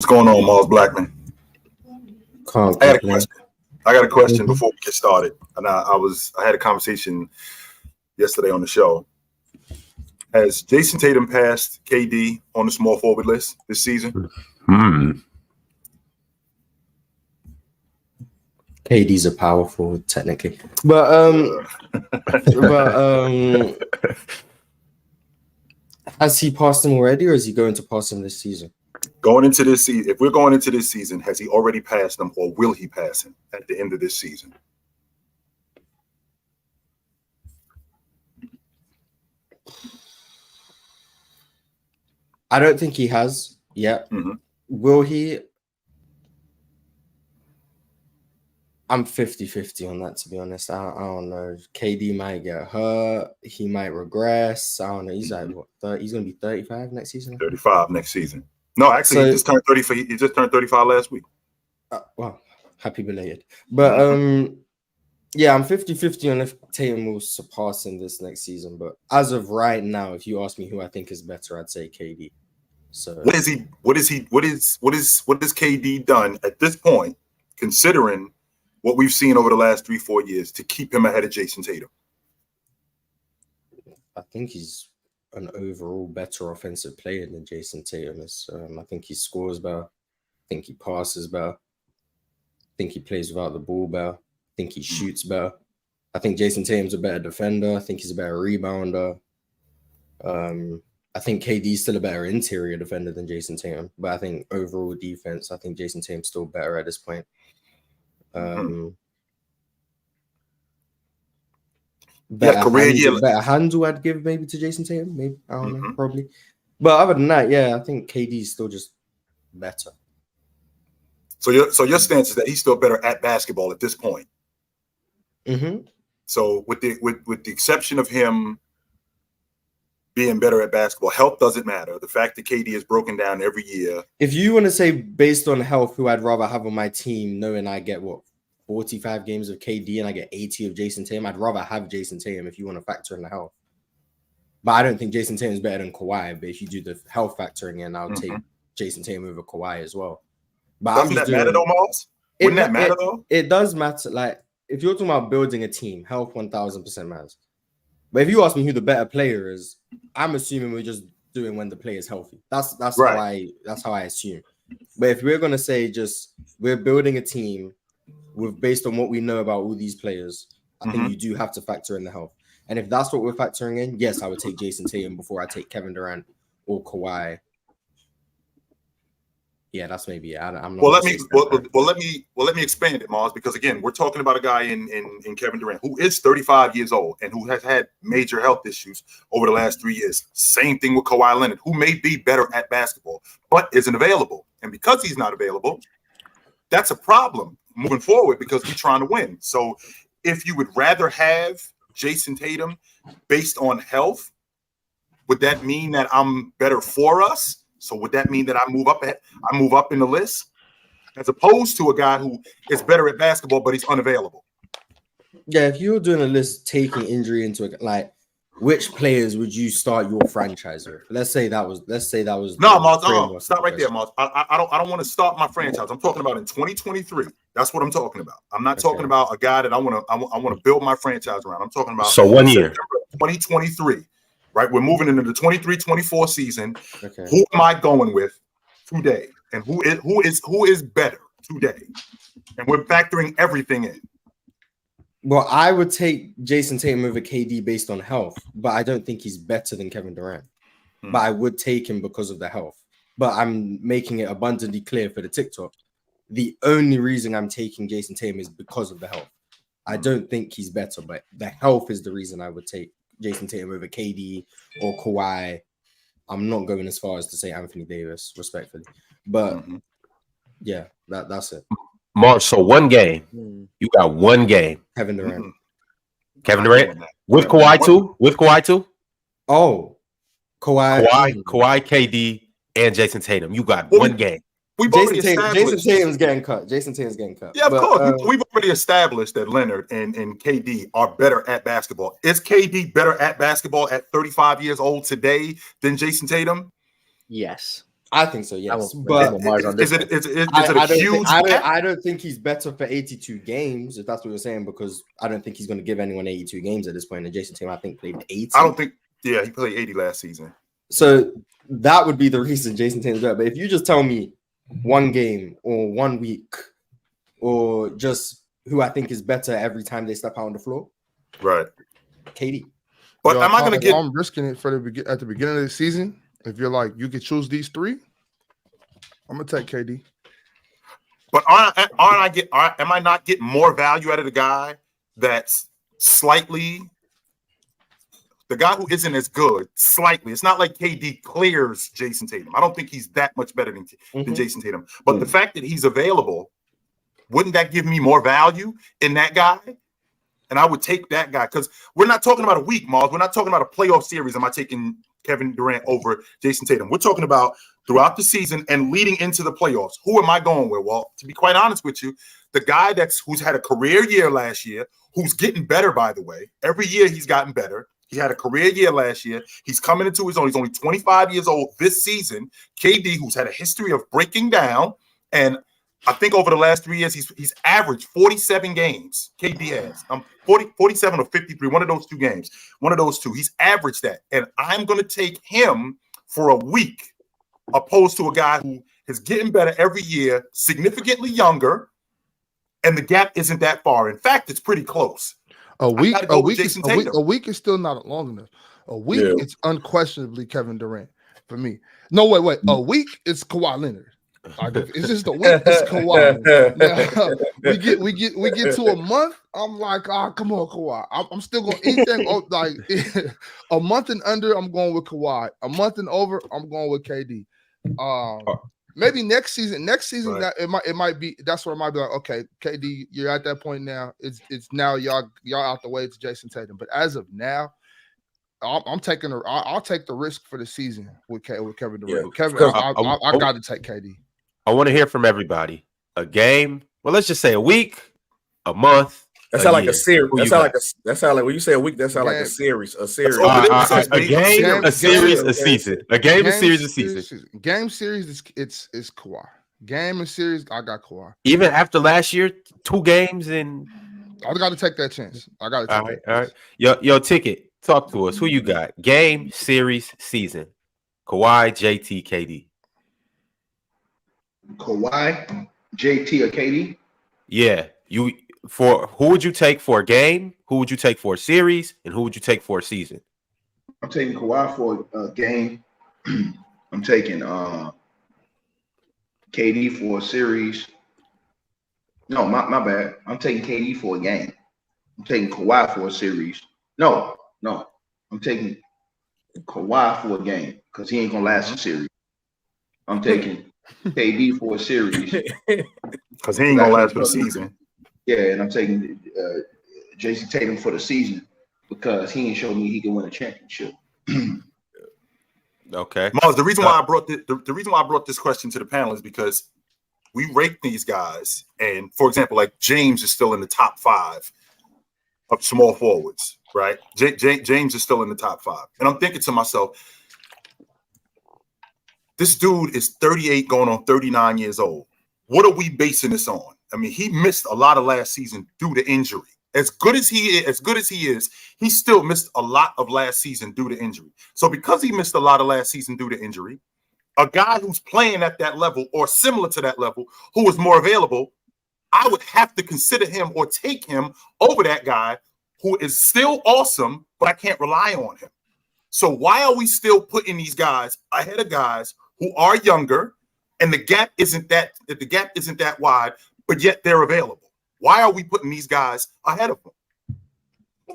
What's going on, Miles Blackman? Can't I got a complain. question. Before we get started. And I had a conversation yesterday on the show. Has Jason Tatum passed KD on the small forward list this season? KD's a power forward, technically, but has he passed him already, or is he going to pass him this season? Going into this season, if we're going into this season, has he already passed him, or will he pass him at the end of this season? I don't think he has yet. Mm-hmm. Will he? I'm 50-50 on that, to be honest. I don't know. KD might get hurt. He might regress. I don't know. He's like, what, 30? He's going to be 35 next season? 35 next season. No, actually, he just turned 35. He just turned 35 last week. Well, happy belated. But, yeah, I'm 50-50 on if Tatum will surpass him this next season. But as of right now, if you ask me who I think is better, I'd say KD. So what has KD done at this point, considering what we've seen over the last 3-4 years, to keep him ahead of Jason Tatum? I think he's an overall better offensive player than Jason Tatum is. I think he scores better. I think he passes better. I think he plays without the ball better. I think he shoots better. I think Jason Tatum's a better defender. I think he's a better rebounder. I think KD's still a better interior defender than Jason Tatum. But I think overall defense, I think Jason Tatum's still better at this point. Better handle I'd give maybe to Jason Tatum, maybe. I don't know, probably. But other than that, yeah, I think KD's still just better. So your stance is that he's still better at basketball at this point. So with the exception of him being better at basketball, health doesn't matter. The fact that KD is broken down every year. If you want to say based on health, who I'd rather have on my team, knowing I get 45 games of KD and I get 80 of Jason Tatum, I'd rather have Jason Tatum if you want to factor in the health. But I don't think Jason Tatum is better than Kawhi. But if you do the health factoring in, I'll take Jason Tatum over Kawhi as well. But doesn't that matter though, Miles? Wouldn't that matter though? It does matter. Like if you're talking about building a team, health 1000% matters. But if you ask me who the better player is, I'm assuming we're just doing when the player is healthy. That's right. How I assume. But if we're gonna say just we're building a team based on what we know about all these players, I think you do have to factor in the health. And if that's what we're factoring in, yes, I would take Jason Tatum before I take Kevin Durant or Kawhi. Yeah, that's maybe it. I'm not. Let me expand it, Mars, because again, we're talking about a guy in Kevin Durant who is 35 years old and who has had major health issues over the last 3 years. Same thing with Kawhi Leonard, who may be better at basketball but isn't available. And because he's not available, that's a problem moving forward because we're trying to win. So if you would rather have Jason Tatum based on health, would that mean that I'm better for us? So would that mean that I move up in the list as opposed to a guy who is better at basketball but he's unavailable? Yeah, if you're doing a list taking injury into it, like which players would you start your franchise with? Let's say that was no, Miles. Stop right there, Miles. I don't want to start my franchise. I'm talking about in 2023. That's what I'm talking about. I'm not talking about a guy that I want to build my franchise around. I'm talking about 2023. Right, we're moving into the 23-24 season. Okay. Who am I going with today? And who is better today? And we're factoring everything in. Well, I would take Jason Tatum over KD based on health, but I don't think he's better than Kevin Durant. But I would take him because of the health. But I'm making it abundantly clear for the TikTok. The only reason I'm taking Jason Tatum is because of the health. I don't think he's better, but the health is the reason I would take Jason Tatum over KD or Kawhi. I'm not going as far as to say Anthony Davis, respectfully. But yeah, that's it. March, so one game. You got one game. Kevin Durant. Kevin Durant? With Kawhi too? With Kawhi too? Oh. Kawhi, KD, and Jason Tatum. You got one game. Jason Tatum's getting cut. Yeah, of course. We've already established that Leonard and KD are better at basketball. Is KD better at basketball at 35 years old today than Jason Tatum? Yes. I think so, yes. I'm But Lamar's on this one. Is it a huge? I don't think he's better for 82 games, if that's what you're saying, because I don't think he's going to give anyone 82 games at this point. And Jason Tatum, I think, played 80. I don't think. Yeah, he played 80 last season. So that would be the reason Jason Tatum's better. But if you just tell me one game or 1 week or just who I think is better every time they step out on the floor, right? KD. But am I going to get? I'm risking it for at the beginning of the season. If you're like, you could choose these 3, I'm gonna take KD. But am I not getting more value out of the guy that's slightly the guy who isn't as good? Slightly. It's not like KD clears Jason Tatum. I don't think he's that much better than Jason Tatum. But the fact that he's available, wouldn't that give me more value in that guy? And I would take that guy because we're not talking about a week, Mars. We're not talking about a playoff series. Am I taking Kevin Durant over Jason Tatum? We're talking about throughout the season and leading into the playoffs. Who am I going with? Well, to be quite honest with you, the guy who's had a career year last year, who's getting better, by the way. Every year he's gotten better. He had a career year last year. He's coming into his own. He's only 25 years old this season. KD, who's had a history of breaking down, and I think over the last 3 years, he's averaged 47 games. KD has 47 or 53, one of those 2 games. One of those 2. He's averaged that. And I'm going to take him for a week opposed to a guy who is getting better every year, significantly younger, and the gap isn't that far. In fact, it's pretty close. A week is still not long enough. A week, it's unquestionably Kevin Durant for me. No, wait. A week, it's Kawhi Leonard. It's just a week. It's Kawhi. Now, we get to a month. I'm like, come on, Kawhi. I'm still gonna eat that. Like a month and under, I'm going with Kawhi. A month and over, I'm going with KD. Maybe next season, right. That it might be. That's where it might be like, okay, KD, you're at that point now. It's now y'all out the way. It's Jason Tatum. But as of now, I'll take the risk for the season with Kevin Durant. Yeah, I got to take KD. I want to hear from everybody. A game. Well, let's just say a week, a month. That sounds like a series. That sounds like when you say a week. That sounds like a series. A series. A game, a series, a season. A game, a series, a season. Game series. It's Kawhi. Game and series. I got Kawhi. Even after last year, 2 games and. I got to take that chance. I got to take that. All right. Yo, Ticket. Talk to us. Who you got? Game, series, season. Kawhi, JT, KD. Kawhi, JT, or KD? Yeah. Who would you take for a game? Who would you take for a series? And who would you take for a season? I'm taking Kawhi for a game. I'm taking KD for a series. No, my bad. I'm taking KD for a game. I'm taking Kawhi for a series. No. I'm taking Kawhi for a game because he ain't gonna last a series. I'm taking KD for a series because he ain't gonna last for the season. Yeah, and I'm taking Jason Tatum for the season because he ain't showed me he can win a championship. Okay, Mars. The reason why I brought this question to the panel is because we rate these guys, and for example, like James is still in the top 5 of small forwards, right? James is still in the top 5, and I'm thinking to myself, this dude is 38, going on 39 years old. What are we basing this on? I mean, he missed a lot of last season due to injury. As good as he is, he still missed a lot of last season due to injury. So because he missed a lot of last season due to injury, a guy who's playing at that level or similar to that level, who is more available, I would have to consider him or take him over that guy who is still awesome, but I can't rely on him. So why are we still putting these guys ahead of guys who are younger and the gap isn't that wide, but yet they're available? Why are we putting these guys ahead of them?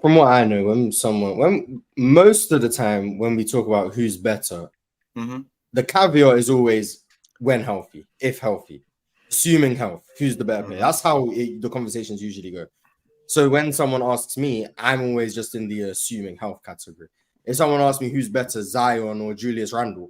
From what I know, when most of the time when we talk about who's better, the caveat is always when healthy, if healthy, assuming health, who's the better player. That's how the conversations usually go. So when someone asks me, I'm always just in the assuming health category. If someone asks me who's better, Zion or Julius Randle,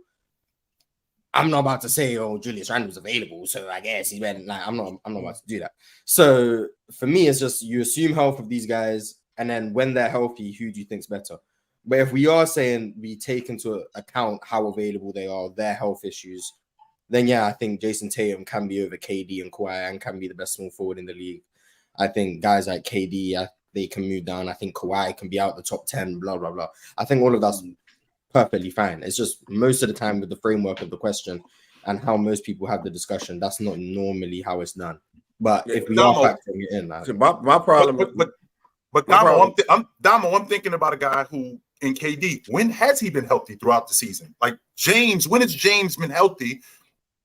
I'm not about to say, oh, Julius Randle's available, so I guess he's better. Like, I'm not about to do that. So for me, it's just you assume health of these guys, and then when they're healthy, who do you think's better? But if we are saying we take into account how available they are, their health issues, then yeah, I think Jason Tatum can be over KD and Kawhi and can be the best small forward in the league. I think guys like KD, they can move down. I think Kawhi can be out the top 10, blah, blah, blah. I think all of that's perfectly fine. It's just most of the time with the framework of the question and how most people have the discussion, that's not normally how it's done. But if we are factoring it in, my problem. But Damo, I'm thinking about a guy who in KD, when has he been healthy throughout the season? Like James, when has James been healthy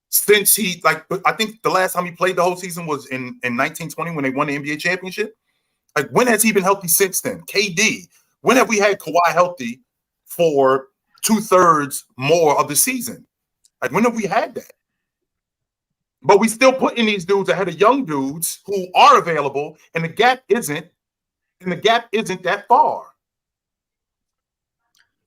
since he, like, I think the last time he played the whole season was in 1920 when they won the NBA championship. Like, when has he been healthy since then? KD, when have we had Kawhi healthy for 2/3 more of the season? Like, when have we had that? But we still putting these dudes ahead of young dudes who are available, and the gap isn't that far.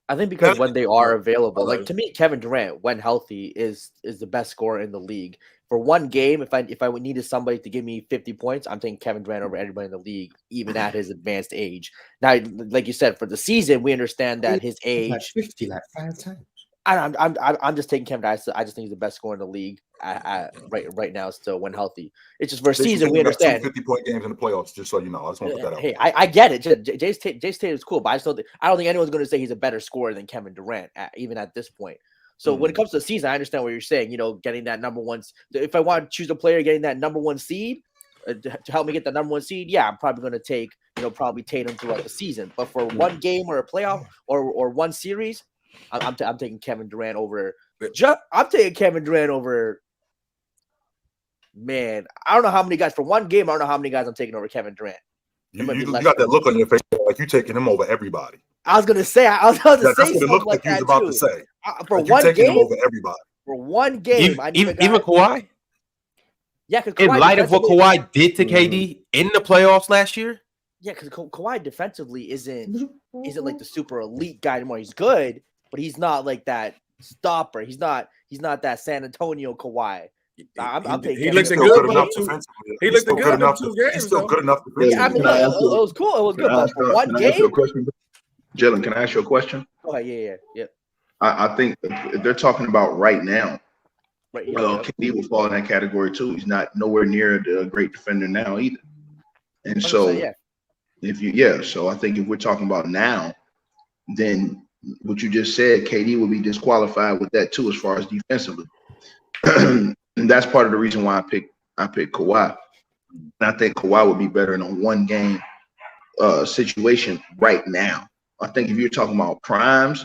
I think because when they are available, like to me, Kevin Durant, when healthy, is the best scorer in the league. For one game, if I needed somebody to give me 50 points, I'm taking Kevin Durant over everybody in the league, even at his advanced age. Now, like you said, for the season, we understand that his age 50 like 5 times. I'm just taking Kevin Durant. I just think he's the best scorer in the league right now. Still, when healthy, it's just for a season. We understand 50-point games in the playoffs. Just so you know, I just want to put that out. Hey, I get it. Jace Tatum is cool, but I don't think anyone's going to say he's a better scorer than Kevin Durant, even at this point. So when it comes to the season, I understand what you're saying. You know, getting that number one. If I want to choose a player, getting that number one seed to help me get the number one seed, yeah, I'm probably going to take probably Tatum throughout the season. But for one game or a playoff or one series, I'm taking Kevin Durant over. I'm taking Kevin Durant over. Man, I don't know how many guys for one game. I don't know how many guys I'm taking over Kevin Durant. You got that look on your face like you're taking him over everybody. I was gonna say. I was about to say that's what it looked like you was about to say. For like one taking game, him over everybody. For one game, even Kawhi. Yeah, in light of what Kawhi did to KD in the playoffs last year. Yeah, because Kawhi defensively isn't like the super elite guy anymore. He's good, but he's not like that stopper. He's not that San Antonio Kawhi. I'm taking. He looked good enough defensively. He looked good enough 2 games. He's still good enough defensively. Yeah, I mean, it was cool. It was good. But for one game, Jalen, can I ask you a question? Go ahead. Yeah. I think if they're talking about right now, right, KD will fall in that category too. He's not nowhere near the great defender now either. And so, so I think if we're talking about now, then what you just said, KD would be disqualified with that too, as far as defensively. And that's part of the reason why I picked Kawhi. And I think Kawhi would be better in a one game situation right now. I think if you're talking about primes,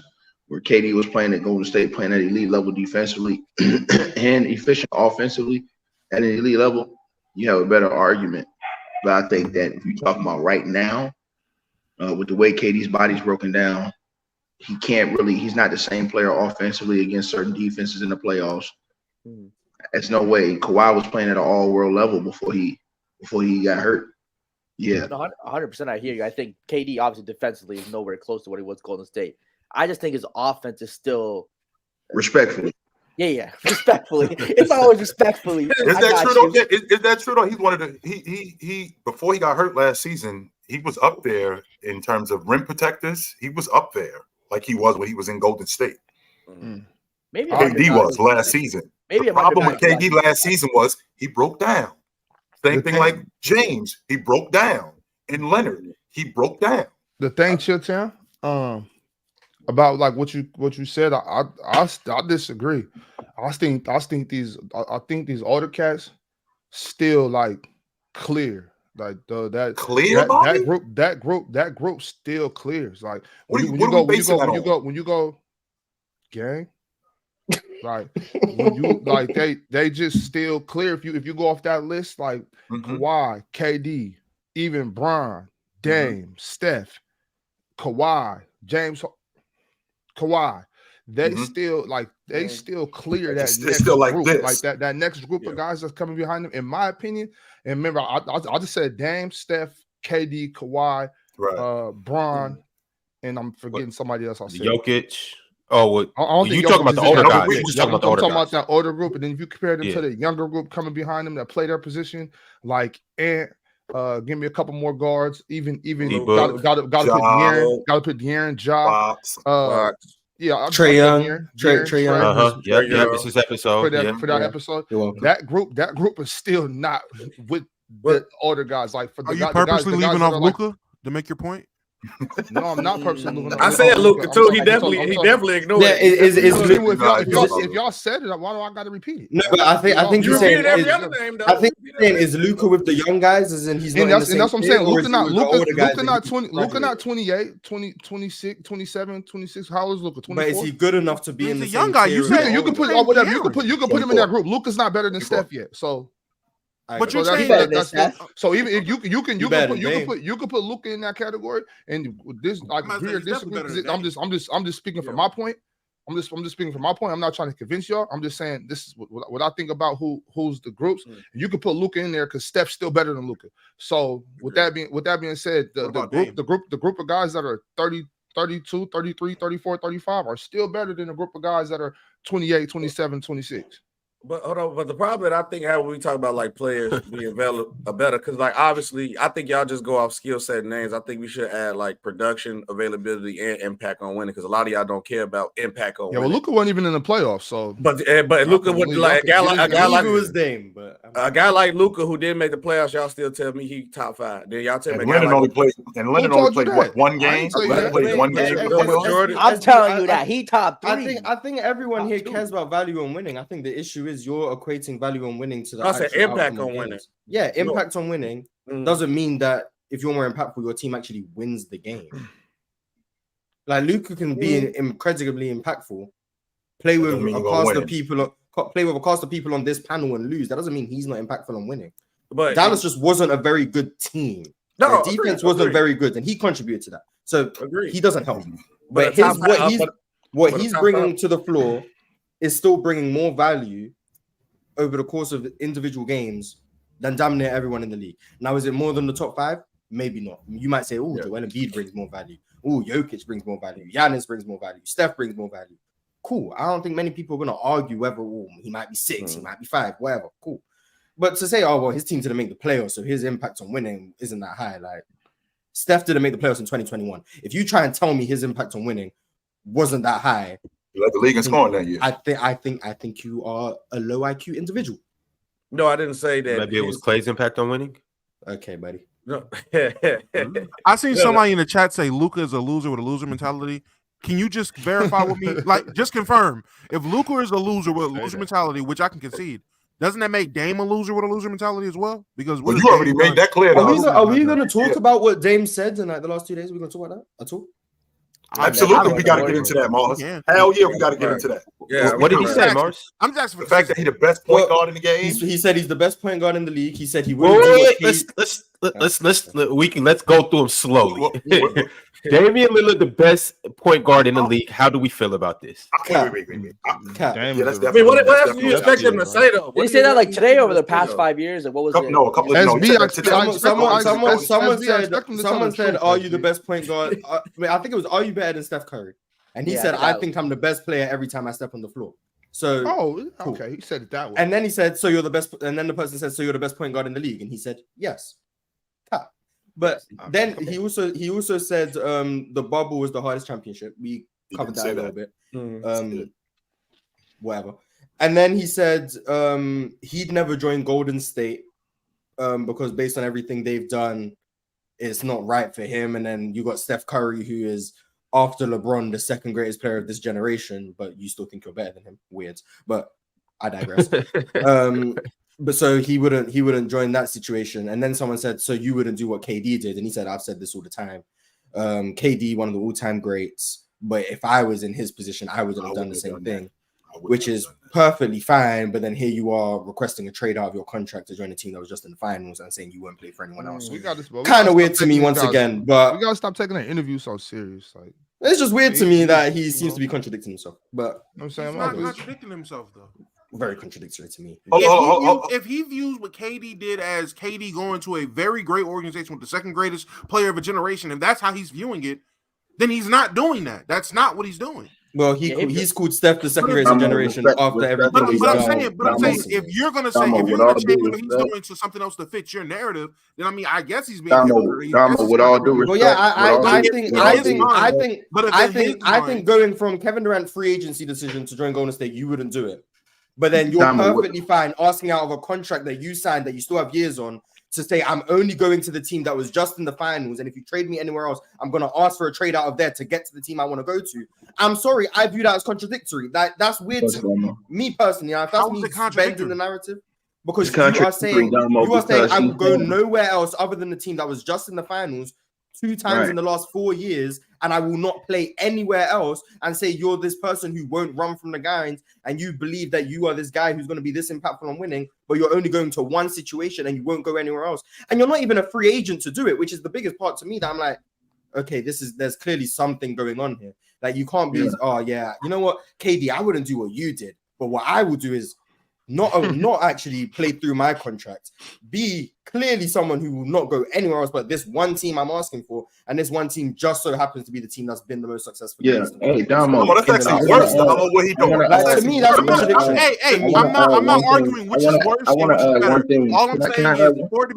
where KD was playing at Golden State, playing at elite level defensively and efficient offensively at an elite level, you have a better argument. But I think that if you're talking about right now, with the way KD's body's broken down, he's not the same player offensively against certain defenses in the playoffs. There's no way. Kawhi was playing at an all-world level before he got hurt. Yeah. 100%. I hear you. I think KD obviously defensively is nowhere close to what he was Golden State. I just think his offense is still respectfully. Yeah. Respectfully. It's always respectfully. Is that true though? Is that true though? He's one of the he before he got hurt last season, he was up there in terms of rim protectors. He was up there like he was when he was in Golden State. Maybe KD was last season. Maybe the problem with KD last season was he broke down. Same thing like James, he broke down. And Leonard, he broke down. The thing, Chitchat, about like what you said, I disagree. I think these older cats still like clear. Like that group still clears. Like when you go gang. Like when you like they just still clear. If you go off that list, like Kawhi, KD, even Bron, Dame, Steph, Kawhi, James, Kawhi, they still like still clear that next still like group, this. like that next group of guys that's coming behind them. In my opinion, and remember, I just said Dame, Steph, KD, Kawhi, Bron, and I'm forgetting somebody else. I said Jokic. Oh, well, you talking about the older guys? I'm talking about that older group, and then if you compare them to the younger group coming behind them that play their position, like give me a couple more guards. Even got to put De'Aaron, Ja, Yeah, Trae Young. Trae Young. Yeah, this is episode. For that episode. That group is still not with the older guys. Like for the Are guys, you purposely the guys leaving that off are like, Luka to make your point? No, I'm not purposely leaving. I said Luka too. He definitely ignored it. If y'all said it, why do I got to repeat it? No, but I think you you're saying every other name. I think you're saying is Luka with the young guys, as in he's not. And that's what I'm saying. Luka not 20. Luka not 28, 20, 26, 27, 26. How old is Luka? 24. But is he good enough to be in the young guy? You said you can put whatever. You can put him in that group. Luka's not better than Steph yet. So. But you're saying so even if you can put Luka in that category, and this I'm just speaking from my point. I'm just speaking from my point. I'm not trying to convince y'all. I'm just saying this is what I think about who's the groups. And you can put Luka in there because Steph's still better than Luka. So with that being said, the group of guys that are 30, 32, 33, 34, 35 are still better than a group of guys that are 28, 27, 26. But hold on, but the problem that I think how we talk about like players being better, because like obviously I think y'all just go off skill set names. I think we should add like production, availability, and impact on winning because a lot of y'all don't care about impact on winning. Well, Luka wasn't even in the playoffs, so but Luka would like a guy like Luka who didn't make the playoffs. Y'all still tell me he top 5. Then y'all tell me Leonard only played what, one game? Leonard played one game. I'm telling you that he top 3. I think everyone here cares about value on winning. I think the issue is you're equating value on winning to the impact on winning. Yeah, impact on winning doesn't mean that if you're more impactful, your team actually wins the game. Like Luka can be incredibly impactful, play with a cast of people on this panel and lose. That doesn't mean he's not impactful on winning. But Dallas just wasn't a very good team. No, their defense wasn't very good, and he contributed to that. So he doesn't help. But what he's bringing to the floor is still bringing more value over the course of individual games than damn near everyone in the league. Now, is it more than the top 5? Maybe not. You might say, oh, Joel Embiid brings more value. Oh, Jokic brings more value. Giannis brings more value. Steph brings more value. Cool. I don't think many people are going to argue whether he might be 6, he might be 5, whatever. Cool. But to say, oh, well, his team didn't make the playoffs, so his impact on winning isn't that high. Like, Steph didn't make the playoffs in 2021. If you try and tell me his impact on winning wasn't that high, you led the league in scoring that year. I think you are a low IQ individual. No, I didn't say that. Maybe it was Clay's impact on winning. Okay, buddy. No. I seen somebody in the chat say Luka is a loser with a loser mentality. Can you just verify with me? Like, just confirm. If Luka is a loser with a loser mentality, which I can concede, doesn't that make Dame a loser with a loser mentality as well? Because you already made that clear. Are we going to talk about what Dame said in like the last 2 days? We're going to talk about that at all? Absolutely, we got to get into that, Mars. Hell yeah, we got to get into that. Yeah, what did he say, Mars? I'm just asking the fact that he's the best point guard in the game. He said he's the best point guard in the league. He said he will. Let's go through them slowly. Damian Lillard, the best point guard in the league. How do we feel about this? Wait. What else do you expect him to say though? Did he say that like today over the past 5 years? Or what was it? No, a couple of someone said, "Are you the best point guard?" I think it was, "Are you better than Steph Curry?" And he said, "I think I'm the best player every time I step on the floor." So, okay, he said it that way. And then he said, "So you're the best." And then the person said, "So you're the best point guard in the league?" And he said, "Yes." But then he also said the bubble was the hardest championship. We covered that a little bit. Whatever. And then he said he'd never join Golden State because based on everything they've done, it's not right for him. And then you got Steph Curry, who is after LeBron the second greatest player of this generation, but you still think you're better than him. Weird, but I digress. But so he wouldn't join that situation. And then someone said, so you wouldn't do what KD did. And he said, I've said this all the time. KD, one of the all-time greats. But if I was in his position, I wouldn't have done the same thing, which is perfectly fine. But then here you are requesting a trade out of your contract to join a team that was just in the finals and saying you won't play for anyone else. Kind of weird to me once again. But we gotta stop taking that interview so serious. Like, it's just weird to me that he seems to be contradicting himself. But I'm saying he's not contradicting himself though. Very contradictory to me. If he views what KD did as KD going to a very great organization with the second greatest player of a generation, if that's how he's viewing it, then he's not doing that. That's not what he's doing. Well, he's called Steph the second greatest generation after everything. But I'm saying, if you're gonna change what he's doing to something else to fit your narrative, then I mean, I guess he's being hypocrite. With all due respect, well, yeah, I think going from Kevin Durant free agency decision to join Golden State, you wouldn't do it. But then you're perfectly fine asking out of a contract that you signed that you still have years on to say, I'm only going to the team that was just in the finals. And if you trade me anywhere else, I'm going to ask for a trade out of there to get to the team I want to go to. I'm sorry. I view that as contradictory. That's weird to me personally. If that's me bending the narrative, because you are saying I will go nowhere else other than the team that was just in the finals 2 times in the last 4 years, and I will not play anywhere else, and say you're this person who won't run from the guys, and you believe that you are this guy who's going to be this impactful on winning, but you're only going to one situation and you won't go anywhere else. And you're not even a free agent to do it, which is the biggest part to me that I'm like, okay, there's clearly something going on here. Like, you can't be, oh yeah, you know what, KD, I wouldn't do what you did, but what I will do is not actually play through my contract, be clearly someone who will not go anywhere else but this one team I'm asking for, and this one team just so happens to be the team that's been the most successful. Hey, Damo, that's actually worse. Damo, what he doing? To me, that's a contradiction. Hey, I'm not arguing which is worse. All I'm saying is, for it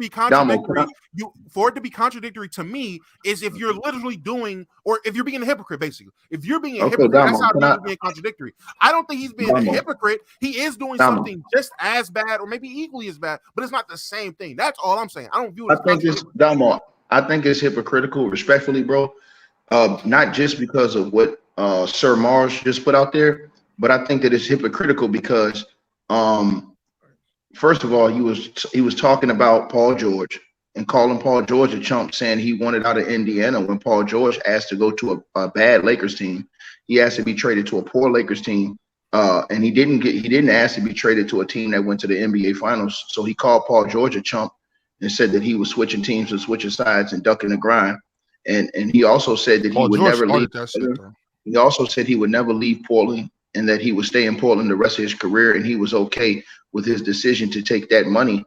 to be contradictory to me is if you're literally doing, or if you're being a hypocrite, basically. If you're being a hypocrite, that's how you're being contradictory. I don't think he's being a hypocrite. He is doing something just as bad, or maybe equally as bad, but it's not the same thing. That's all I'm saying. I don't view it. I think it's hypocritical, respectfully, bro. Not just because of what Sir Mars just put out there, but I think that it's hypocritical because, first of all, he was talking about Paul George and calling Paul George a chump, saying he wanted out of Indiana when Paul George asked to go to a bad Lakers team. He asked to be traded to a poor Lakers team. And he didn't ask to be traded to a team that went to the NBA Finals. So he called Paul George a chump and said that he was switching teams and switching sides and ducking the grind. And he also said that he would never leave. He also said he would never leave Portland and that he would stay in Portland the rest of his career. And he was okay with his decision to take that money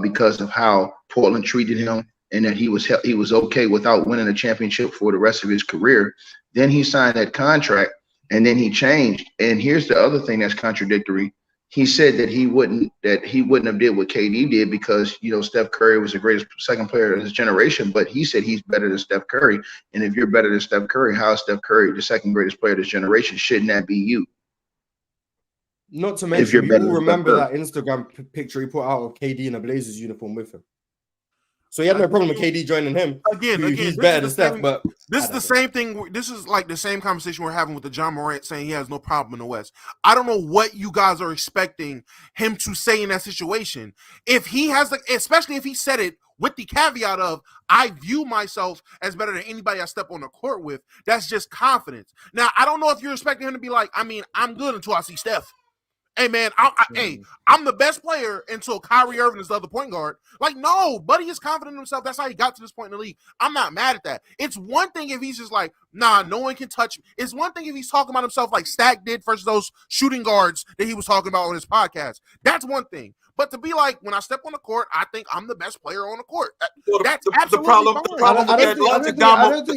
because of how Portland treated him, and that he was okay without winning a championship for the rest of his career. Then he signed that contract. And then he changed. And here's the other thing that's contradictory. He said that he wouldn't have did what KD did because, you know, Steph Curry was the greatest second player of his generation. But he said he's better than Steph Curry. And if you're better than Steph Curry, how is Steph Curry the second greatest player of this generation? Shouldn't that be you? Not to mention, you will remember that Instagram picture he put out of KD in a Blazers uniform with him. So he had no problem with KD joining him. Again, he's better than Steph, but this is the same thing. This is like the same conversation we're having with the John Morant saying he has no problem in the West. I don't know what you guys are expecting him to say in that situation. If he has, especially if he said it with the caveat of, I view myself as better than anybody I step on the court with, that's just confidence. Now, I don't know if you're expecting him to be like, I mean, I'm good until I see Steph. Hey, man, I'm the best player until Kyrie Irving is the other point guard. Like, no, Buddy is confident in himself. That's how he got to this point in the league. I'm not mad at that. It's one thing if he's just like, nah, no one can touch me. It's one thing if he's talking about himself like Stack did versus those shooting guards that he was talking about on his podcast. That's one thing. But to be like, when I step on the court, I think I'm the best player on the court. That's absolutely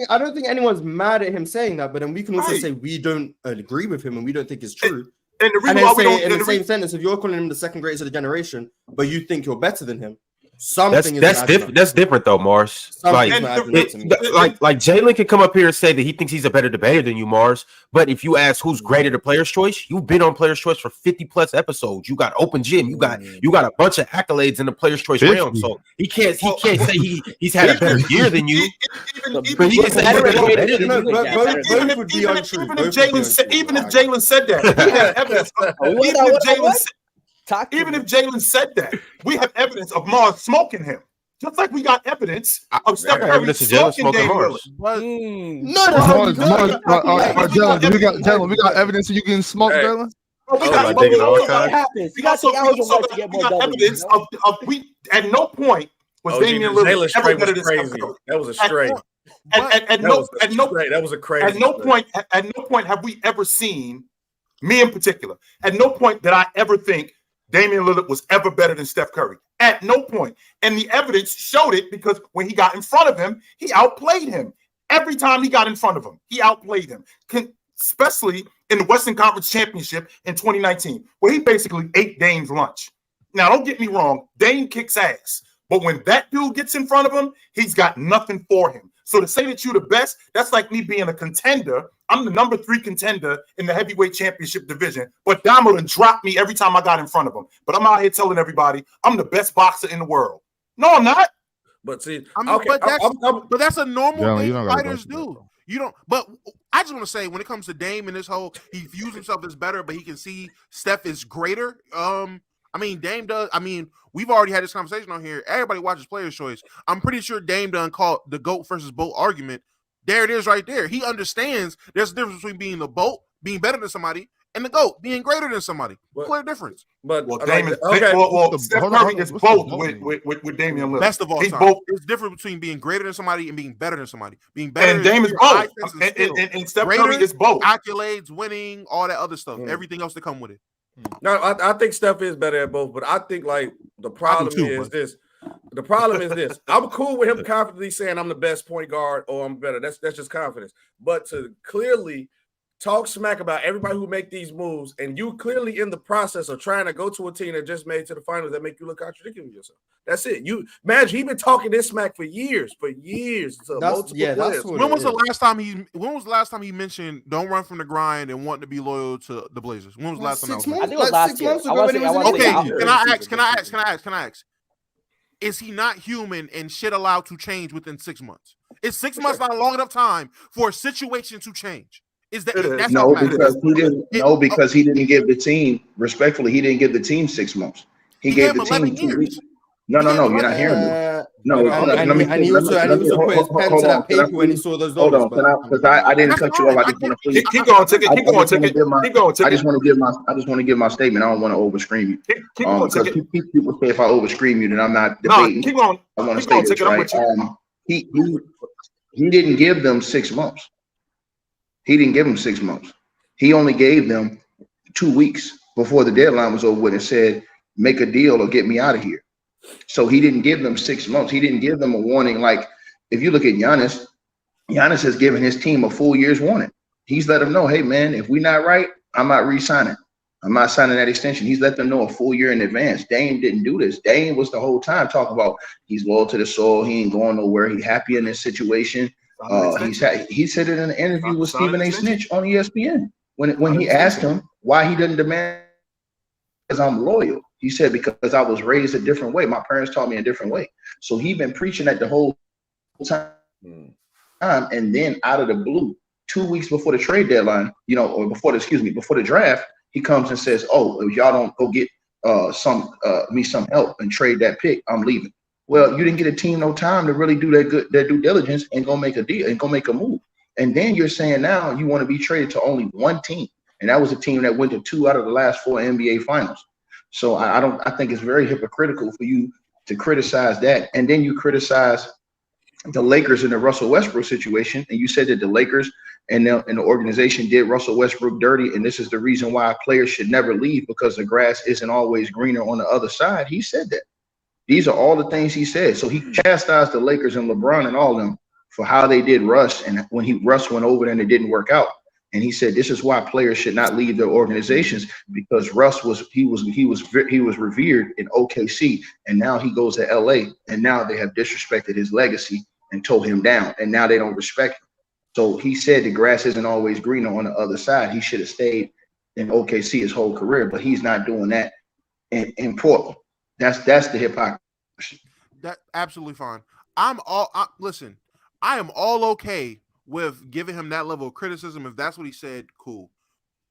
I don't think anyone's mad at him saying that, but then we can also say we don't agree with him and we don't think it's true. And the reason why we don't, in the same sentence, if you're calling him the second greatest of the generation, but you think you're better than him, something that's different. That's different though, Mars. Like Jalen can come up here and say that he thinks he's a better debater than you, Mars. But if you ask who's greater to Player's Choice, you've been on Player's Choice for 50+ episodes. You got Open Gym. You got a bunch of accolades in the Player's Choice realm. So he can't say he's had a better year than you. But he can say he's better than you. Even if Jalen said that, we have evidence. Even if Jalen said that, we have evidence of Mars smoking him. Just like we got evidence of Steph Curry smoking Dame Lillard. We got evidence that you getting smoked, Jalen? We got evidence of we at no point was Damian Lillard ever better than Steph Curry. That was a stray. That was a crazy. At no point have we ever seen, me in particular, at no point did I ever think Damian Lillard was ever better than Steph Curry. At no point. And the evidence showed it because when he got in front of him, he outplayed him. Every time he got in front of him, he outplayed him. especially in the Western Conference Championship in 2019, where he basically ate Dame's lunch. Now, don't get me wrong, Dame kicks ass. But when that dude gets in front of him, he's got nothing for him. So to say that you're the best, that's like me being a contender. I'm the number 3 contender in the heavyweight championship division, but Damo done dropped me every time I got in front of him. But I'm out here telling everybody I'm the best boxer in the world. No, I'm not. But see, but that's a normal thing fighters do. You don't. But I just want to say, when it comes to Dame and this whole, he views himself as better, but he can see Steph is greater. I mean, Dame does. I mean, we've already had this conversation on here. Everybody watches Player's Choice. I'm pretty sure Dame done called the GOAT versus BOAT argument. There it is right there. He understands there's a difference between being the BOAT, being better than somebody, and the GOAT, being greater than somebody. Clear difference. But Dame is Steph Curry is both with Damian Lillard. Best of all time. It's different between being greater than somebody and being better than somebody. Being better and Dame is both. And Steph Curry is both. Accolades, winning, all that other stuff. Everything else that come with it. No, I think Steph is better at both, but I think like the problem is this. The problem is this. I'm cool with him confidently saying I'm the best point guard or I'm better. That's just confidence. But to clearly talk smack about everybody who make these moves, and you clearly in the process of trying to go to a team that just made it to the finals that make you look contradicting with yourself. That's it. You imagine he's been talking this smack for years. When was the last time he mentioned don't run from the grind and want to be loyal to the Blazers? When was the last time? I think it was last year. Can I ask? Is he not human and shit allowed to change within 6 months? Is 6 months not a long enough time for a situation to change? Because he didn't give the team, respectfully, he didn't give the team 6 months. He gave the team 2 weeks. No, you're not hearing me. No, and he also put his pen to that paper when he saw those numbers. Hold on, because I didn't cut you off. I just want to keep going, Ticket. Keep going, Ticket. I just want to give my statement. I don't want to overscreen you. Keep going, Ticket. People say if I overscreen you, then I'm not debating. Keep going. I want to stay this, right? He didn't give them 6 months. He didn't give them 6 months. He only gave them 2 weeks before the deadline was over with and said, make a deal or get me out of here. So he didn't give them 6 months. He didn't give them a warning. Like if you look at Giannis has given his team a full year's warning. He's let them know, hey, man, if we're not right, I'm not re-signing. I'm not signing that extension. He's let them know a full year in advance. Dame didn't do this. Dame was the whole time talking about he's loyal to the soul. He ain't going nowhere. He's happy in this situation. He said it in an interview with Stephen A. Snitch on ESPN when he asked him why he didn't demand because I'm loyal. He said because I was raised a different way. My parents taught me a different way. So he been preaching that the whole time. And then out of the blue, 2 weeks before the trade deadline, or before the draft, he comes and says, "Oh, if y'all don't go get me some help and trade that pick, I'm leaving." Well, you didn't get a team no time to really do their due diligence and go make a deal and go make a move. And then you're saying now you want to be traded to only one team, and that was a team that went to 2 out of the last 4 NBA finals. So I think it's very hypocritical for you to criticize that, and then you criticize the Lakers in the Russell Westbrook situation, and you said that the Lakers and the organization did Russell Westbrook dirty, and this is the reason why players should never leave because the grass isn't always greener on the other side. He said that. These are all the things he said. So he chastised the Lakers and LeBron and all of them for how they did Russ, and when Russ went over there and it didn't work out. And he said this is why players should not leave their organizations because Russ was revered in OKC, and now he goes to LA, and now they have disrespected his legacy and tore him down, and now they don't respect him. So he said the grass isn't always greener on the other side. He should have stayed in OKC his whole career, but he's not doing that in Portland. That's the hypocrisy. That absolutely fine. Listen, I am all okay with giving him that level of criticism. If that's what he said, cool.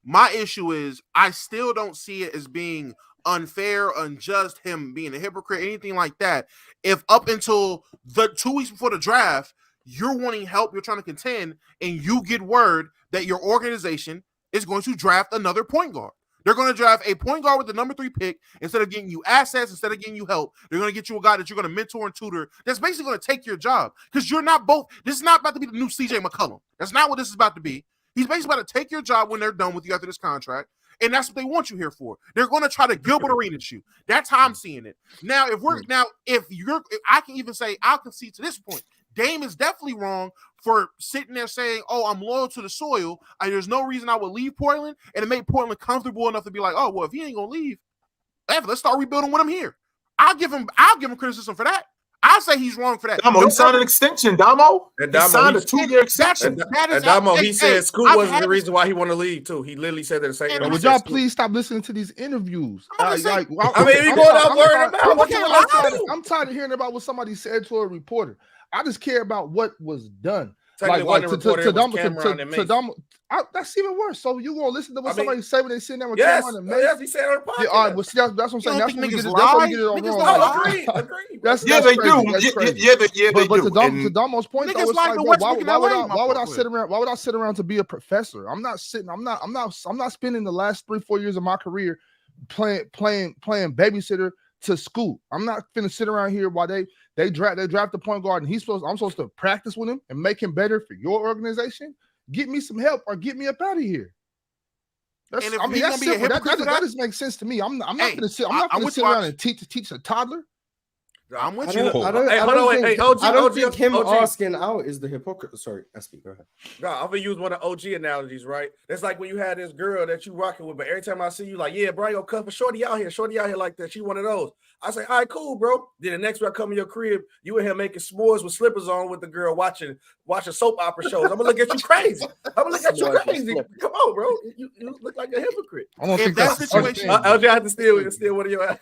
My issue is I still don't see it as being unfair, unjust, him being a hypocrite, anything like that. If up until the 2 weeks before the draft, you're wanting help, you're trying to contend, and you get word that your organization is going to draft another point guard. They're going to draft a point guard with the number 3 pick. Instead of getting you assets, instead of getting you help, they're going to get you a guy that you're going to mentor and tutor that's basically going to take your job. Because you're not both. This is not about to be the new CJ McCollum. That's not what this is about to be. He's basically about to take your job when they're done with you after this contract. And that's what they want you here for. They're going to try to Gilbert Arenas you. That's how I'm seeing it. Now, I can even say, I'll concede to this point. Dame is definitely wrong for sitting there saying, "Oh, I'm loyal to the soil. There's no reason I would leave Portland," and it made Portland comfortable enough to be like, "Oh, well, if he ain't gonna leave, let's start rebuilding with him here." I'll give him criticism for that. I'll say he's wrong for that. Damo, he signed an extension, Damo. He signed a 2-year extension. And Damo, he said Scoot wasn't the reason why he wanted to leave, too. He literally said that the same thing. Would y'all please stop listening to these interviews? I'm tired of hearing about what somebody said to a reporter. I just care about what was done. That's even worse. So you gonna listen to what somebody say when they sit there with Cameron and Mace? Yes, he said on the podcast. All right, well, see, that's what I'm saying. That's what we get it all wrong. Agree. Yeah, they do. Yeah, they do. But to Damo's point, though, it's like, why would I sit around? Why would I sit around to be a professor? I'm not spending the last 3-4 years of my career playing babysitter to school. I'm not finna sit around here while they draft the point guard and I'm supposed to practice with him and make him better for your organization. Get me some help or get me up out of here. That's simple. That just makes sense to me. I'm not gonna sit around and teach a toddler. I'm with you. I don't think him asking out is the hypocrite. Sorry, SB, go ahead. No, I'm gonna use one of OG analogies, right? It's like when you had this girl that you rocking with, but every time I see you, like, yeah, bro, I gonna cut for shorty out here like that. She one of those. I say, all right, cool, bro. Then the next time I come in your crib, you and him making s'mores with slippers on with the girl watching soap opera shows. I'm gonna look at you crazy. Come on, bro. You look like a hypocrite. If that situation, LJ have to steal one of your.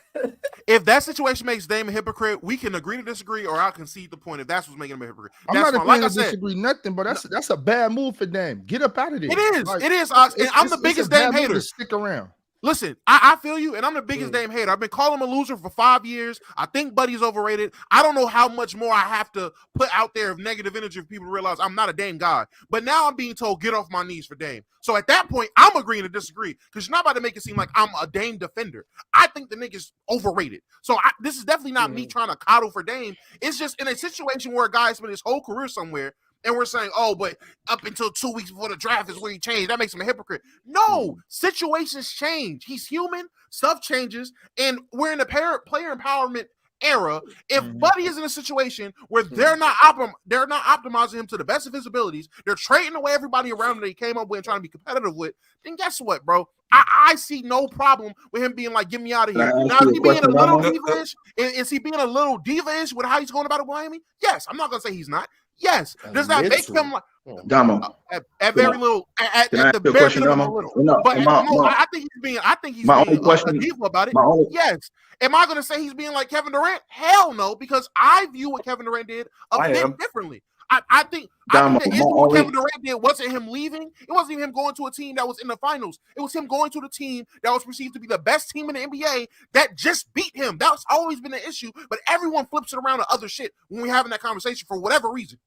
If that situation makes Dame a hypocrite, we can agree to disagree, or I'll concede the point if that's what's making him a hypocrite. I'm not agreeing to disagree nothing, but that's a bad move for Dame. Get up out of there. It is, Ox. And I'm the biggest Dame hater. Stick around. Listen, I feel you, and I'm the biggest Dame hater. I've been calling him a loser for 5 years. I think Buddy's overrated. I don't know how much more I have to put out there of negative energy for people to realize I'm not a Dame guy. But now I'm being told, get off my knees for Dame. So at that point, I'm agreeing to disagree because you're not about to make it seem like I'm a Dame defender. I think the nigga's overrated. So this is definitely not me trying to coddle for Dame. It's just in a situation where a guy spent his whole career somewhere, and we're saying, oh, but up until 2 weeks before the draft is where he changed. That makes him a hypocrite. No, situations change. He's human. Stuff changes. And we're in a player empowerment era. If Buddy is in a situation where they're not optimizing him to the best of his abilities, they're trading away everybody around him that he came up with and trying to be competitive with, then guess what, bro? I see no problem with him being like, get me out of here. Now, is he being a little diva-ish? Is he being a little diva-ish with how he's going about it, Miami? Yes. I'm not going to say he's not. Yes. Does that make him like Damo? At very little, at the very little. But I think he's being a diva about it. Yes. Am I going to say he's being like Kevin Durant? Hell no, because I view what Kevin Durant did a bit differently. I think the issue what Kevin Durant did wasn't him leaving. It wasn't even him going to a team that was in the finals. It was him going to the team that was perceived to be the best team in the NBA that just beat him. That's always been an issue, but everyone flips it around to other shit when we're having that conversation for whatever reason.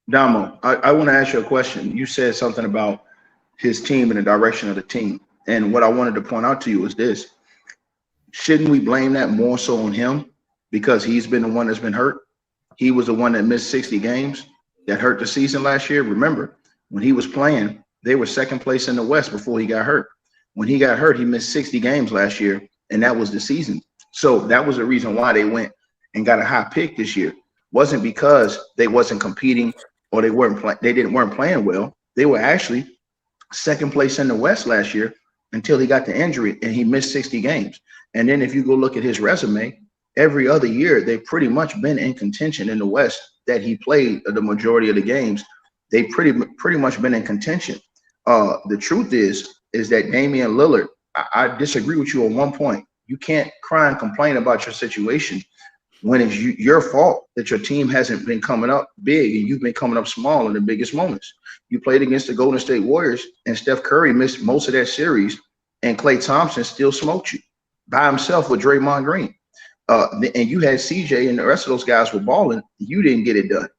Damo, I want to ask you a question. You said something about his team and the direction of the team. And what I wanted to point out to you is this. Shouldn't we blame that more so on him because he's been the one that's been hurt? He was the one that missed 60 games that hurt the season last year. Remember, when he was playing, they were second place in the West before he got hurt. When he got hurt, he missed 60 games last year, and that was the season. So that was the reason why they went and got a high pick this year. Wasn't because they wasn't competing or they weren't playing well. They were actually second place in the West last year until he got the injury and he missed 60 games. And then if you go look at his resume, every other year they've pretty much been in contention in the West that he played the majority of the games. They pretty much been in contention. The truth is that Damian Lillard, I disagree with you on one point. You can't cry and complain about your situation when it's your fault that your team hasn't been coming up big and you've been coming up small in the biggest moments. You played against the Golden State Warriors and Steph Curry missed most of that series and Klay Thompson still smoked you by himself with Draymond Green. And you had CJ and the rest of those guys were balling. You didn't get it done.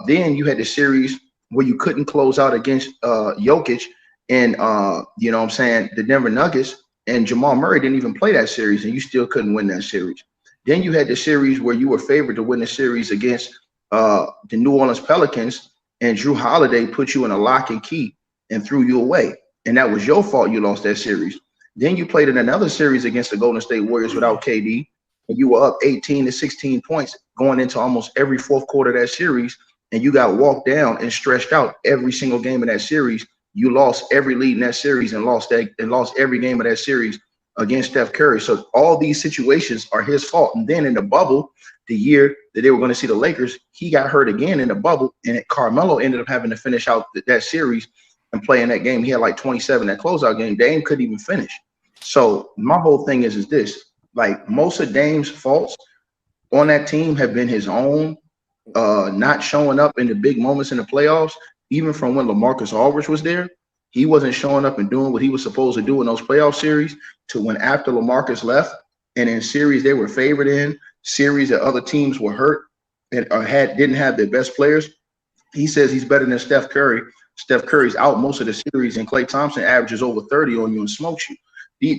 Then you had the series where you couldn't close out against Jokic and, the Denver Nuggets, and Jamal Murray didn't even play that series and you still couldn't win that series. Then you had the series where you were favored to win the series against the New Orleans Pelicans, and Drew Holiday put you in a lock and key and threw you away. And that was your fault you lost that series. Then you played in another series against the Golden State Warriors without KD, and you were up 18 to 16 points going into almost every fourth quarter of that series, and you got walked down and stretched out every single game in that series. You lost every lead in that series and lost every game of that series against Steph Curry. So all these situations are his fault. And then in the bubble, the year that they were going to see the Lakers, he got hurt again in the bubble, and Carmelo ended up having to finish out that series and play in that game. He had like 27 that closeout game. Dame couldn't even finish. So my whole thing is this: like, most of Dame's faults on that team have been his own, not showing up in the big moments in the playoffs. Even from when LaMarcus Aldridge was there, he wasn't showing up and doing what he was supposed to do in those playoff series, to when after LaMarcus left and in series they were favored in, series that other teams were hurt and didn't have their best players. He says he's better than Steph Curry. Steph Curry's out most of the series, and Klay Thompson averages over 30 on you and smokes you.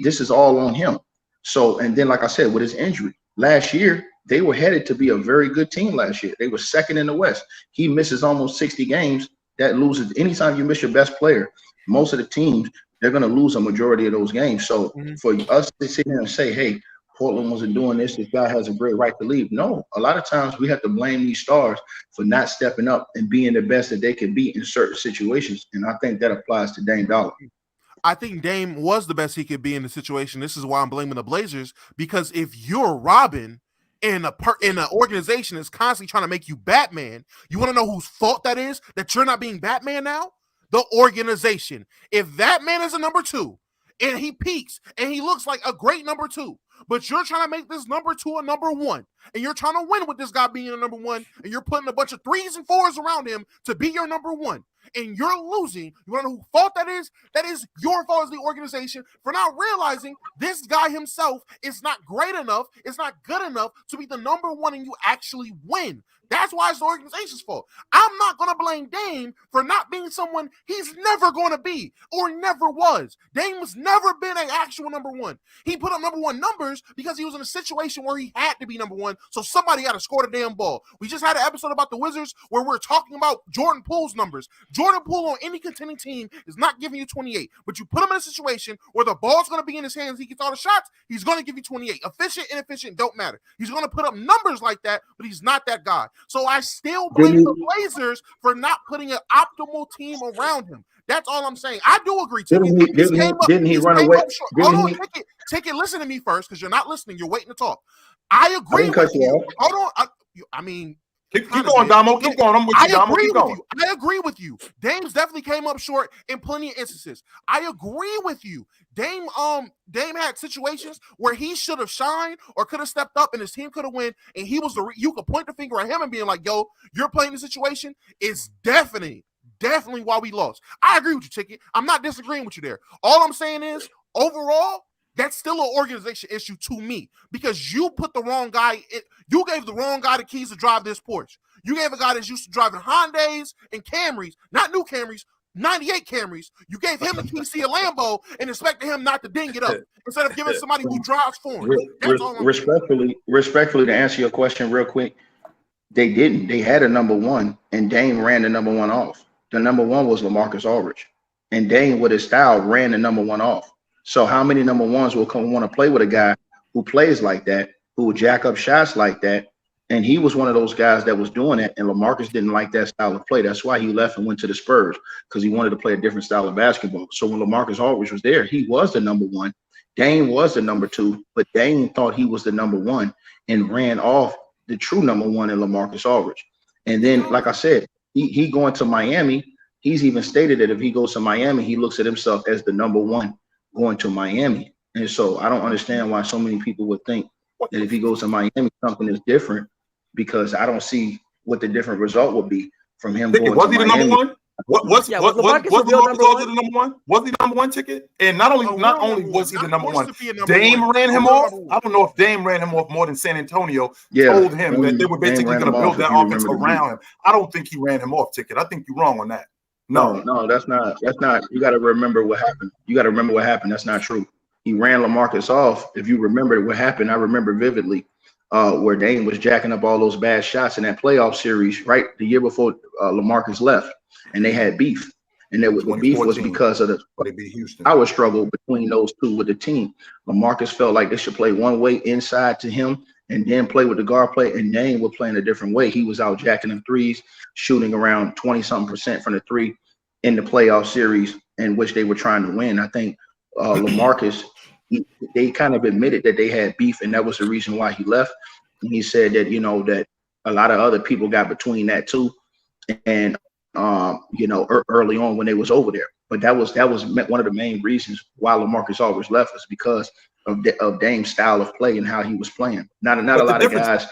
This is all on him. So, and then, like I said, with his injury last year, they were headed to be a very good team last year. They were second in the West. He misses almost 60 games. That loses. Anytime you miss your best player, most of the teams, they're going to lose a majority of those games. So for us to sit here and say, hey, Portland wasn't doing this, this guy has a great right to leave. No, a lot of times we have to blame these stars for not stepping up and being the best that they can be in certain situations. And I think that applies to Dame Dollar. I think Dame was the best he could be in the situation. This is why I'm blaming the Blazers, because if you're Robin in an organization that's constantly trying to make you Batman, you want to know whose fault that is, that you're not being Batman now? The organization. If that man is a number 2 and he peaks and he looks like a great number 2, but you're trying to make this number 2 a number 1, and you're trying to win with this guy being a number 1, and you're putting a bunch of 3s and 4s around him to be your number 1, and you're losing, you want to know whose fault that is? That is your fault as the organization for not realizing this guy himself is not great enough, it's not good enough to be the number 1 and you actually win. That's why it's the organization's fault. I'm not going to blame Dame for not being someone he's never going to be or never was. Dame has never been an actual number 1. He put up number 1 numbers because he was in a situation where he had to be number 1, so somebody got to score the damn ball. We just had an episode about the Wizards where we're talking about Jordan Poole's numbers. Jordan Poole on any contending team is not giving you 28, but you put him in a situation where the ball's going to be in his hands, he gets all the shots, he's going to give you 28. Efficient, inefficient, don't matter. He's going to put up numbers like that, but he's not that guy. So I still blame the Blazers for not putting an optimal team around him. That's all I'm saying. I do agree. Didn't he run away? Hold on, Ticket. Listen to me first, because you're not listening. You're waiting to talk. I agree with you. Hold on. I mean, keep going, Damo. Keep going. I'm with you, Damo. Keep going. I agree with you. Dame's definitely came up short in plenty of instances. I agree with you. Dame had situations where he should have shined or could have stepped up and his team could have won, and he was you could point the finger at him and being like, yo, you're playing the situation. It's definitely why we lost. I agree with you, Ticket. I'm not disagreeing with you there. All I'm saying is, overall, that's still an organization issue to me, because you put the wrong guy in, you gave the wrong guy the keys to drive this Porsche. You gave a guy that's used to driving Hondas and Camrys, not new Camrys, 98 Camrys. You gave him the keys to see a Lambo and expected him not to ding it up instead of giving somebody who drives for him. Respectfully, to answer your question real quick, they didn't. They had a number 1, and Dame ran the number 1 off. The number 1 was LaMarcus Aldridge, and Dame, with his style, ran the number 1 off. So how many number 1s will want to play with a guy who plays like that, who would jack up shots like that? And he was one of those guys that was doing it, and LaMarcus didn't like that style of play. That's why he left and went to the Spurs, because he wanted to play a different style of basketball. So when LaMarcus Aldridge was there, he was the number 1. Dame was the number 2, but Dame thought he was the number 1 and ran off the true number 1 in LaMarcus Aldridge. And then, like I said, he going to Miami. He's even stated that if he goes to Miami, he looks at himself as the number 1 going to Miami. And so I don't understand why so many people would think that if he goes to Miami, something is different, because I don't see what the different result would be from him going to Miami. Was he the number 1? Was the number 1? Was he the number 1, Ticket? And not only was he the number 1, Dame ran him off. I don't know if Dame ran him off more than San Antonio told him that they were basically going to build that offense around him. I don't think he ran him off, Ticket. I think you're wrong on that. No, that's not. You got to remember what happened. That's not true. He ran LaMarcus off. If you remember what happened, I remember vividly where Dame was jacking up all those bad shots in that playoff series, right, the year before LaMarcus left, and they had beef. And the beef was because of the power struggle between those two with the team. LaMarcus felt like they should play one way inside to him, and then play with the guard play, and Dame was playing a different way. He was out jacking them threes, shooting around 20-something% from the three in the playoff series in which they were trying to win. I think LaMarcus, they kind of admitted that they had beef, and that was the reason why he left. And he said that, that a lot of other people got between that too. And, early on when they was over there. But that was one of the main reasons why LaMarcus always left, was because of Dame's style of play and how he was playing. Not a lot of guys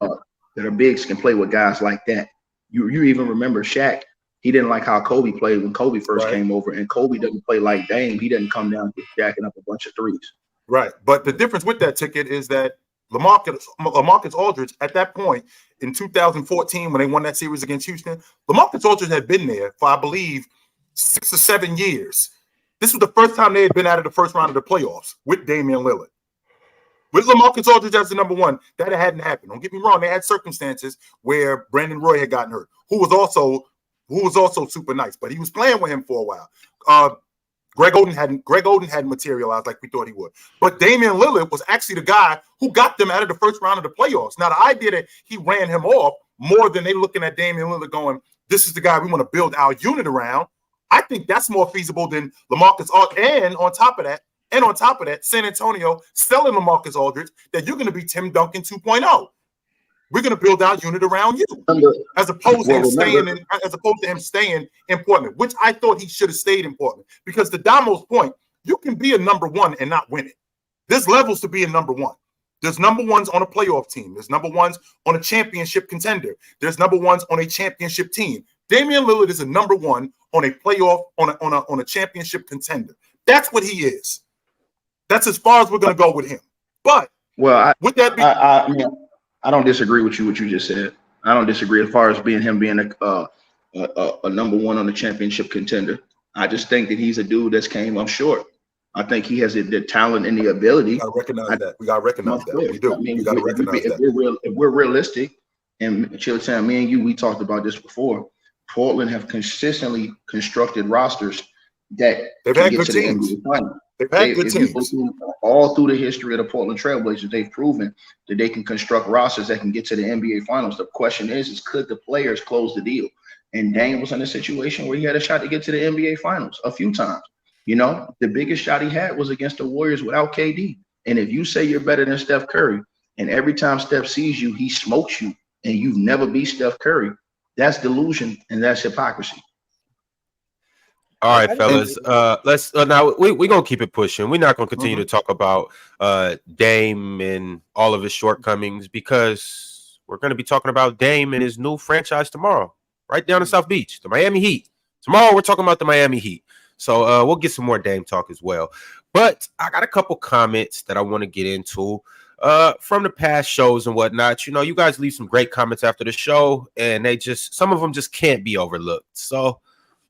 that are bigs can play with guys like that. You even remember Shaq. He didn't like how Kobe played when Kobe first came over, and Kobe doesn't play like Dame. He doesn't come down just jacking up a bunch of threes. Right. But the difference with that ticket is that LaMarcus Aldridge, at that point in 2014, when they won that series against Houston, LaMarcus Aldridge had been there for, I believe, 6 or 7 years. This was the first time they had been out of the first round of the playoffs with Damian Lillard. With LaMarcus Aldridge as the number one, that hadn't happened. Don't get me wrong; they had circumstances where Brandon Roy had gotten hurt, who was also super nice, but he was playing with him for a while. Greg Oden hadn't materialized like we thought he would. But Damian Lillard was actually the guy who got them out of the first round of the playoffs. Now, the idea that he ran him off more than they looking at Damian Lillard going, this is the guy we want to build our unit around, I think that's more feasible than LaMarcus Aldridge. And on top of that, San Antonio selling LaMarcus Aldridge that you're going to be Tim Duncan 2.0. We're going to build our unit around you, as opposed to him staying in Portland, which I thought he should have stayed in Portland. Because to Damo's point, you can be a number one and not win it. There's levels to being number one. There's number ones on a playoff team. There's number ones on a championship contender. There's number ones on a championship team. Damian Lillard is a number one on a playoff on a championship contender. That's what he is. That's as far as we're going to go with him. But I don't disagree with what you just said. I don't disagree as far as him being a number one on the championship contender. I just think that he's a dude that's came up short. I think he has the talent and the ability. We got to recognize that. We do. We got to recognize that. If we're realistic, and Chitchat, me and you, we talked about this before. Portland have consistently constructed rosters that they've had good teams. They've had good teams. All through the history of the Portland Trailblazers, they've proven that they can construct rosters that can get to the NBA Finals. The question is could the players close the deal? And Dame was in a situation where he had a shot to get to the NBA Finals a few times. The biggest shot he had was against the Warriors without KD. And if you say you're better than Steph Curry, and every time Steph sees you, he smokes you, and you've never beat Steph Curry, that's delusion and that's hypocrisy. All right, fellas. Let's now we're gonna keep it pushing. We're not gonna continue to talk about Dame and all of his shortcomings, because we're gonna be talking about Dame and his new franchise tomorrow, right down in South Beach, the Miami Heat. Tomorrow we're talking about the Miami Heat. So we'll get some more Dame talk as well. But I got a couple comments that I want to get into from the past shows and whatnot. You guys leave some great comments after the show, and some of them just can't be overlooked. So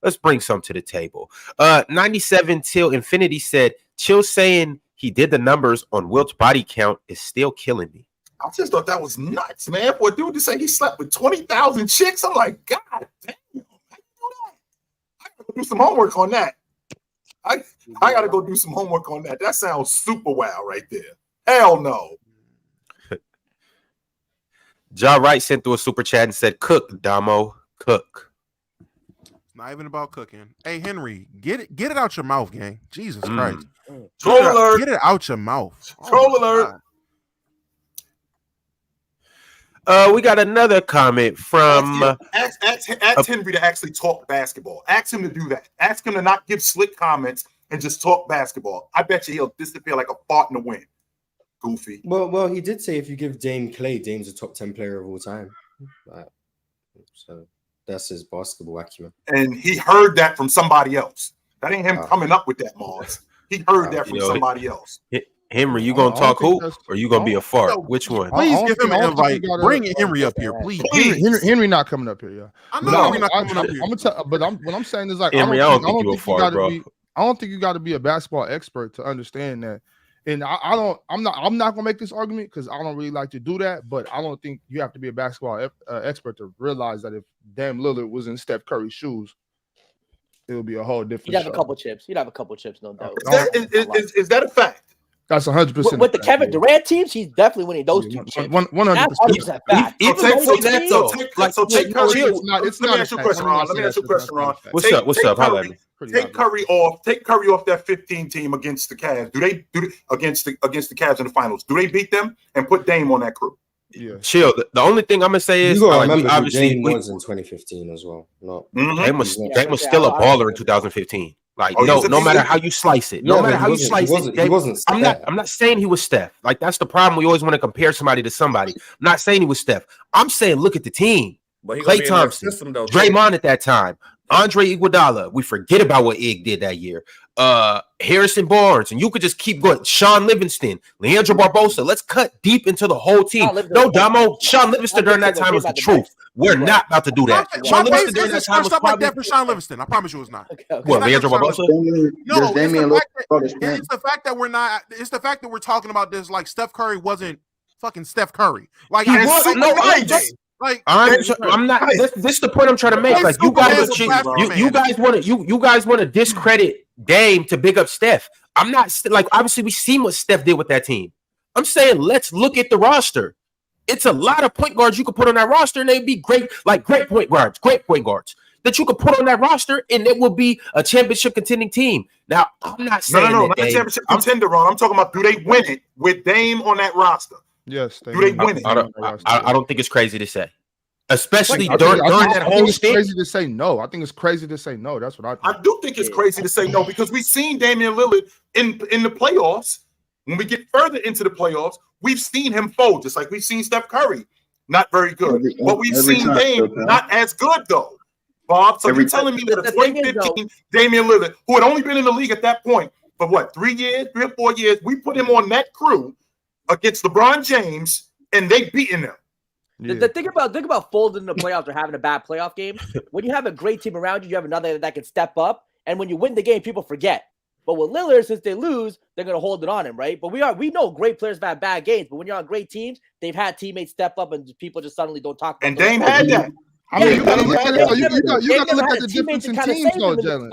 let's bring some to the table. 97 Till Infinity said, Chill saying he did the numbers on Wilt's body count is still killing me. I just thought that was nuts, man. For a dude to say he slept with 20,000 chicks, I'm like, God damn, how you do that? I gotta do some homework on that. I gotta go do some homework on that. That sounds super wow right there. Hell no. Ja Wright sent through a super chat and said, cook, Damo, cook. Not even about cooking. Hey, Henry, get it out your mouth, gang. Jesus Christ. Troll alert. Get it out your mouth. Troll alert. We got another comment from ask Henry to actually talk basketball. Ask him to do that. Ask him to not give slick comments and just talk basketball. I bet you he'll disappear like a fart in the wind. Goofy. Well, he did say if you give Dame Clay, Dame's a top 10 player of all time. So that's his basketball acumen. And he heard that from somebody else. That ain't him coming up with that, Mars. He heard that from somebody else. Henry, you gonna talk hoop or you gonna be a fart? Which one? Please give him an invite. Bring Henry up here, please. Henry not coming up here, yeah. I know Henry not coming up here. What I'm saying is like Henry, I don't think you a fart, bro. I don't think you got to be a basketball expert to understand that. And I'm not gonna make this argument because I don't really like to do that. But I don't think you have to be a basketball expert to realize that if Dame Lillard was in Steph Curry's shoes, it would be a whole different. You'd have a couple chips. No doubt. Is that a fact? That's 100%. With the Kevin Durant teams, he's definitely winning those two chips. 100%. Fact. Let me ask you a question, Ron. What's up? Take Curry off that 15 team against the Cavs. Do they against the Cavs in the finals? Do they beat them and put Dame on that crew? Yeah. Chill. The only thing I'm gonna say is, you gotta remember obviously Dame was in 2015 as well. Dame was still a baller in 2015. Like no matter how you slice it, no matter how you slice it, he wasn't. I'm not saying he was Steph. Like that's the problem. We always want to compare somebody to somebody. I'm not saying he was Steph. I'm saying look at the team. Klay Thompson, Draymond at that time, Andre Iguodala. We forget about what Ig did that year. Harrison Barnes, and you could just keep going. Sean Livingston, Leandro Barbosa. Let's cut deep into the whole team. No, Damo, Sean Livingston during that time was the truth. We're not about to do that. Sean Livingston during that time was stuff like that for Sean Livingston. I promise you, it's not. Well, Leandro Barbosa. No, it's the fact that we're not. It's the fact that we're talking about this like Steph Curry wasn't fucking Steph Curry. Like he was Like I'm not. This is the point I'm trying to make. Like you guys want to discredit Dame to big up Steph. I'm not like obviously we seen what Steph did with that team. I'm saying let's look at the roster. It's a lot of point guards you could put on that roster, and they'd be great point guards that you could put on that roster, and it will be a championship contending team. Now I'm not saying not a championship contender, Ron. I'm talking about do they win it with Dame on that roster? Yes. Do they win it? I don't think it's crazy to say. Especially during that whole thing. Crazy to say no. I think it's crazy to say no. That's what I think. I do think it's crazy to say no because we've seen Damian Lillard in the playoffs. When we get further into the playoffs, we've seen him fold, just like we've seen Steph Curry. Not very good. But we've seen Dame not as good, though. Bob, so you're telling me that a 2015 Damian Lillard, who had only been in the league at that point for what, 3 or 4 years, we put him on that crew against LeBron James, and they beating them. Yeah. The thing about folding in the playoffs or having a bad playoff game, when you have a great team around you, you have another that can step up, and when you win the game, people forget. But with Lillard, since they lose, they're gonna hold it on him, right? But we know great players have had bad games, but when you're on great teams, they've had teammates step up, and people just suddenly don't talk about. And Dame had that. I mean, you got to look at the difference in teams, though, Jalen.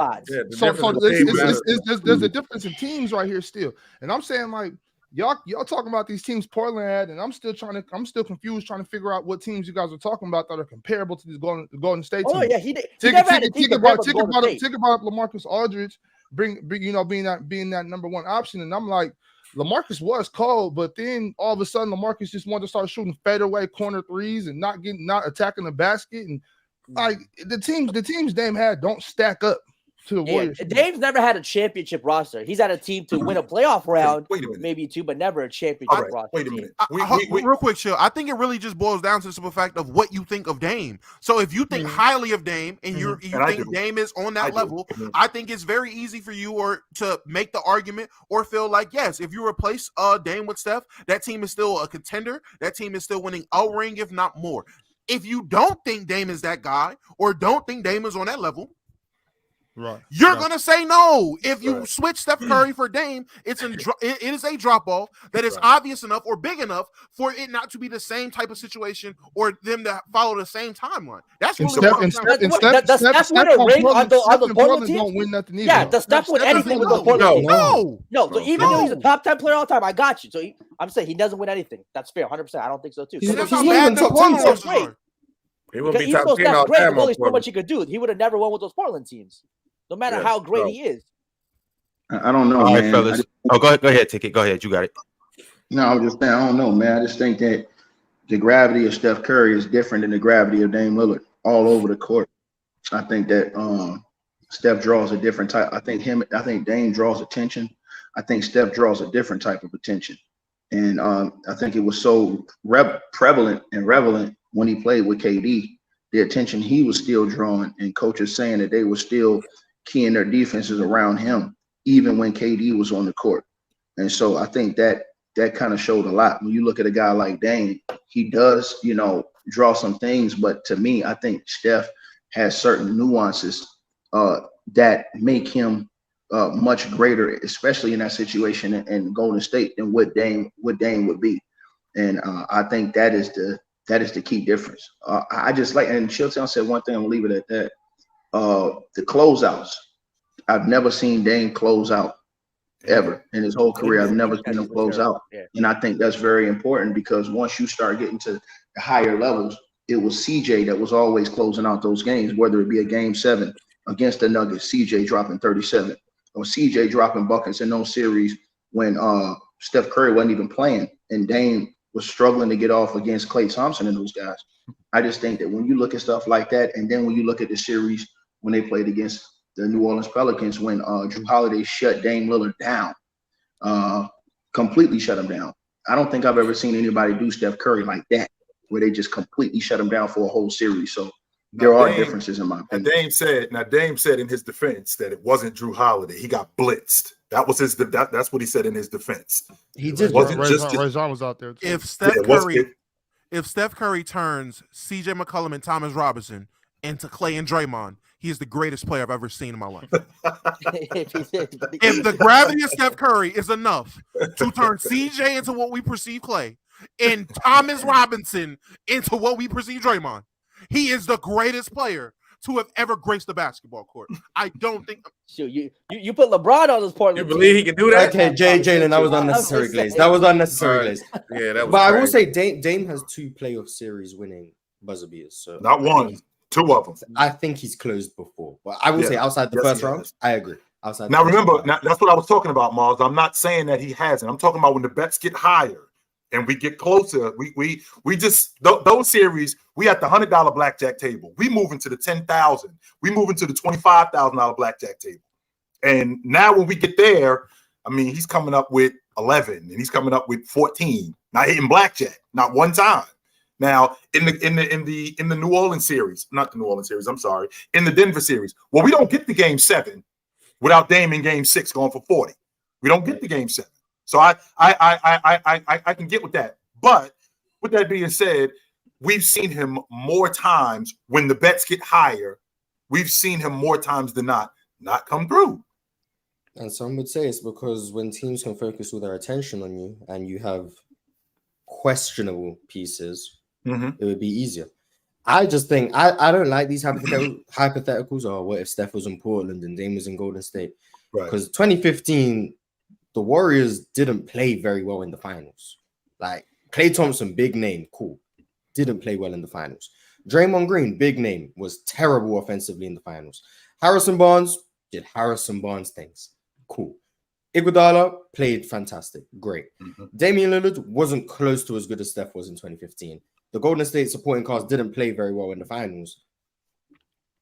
There's a difference in teams right here still, and I'm saying like. Y'all talking about these teams Portland had, and I'm still confused trying to figure out what teams you guys are talking about that are comparable to these Golden State teams. Oh yeah, he did. Ticket brought up LaMarcus Aldridge, being that number one option, and I'm like, LaMarcus was cold, but then all of a sudden LaMarcus just wanted to start shooting fadeaway corner threes and not attacking the basket, and like the teams Dame had don't stack up to the Warriors. Dame's never had a championship roster. He's had a team to win a playoff round, maybe two, but never a championship roster. Wait a minute. Real quick, Chill. I think it really just boils down to the simple fact of what you think of Dame. So if you think highly of Dame and you think Dame is on that level, I think it's very easy for you to make the argument or feel like, yes, if you replace Dame with Steph, that team is still a contender. That team is still winning a ring, if not more. If you don't think Dame is that guy or don't think Dame is on that level, right, you're gonna say no. If you switch Steph Curry for Dame, it is a drop off that is obvious enough or big enough for it not to be the same type of situation or them to follow the same timeline. That's really does Steph win a ring on the Portland team? Don't win nothing either. Yeah, does Steph win anything with the Portland team? No. So even though he's a top 10 player all time, I got you. So I'm saying he doesn't win anything. That's fair, 100%. I don't think so too. He's not even top 10. He will be top 10 all time. There's only so much he could do. He would have never won with those Portland teams. No matter how great he is. I don't know, all man. Right, fellas. Go ahead, Ticket. Go ahead. You got it. No, I was just saying, I don't know, man. I just think that the gravity of Steph Curry is different than the gravity of Dame Lillard all over the court. I think that Steph draws a different type. I think Dame draws attention. I think Steph draws a different type of attention. And I think it was so prevalent and relevant when he played with KD. The attention he was still drawing, and coaches saying that they were still keying their defenses around him, even when KD was on the court. And so I think that kind of showed a lot. When you look at a guy like Dame, he does, draw some things, but to me, I think Steph has certain nuances that make him much greater, especially in that situation in Golden State, than what Dame would be. And I think that is the key difference. I just like, and Chilton said one thing, I'm gonna leave it at that. The closeouts. I've never seen Dame close out ever in his whole career. I've never seen him close out. Yeah. And I think that's very important because once you start getting to the higher levels, it was CJ that was always closing out those games, whether it be a game 7 against the Nuggets, CJ dropping 37, or CJ dropping buckets in those series when Steph Curry wasn't even playing and Dame was struggling to get off against Klay Thompson and those guys. I just think that when you look at stuff like that, and then when you look at the series when they played against the New Orleans Pelicans, when Drew Holiday shut Dame Lillard down, completely shut him down. I don't think I've ever seen anybody do Steph Curry like that, where they just completely shut him down for a whole series. So there are differences in my opinion. Dame said in his defense that it wasn't Drew Holiday. He got blitzed. That was that's what he said in his defense. He did. Rajon was out there too. If Steph Curry turns CJ McCollum and Thomas Robinson into Klay and Draymond, he is the greatest player I've ever seen in my life. If the gravity of Steph Curry is enough to turn CJ into what we perceive Klay and Thomas Robinson into what we perceive Draymond, he is the greatest player to have ever graced the basketball court. I don't think. Shoot, you put LeBron on this Portland. You believe he can do that? Okay, Jalen, that was unnecessary glaze. That was unnecessary glaze. Yeah, that was. But I will say Dame has 2 playoff series winning buzzer beaters. So not one, 2 of them. I think he's closed before, but I will say outside the first round, I agree. Outside. Now remember, that's what I was talking about, Mars. I'm not saying that he hasn't. I'm talking about when the bets get higher. And we get closer. We just those series. We at the $100 blackjack table. We move into the $10,000. We move into the $25,000 blackjack table. And now when we get there, I mean, he's coming up with 11 and he's coming up with 14. Not hitting blackjack, not one time. Now in the New Orleans series, not the New Orleans series. I'm sorry, in the Denver series. Well, we don't get the game 7 without Dame in game 6 going for 40. We don't get the game 7. So I can get with that. But with that being said, we've seen him more times when the bets get higher. We've seen him more times than not come through. And some would say it's because when teams can focus all their attention on you and you have questionable pieces, it would be easier. I just think I don't like these hypotheticals. Oh, what if Steph was in Portland and Dame was in Golden State? Because 2015, the Warriors didn't play very well in the finals. Like Klay Thompson, big name, cool. Didn't play well in the finals. Draymond Green, big name, was terrible offensively in the finals. Harrison Barnes did Harrison Barnes things. Cool. Iguodala played fantastic. Great. Damian Lillard wasn't close to as good as Steph was in 2015. The Golden State supporting cast didn't play very well in the finals.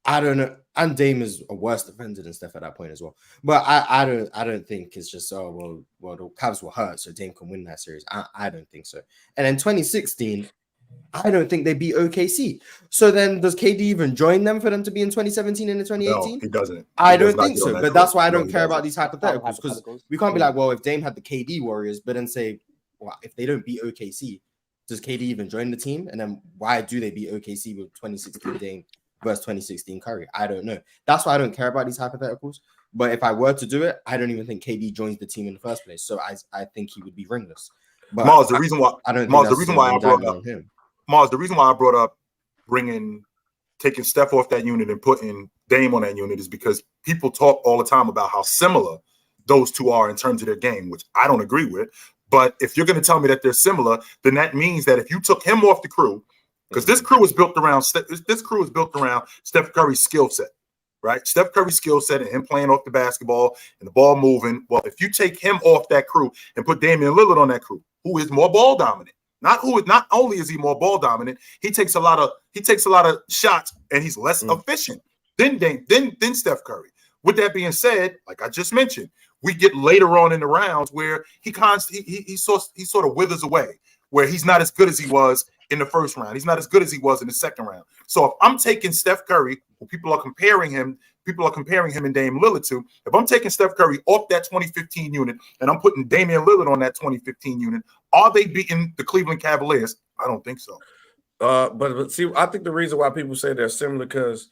I don't know. And Dame is a worse defender than Steph at that point as well. But I don't think it's just, well, the Cavs were hurt, so Dame can win that series. I don't think so. And in 2016, I don't think they beat OKC. So then does KD even join them for them to be in 2017 and in 2018? No, he doesn't. I don't think so. But that's why I don't care about these hypotheticals, because we can't be like, well, if Dame had the KD Warriors, but then say, well, if they don't beat OKC, does KD even join the team? And then why do they beat OKC with 2016 Dame versus 2016 Curry? I don't know. That's why I don't care about these hypotheticals. But if I were to do it, I don't even think KD joins the team in the first place. So I think he would be ringless. But Mars, the reason why I brought up taking Steph off that unit and putting Dame on that unit is because people talk all the time about how similar those two are in terms of their game, which I don't agree with. But if you're going to tell me that they're similar, then that means that if you took him off the crew, because this crew is built around Steph Curry's skill set, right? Steph Curry's skill set and him playing off the basketball and the ball moving. Well, if you take him off that crew and put Damian Lillard on that crew, who is more ball dominant? Not only is he more ball dominant, he takes a lot of shots and he's less efficient than Steph Curry. With that being said, like I just mentioned, we get later on in the rounds where he sort of withers away, where he's not as good as he was in the first round. He's not as good as he was in the second round. So if I'm taking Steph Curry, who people are comparing him and Dame Lillard to, if I'm taking Steph Curry off that 2015 unit and I'm putting Damian Lillard on that 2015 unit, are they beating the Cleveland Cavaliers? I don't think so. But see, I think the reason why people say they're similar, because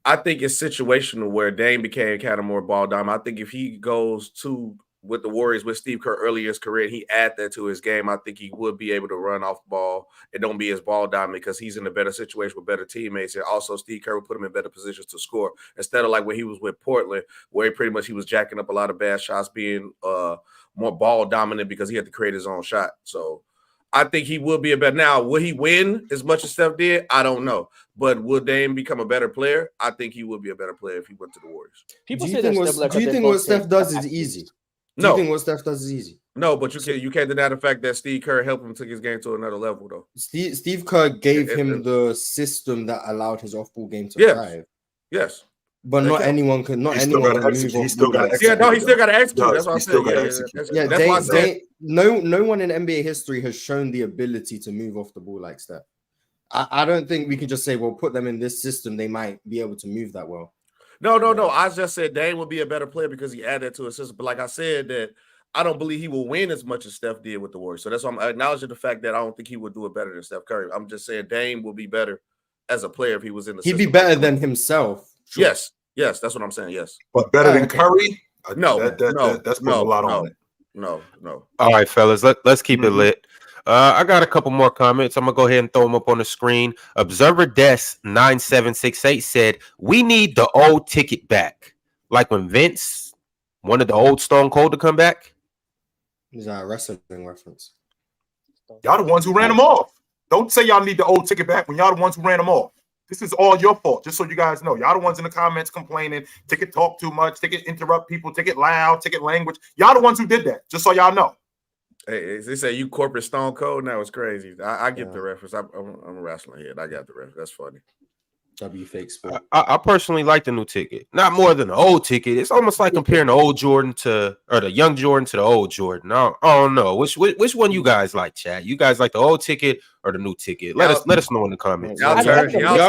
I think it's situational where Dame became kind of more ball dominant. I think if he goes to with the Warriors with Steve Kerr early in his career, he add that to his game, I think he would be able to run off the ball and don't be as ball dominant because he's in a better situation with better teammates. And also Steve Kerr would put him in better positions to score instead of like when he was with Portland, where he was jacking up a lot of bad shots, being more ball dominant because he had to create his own shot. So I think he will be a better. Now, will he win as much as Steph did? I don't know. But will Dame become a better player? I think he would be a better player if he went to the Warriors. People do say you think what Steph does is easy? Do you think what Steph does is easy? No, but you can't deny the fact that Steve Kerr helped him take his game to another level, though. Steve Kerr gave him the system that allowed his off-ball game to thrive. Yes. But not anyone can. Not anyone can move. He still got to execute. Yeah, no, he still got to execute. That's what I'm saying. That's why I said no one in NBA history has shown the ability to move off the ball like Steph. I don't think we can just say, well, put them in this system. They might be able to move that well. No. I just said Dame will be a better player because he added to his system. But like I said, that I don't believe he will win as much as Steph did with the Warriors. So that's why I'm acknowledging the fact that I don't think he would do it better than Steph Curry. I'm just saying Dame will be better as a player if he was in the system. He'd be better than himself. Sure. Yes, that's what I'm saying. Yes, but better than Curry? No, that's putting a lot on it. No. All right, fellas, let's keep it lit. I got a couple more comments. I'm gonna go ahead and throw them up on the screen. Observer Desk 9768 said, "We need the old ticket back, like when Vince wanted the old Stone Cold to come back." Is that a wrestling reference? Y'all the ones who ran them off. Don't say y'all need the old ticket back when y'all the ones who ran them off. This is all your fault, just so you guys know. Y'all the ones in the comments complaining, ticket talk too much, ticket interrupt people, ticket loud, ticket language. Y'all the ones who did that, just so y'all know. Hey, they say you corporate Stone Cold. Now it's crazy. I get the reference. I'm a wrestling head. I got the reference. That's funny. W fake sport. I personally like the new ticket, not more than the old ticket. It's almost like comparing the old Jordan or the young Jordan to the old Jordan. I don't know which one you guys like, chat. You guys like the old ticket or the new ticket? Let us know in the comments. Young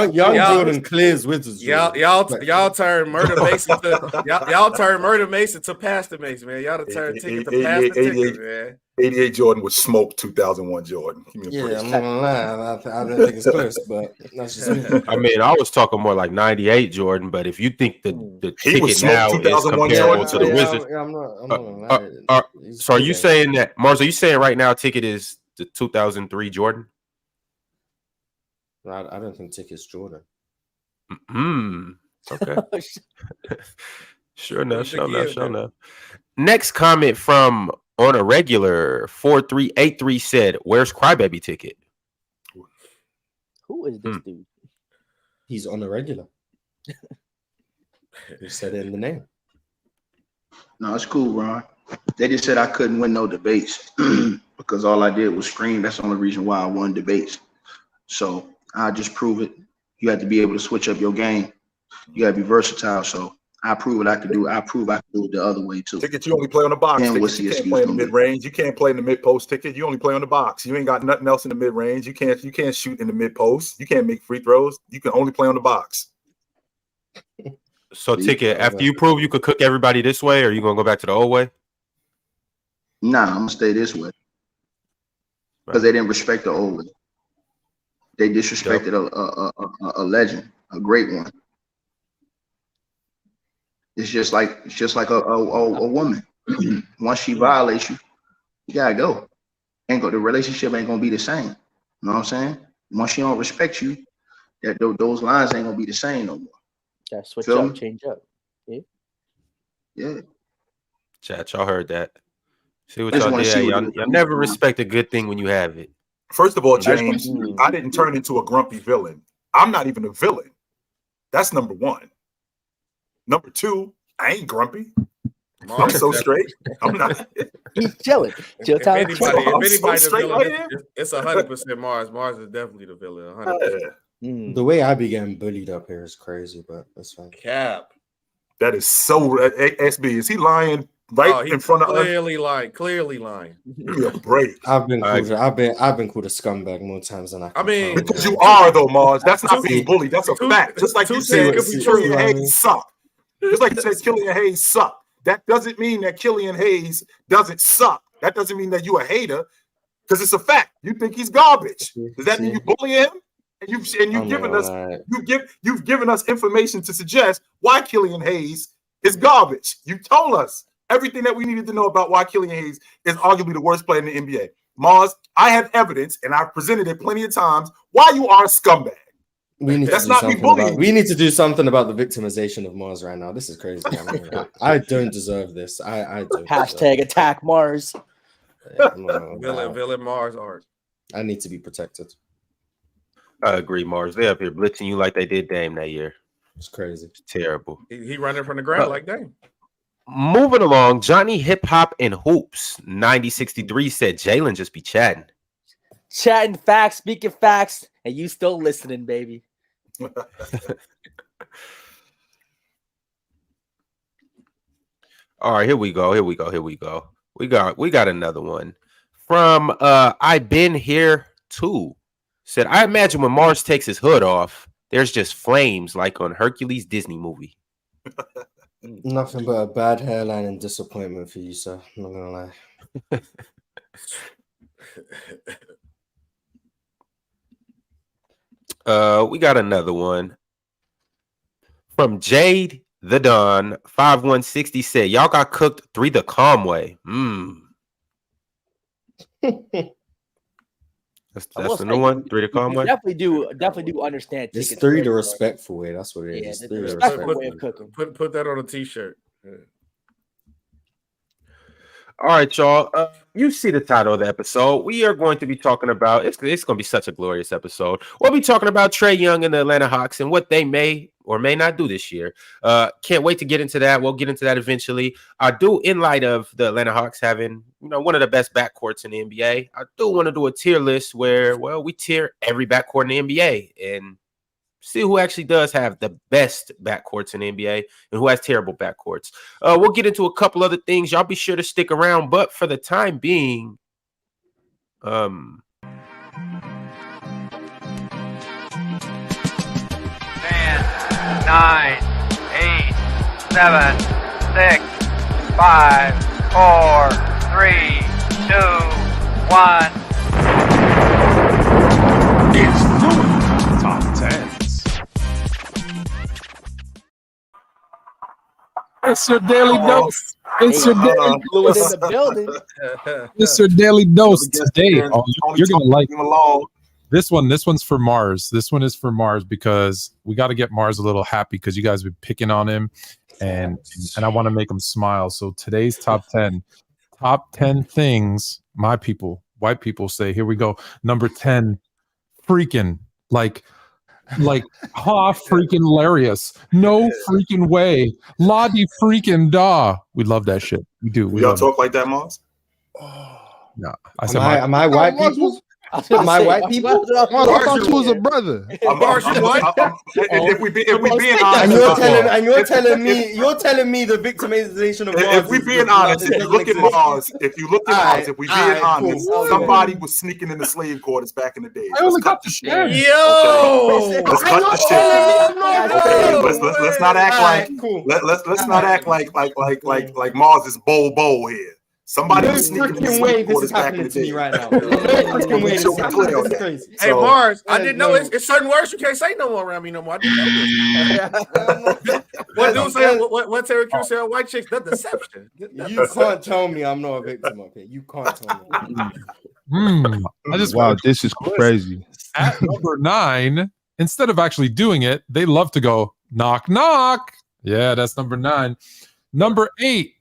Jordan clears with us. Y'all turn Murder Mason to y'all turn Murder Mason to Pastor Mason, man. Y'all turn ticket to Pastor Ticket, man. 88 Jordan was smoked. 2001 Jordan. Yeah, I'm not gonna lie. I don't think it's close, but that's just me. I mean, I was talking more like 98 Jordan, but if you think the ticket now is comparable to the Wizards, I'm not so are you saying that, Mars? Are you saying right now ticket is the 2003 Jordan? I don't think ticket's Jordan. Okay. Sure enough. Next comment from On a Regular 4383 said, "Where's Crybaby Ticket?" Who is this dude? He's on a regular. You said it in the name. No, it's cool, Ron. They just said I couldn't win no debates because all I did was scream. That's the only reason why I won debates. So I just prove it. You have to be able to switch up your game. You got to be versatile. So I prove what I can do. I prove I can do it the other way too. Ticket, you only play on the box. Ticket, you can't play in the mid range. You can't play in the mid post. Ticket, you only play on the box. You ain't got nothing else in the mid range. You can't shoot in the mid post. You can't make free throws. You can only play on the box. So Ticket, after you prove you could cook everybody this way, or are you gonna go back to the old way? Nah, I'm gonna stay this way because they didn't respect the old way. They disrespected a legend, a great one. It's just like a woman. Once she violates you, you gotta go. The relationship ain't gonna be the same. You know what I'm saying? Once she don't respect you, those lines ain't gonna be the same no more. Yeah, switch up, change up. Yeah. Chat, y'all heard that. See what y'all did. Y'all never respect a good thing when you have it. First of all, James, I didn't turn into a grumpy villain. I'm not even a villain. That's number one. Number two, I ain't grumpy. I'm so straight. I'm not. He's chilling. Chill time. If anybody the villain, it's 100% Mars. Mars is definitely the villain. 100%. The way I be getting bullied up here is crazy, but that's fine. Cap. That is so SB. Is he lying in front of us? Clearly lying. Give me a break. I've been called a scumbag more times than I mean, because you are though, Mars. That's not being bullied. That's a fact. Just like you said, Killian Hayes suck. Just like you said, Killian Hayes suck. That doesn't mean that Killian Hayes doesn't suck. That doesn't mean that you a hater, because it's a fact. You think he's garbage. Does that mean you bully him? And you've given us information to suggest why Killian Hayes is garbage. You told us everything that we needed to know about why Killian Hayes is arguably the worst player in the NBA. Mars, I have evidence, and I've presented it plenty of times, why you are a scumbag. We need That's not me bullying. We need to do something about the victimization of Mars right now. This is crazy. I don't deserve this. I don't. Hashtag attack Mars. Villain Mars art. I need to be protected. I agree, Mars. They up here blitzing you like they did Dame that year. It's crazy. It's terrible. He running from the ground like Dame. Moving along, Johnny Hip Hop and Hoops 9063 said Jalen just be chatting. Chatting facts, speaking facts, and you still listening, baby. All right, here we go. We got another one from I've been here too. Said, I imagine when Mars takes his hood off, there's just flames like on Hercules Disney movie. Nothing but a bad hairline and disappointment for you, sir. I'm not gonna lie. We got another one from Jade the Don 5160 said, y'all got cooked 3 the calm way. That's the new one. 3 the calm way. Definitely do understand. It's 3 the respectful way. That's what it is. Yeah, the respectful way of cooking. Put that on a t-shirt. Yeah. All right, y'all. You see the title of the episode. We are going to be talking about it's going to be such a glorious episode. We'll be talking about Trae Young and the Atlanta Hawks and what they may or may not do this year. Can't wait to get into that. We'll get into that eventually. I do, in light of the Atlanta Hawks having, one of the best backcourts in the NBA, I do want to do a tier list where, we tier every backcourt in the NBA and see who actually does have the best backcourts in the NBA and who has terrible backcourts. We'll get into a couple other things. Y'all be sure to stick around. But for the time being, 10, 9, 8, 7, 6, 5, 4, 3, 2, 1. It's Fluent Top 10s. It's your daily dose. It's your daily dose. In the building. It's your daily dose today. You're gonna like this one. This one's for Mars. This one is for Mars because we got to get Mars a little happy because you guys have been picking on him, and I want to make him smile. So today's top 10 things my people, white people say. Here we go. Number 10, freaking like freaking hilarious. No freaking way. La di freaking da. We love that shit. We do. Y'all talk like that, Moss? No. Am I white people? Am I white people? I thought you was a brother. If we being honest, you're telling me the victimization of Mars. If we being honest, if you look at Mars, if we being honest, somebody was sneaking in the slave quarters back in the day. I only got the shit. Yo, let's cut the shit. Let's not act like Mars is bowl here. Somebody was sneaking in the slave quarters back in the day. Right now. Hey, Mars, I didn't know it's certain words you can't say no more around me no more. I didn't know this. What dude say? What Terry Crews said? White chicks, the deception. You can't tell me I'm not a victim of it. You can't tell me. Wow, this is crazy. At number 9, instead of actually doing it, they love to go knock knock. Yeah, that's number 9. Number 8.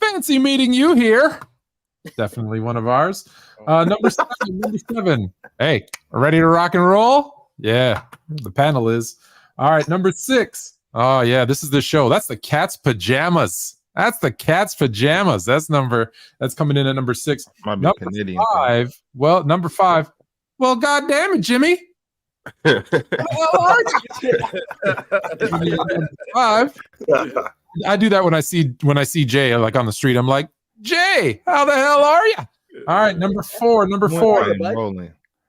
Fancy meeting you here. Definitely one of ours. Number 7. Hey, ready to rock and roll? Yeah, the panel is. All right, number 6. Oh, yeah, this is the show. That's the Cat's Pajamas. That's coming in at number 6. Number 5. Well, number 5. Well, God damn it, Jimmy. How are you? Number 5. I do that when I see Jay like on the street. I'm like, Jay, how the hell are you? All right, number 4.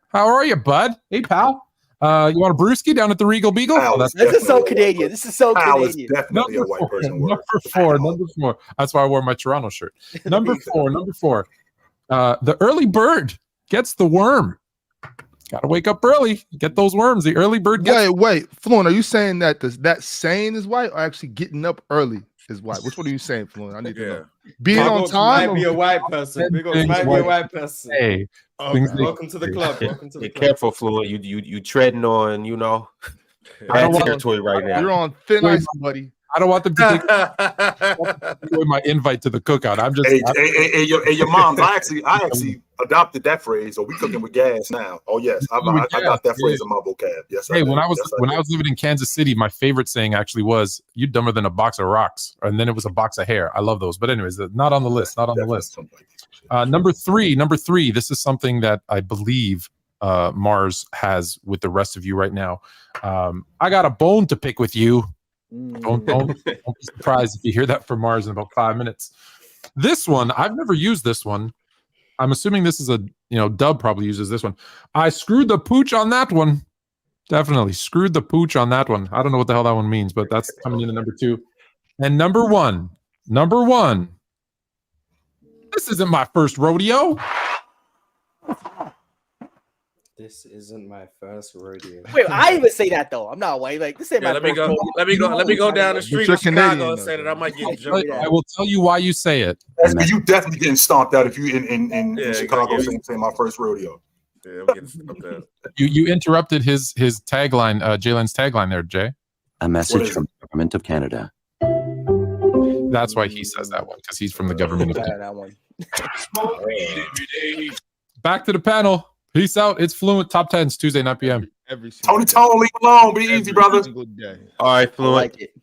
How are you, bud? Hey, pal. You want a brewski down at the Regal Beagle? This is so Canadian. Definitely a white person. Number 4. That's why I wore my Toronto shirt. Number 4. The early bird gets the worm. Gotta wake up early. Get those worms. The early bird gets. Wait, Fluent, are you saying that that saying is white or actually getting up early? is white. Which one are you saying, Fluent? I need to know. Being on Backcourts time. might be a white person. Backcourts might be a white person. Hey, welcome to the club. Welcome to the club. Careful, Fluent. You treading on, bad territory right now. You're on thin ice, buddy. I don't want them to take my invite to the cookout. I'm just hey, your moms. I actually adopted that phrase. Or we cooking with gas now. Oh yes, I got that phrase in my vocab. Yes. Hey, when I was living in Kansas City, my favorite saying actually was "You dumber than a box of rocks," and then it was a box of hair. I love those. But anyways, not on the list. Not on the list. Number three. This is something that I believe Mars has with the rest of you right now. I got a bone to pick with you. Don't be surprised if you hear that from Mars in about 5 minutes. This one, I've never used this one. I'm assuming this is Dub probably uses this one. I screwed the pooch on that one. Definitely screwed the pooch on that one. I don't know what the hell that one means, but that's coming in at number 2. And number one. This isn't my first rodeo. This isn't my first rodeo. Wait, I even say that though. I'm not white. Like this ain't my let me first go. rodeo. Let me go down the street of Chicago and say that I might get jumped. I will tell you why you say it. You definitely getting stomped out if you in Chicago saying my first rodeo. Yeah, I'm getting stomped out. You interrupted his tagline, Jalen's tagline there, Jay. A message from the government of Canada. That's why he says that one, because he's from the government of Canada. That one. Back to the panel. Peace out. It's Fluent Top 10s Tuesday 9 p.m. Tony, leave alone. Be easy, brother. All right, Fluent. I like it.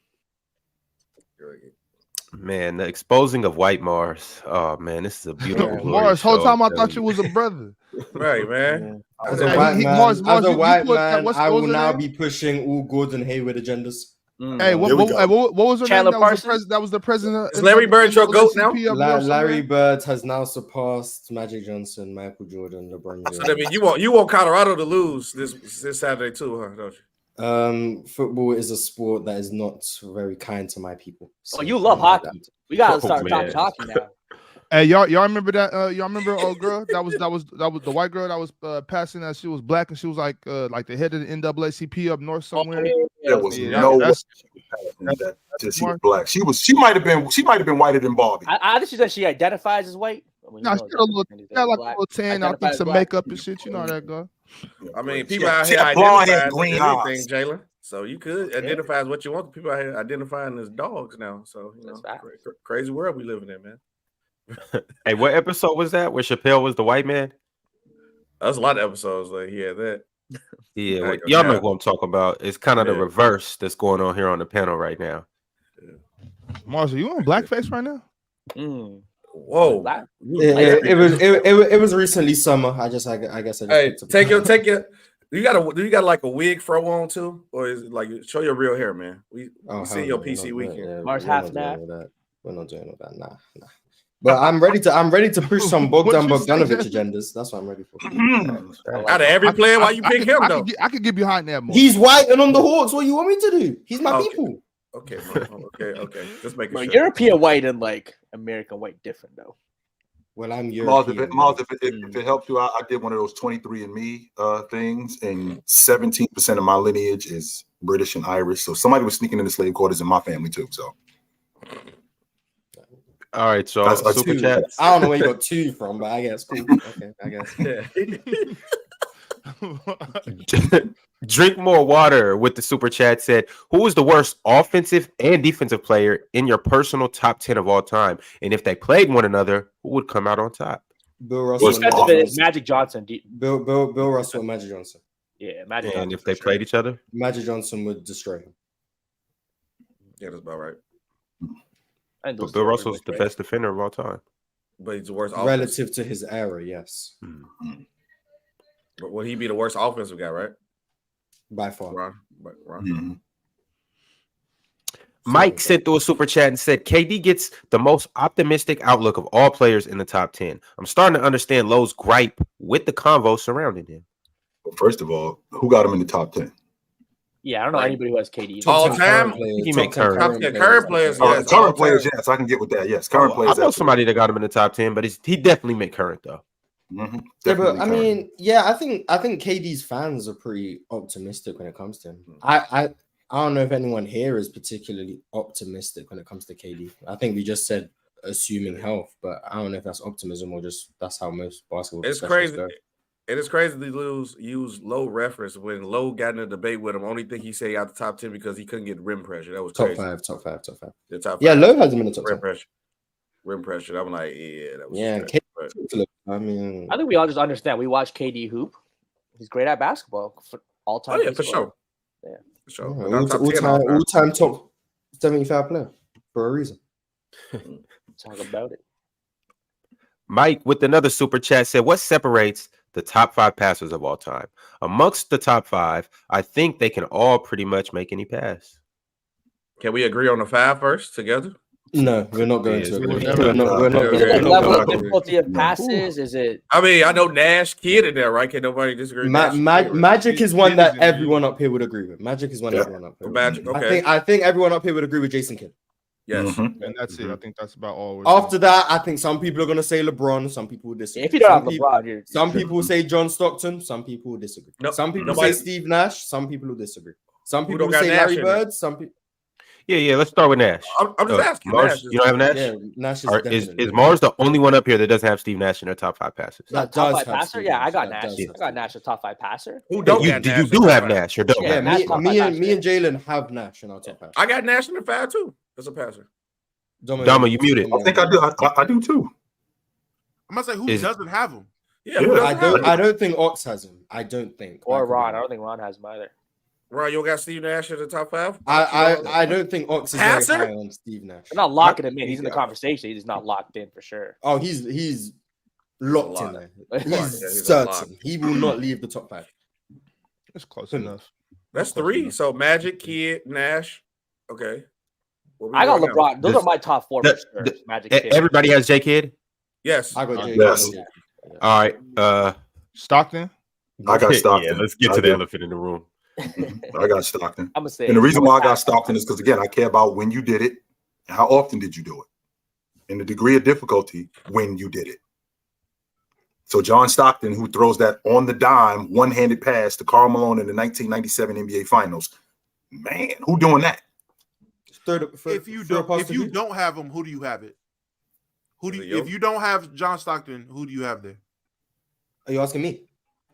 Man, the exposing of white Mars. Oh man, this is a beautiful. Mars, whole time I thought you was a brother. Right, man. As a white man, I will now be pushing all Gordon Hayward agendas. Hey, what was her Chandler name? Parsons? That was the president. Is Larry Bird your goat now? Larry Bird has now surpassed Magic Johnson, Michael Jordan, LeBron James. So I mean, you want Colorado to lose this Saturday too, huh? Don't you? Football is a sport that is not very kind to my people. So you love hockey. We gotta start talking hockey now. Hey, y'all remember that? Y'all remember old girl that was the white girl that was passing that she was black and she was like the head of the NAACP up north somewhere. There was no way she was black. She might have been whiter than Barbie. I think she said she identifies as white. She got a little tan. I think some makeup and shit. You know how that go. I mean, people out here identify green anything, Jalen. So you could identify as what you want. People out here identifying as dogs now. So crazy world we living in, man. Hey, what episode was that where Chappelle was the white man? That's a lot of episodes like he had that. Yeah, y'all know what I'm talking about. It's kind of the reverse that's going on here on the panel right now. Mars, are you on blackface right now? Whoa! It was recently summer. I guess I just take your. You got like a wig fro on too, or is it like show your real hair, man? We see your PC weekend. Mars half nap. We're not doing all that. Nah. But I'm ready to push some Bogdanovich agendas. That's what I'm ready for. Out of every player, why you pick him though? I could get behind that more. He's white and on the Hawks. What you want me to do? He's my people. Okay. Just making sure. European white and like American white different though. Well, I'm European. Mars, if it helps you out, I did one of those 23andMe things, and 17% of my lineage is British and Irish. So somebody was sneaking into slave quarters in my family too. So. All right, so Superchats. I don't know where you got 2 from, but I guess cool. Okay, I guess. Drink more water with the super chat said, who is the worst offensive and defensive player in your personal top 10 of all time? And if they played one another, who would come out on top? Bill Russell. Magic Johnson. Bill Russell and Magic Johnson. Yeah, Magic. And if they played each other, Magic Johnson would destroy him. Yeah, that's about right. But Bill Russell's the best defender of all time. But he's the worst relative to his era, yes. But would he be the worst offensive guy, right? By far. Ron. Mm-hmm. Mike sent through a super chat and said, KD gets the most optimistic outlook of all players in the top 10. I'm starting to understand Lowe's gripe with the convo surrounding him. Well, first of all, who got him in the top 10? Yeah, I don't know anybody who has KD. All time? He make current players. Yes, current players, yes, I can get with that. Yes, current players. I know somebody that got him in the top 10, but he definitely make current though. Mm-hmm. Yeah, but I mean, I think KD's fans are pretty optimistic when it comes to him. I I don't know if anyone here is particularly optimistic when it comes to KD. I think we just said assuming health, but I don't know if that's optimism or just that's how most basketball. It's crazy. Go. It is crazy to use Low reference when Low got in a debate with him. Only thing he say out the top 10 because he couldn't get rim pressure. That was top crazy. Top five. The top 5. Yeah, Low has him in the top rim 10. pressure. Rim pressure. I'm like, yeah, that was I mean, I think we all just understand. We watch KD hoop. He's great at basketball for all time. Oh yeah, for sure. Yeah, for sure. Yeah, all time top 75 player for a reason. Talk about it. Mike with another super chat said, "What separates the top 5 passers of all time? Amongst the top 5, I think they can all pretty much make any pass." Can we agree on the 5 first together? No, we're not going to agree. We're not level of difficulty of passes. Is it? I mean, I know Nash Kid in there, right? Can nobody disagree? Magic is one that everyone up here would agree with. Magic is one everyone up here. Magic. Okay. I think everyone up here would agree with Jason Kidd. Yes, and that's it. I think that's about all. After that, I think some people are going to say LeBron. Some people will disagree. If you don't have LeBron, some people will say John Stockton. Some people will disagree. Some people say Steve Nash. Some people will disagree. Some people will say Larry Bird. Some people. Yeah. Let's start with Nash. I'm just asking. Mars, you don't have Nash? Yeah, Nash is Mars the only one up here that doesn't have Steve Nash in their top 5 passes? Top 5 passer? Yeah, I got Nash. I got Nash as top 5 passer. Who don't? You do have Nash or don't? Yeah, me and Jalen have Nash in our top 5. I got Nash in the 5 too as a passer. Dama, you muted. I think I do. I do too. I'm gonna say who doesn't have him. Yeah, I don't think Ox has him. I don't think. Or Ron. I don't think Ron has him either. Ron, you got Steve Nash in the top 5? I don't think Ox is very high on Steve Nash. I'm not locking him in. He's in the conversation. He's not locked in for sure. Oh, he's locked in there. He's certain. He will not leave the top 5. That's close enough. That's 3. So Magic, Kid, Nash. Okay. I got LeBron. Those are my top 4 for sure. Magic. Kid. Everybody has J Kid? Yes. I got J Kid. Yes. All right. Stockton? I got Stockton. Yeah, let's get to the elephant in the room. I got Stockton. I'm gonna say, and the reason why I got Stockton is because again, I care about when you did it and how often did you do it, and the degree of difficulty when you did it. So John Stockton, who throws that on the dime, one-handed pass to Karl Malone in the 1997 NBA Finals, man, who doing that? If you don't have him, who do you have it? If you don't have John Stockton, who do you have there? Are you asking me?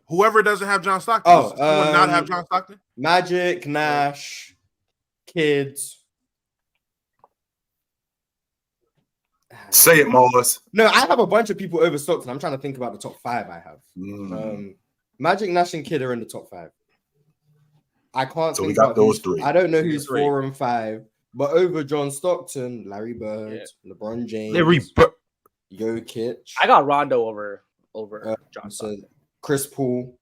Whoever doesn't have John Stockton, would not have John Stockton. Magic, Nash, Kids. Say it, Mars. No, I have a bunch of people over Stockton. I'm trying to think about the top 5 I have. Magic, Nash, and Kidd are in the top 5. I can't. So we got those 3. I don't know who's 4 and 5, but over John Stockton, Larry Bird, LeBron James, Jokic. I got Rondo over John Stockton. Chris Paul.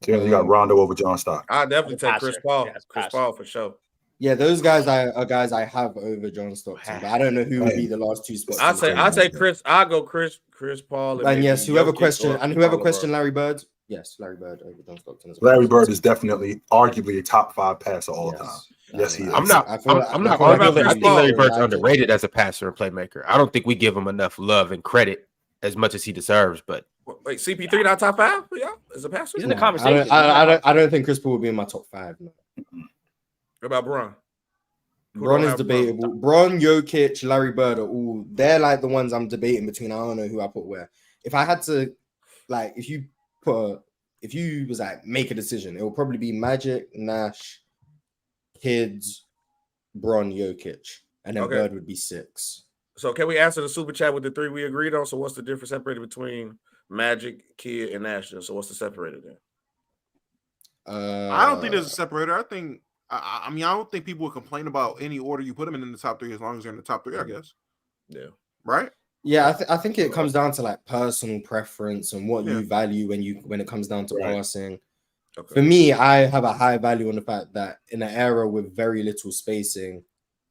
Yeah, you got Rondo over John Stockton. I definitely take Chris Paul. Chris Paul for sure. Yeah, those guys are guys I have over John Stockton, but I don't know who would be the last 2 spots. I say Chris. I go Chris Paul. And yes, whoever questioned Larry Bird. Yes, Larry Bird over John Stockton. Larry Bird is definitely, arguably, a top 5 passer all time. Yes, he is. I'm not arguing. I think Larry Bird's underrated as a passer and playmaker. I don't think we give him enough love and credit as much as he deserves. But wait, CP3 not top 5? Yeah, as a passer. He's in the conversation. I don't think Chris Paul will be in my top 5. No. What about Bron? Bron is debatable. Bron, Jokic, Larry Bird are all, they're like the ones I'm debating between. I don't know who I put where. If I had to, like, if you was like make a decision, it will probably be Magic, Nash, Kids, Bron, Jokic, and then Bird would be 6. So can we answer the super chat with the 3 we agreed on? So what's the difference separated between Magic, Kid, and Nash? So what's the separator then? I don't think there's a separator. I mean, I don't think people would complain about any order you put them in the top 3 as long as they're in the top 3, I guess. Yeah. Right? Yeah, I think it comes down to like personal preference and what you value when it comes down to passing. Okay. For me, I have a high value on the fact that in an era with very little spacing,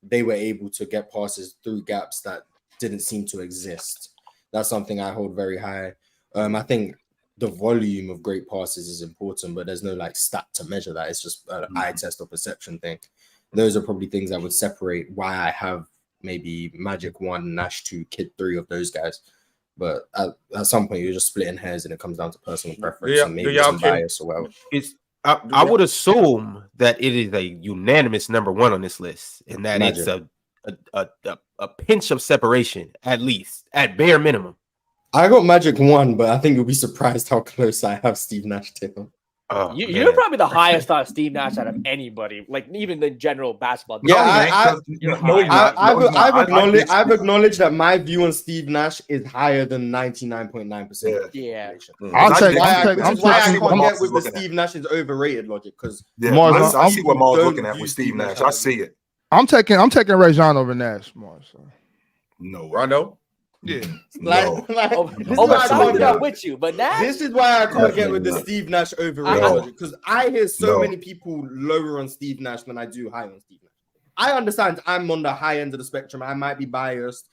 they were able to get passes through gaps that didn't seem to exist. That's something I hold very high. I think the volume of great passes is important, but there's no like stat to measure that. It's just an eye test or perception thing. Those are probably things that would separate why I have maybe Magic 1, Nash 2, Kid 3 of those guys. But at some point, you're just splitting hairs and it comes down to personal preference and maybe some bias or whatever. I would assume that it is a unanimous number one on this list, and that Magic. it's a pinch of separation, at least, at bare minimum. I got Magic 1, but I think you'll be surprised how close I have Steve Nash to him. Oh, You're probably the highest on Steve Nash out of anybody, like even the general basketball. Yeah, I've acknowledged that my view on Steve Nash is higher than 99.9%. Yeah. Which is why I can't get with the Steve Nash is overrated logic, because I see what Mars looking at with Steve Nash. I see it. I'm taking Rajon over Nash, Mars. So. No, Rondo. Yeah, with you, but Nash. This is why I can't get with the Steve Nash overrated, because I hear so many people lower on Steve Nash than I do high on Steve Nash. I understand I'm on the high end of the spectrum. I might be biased.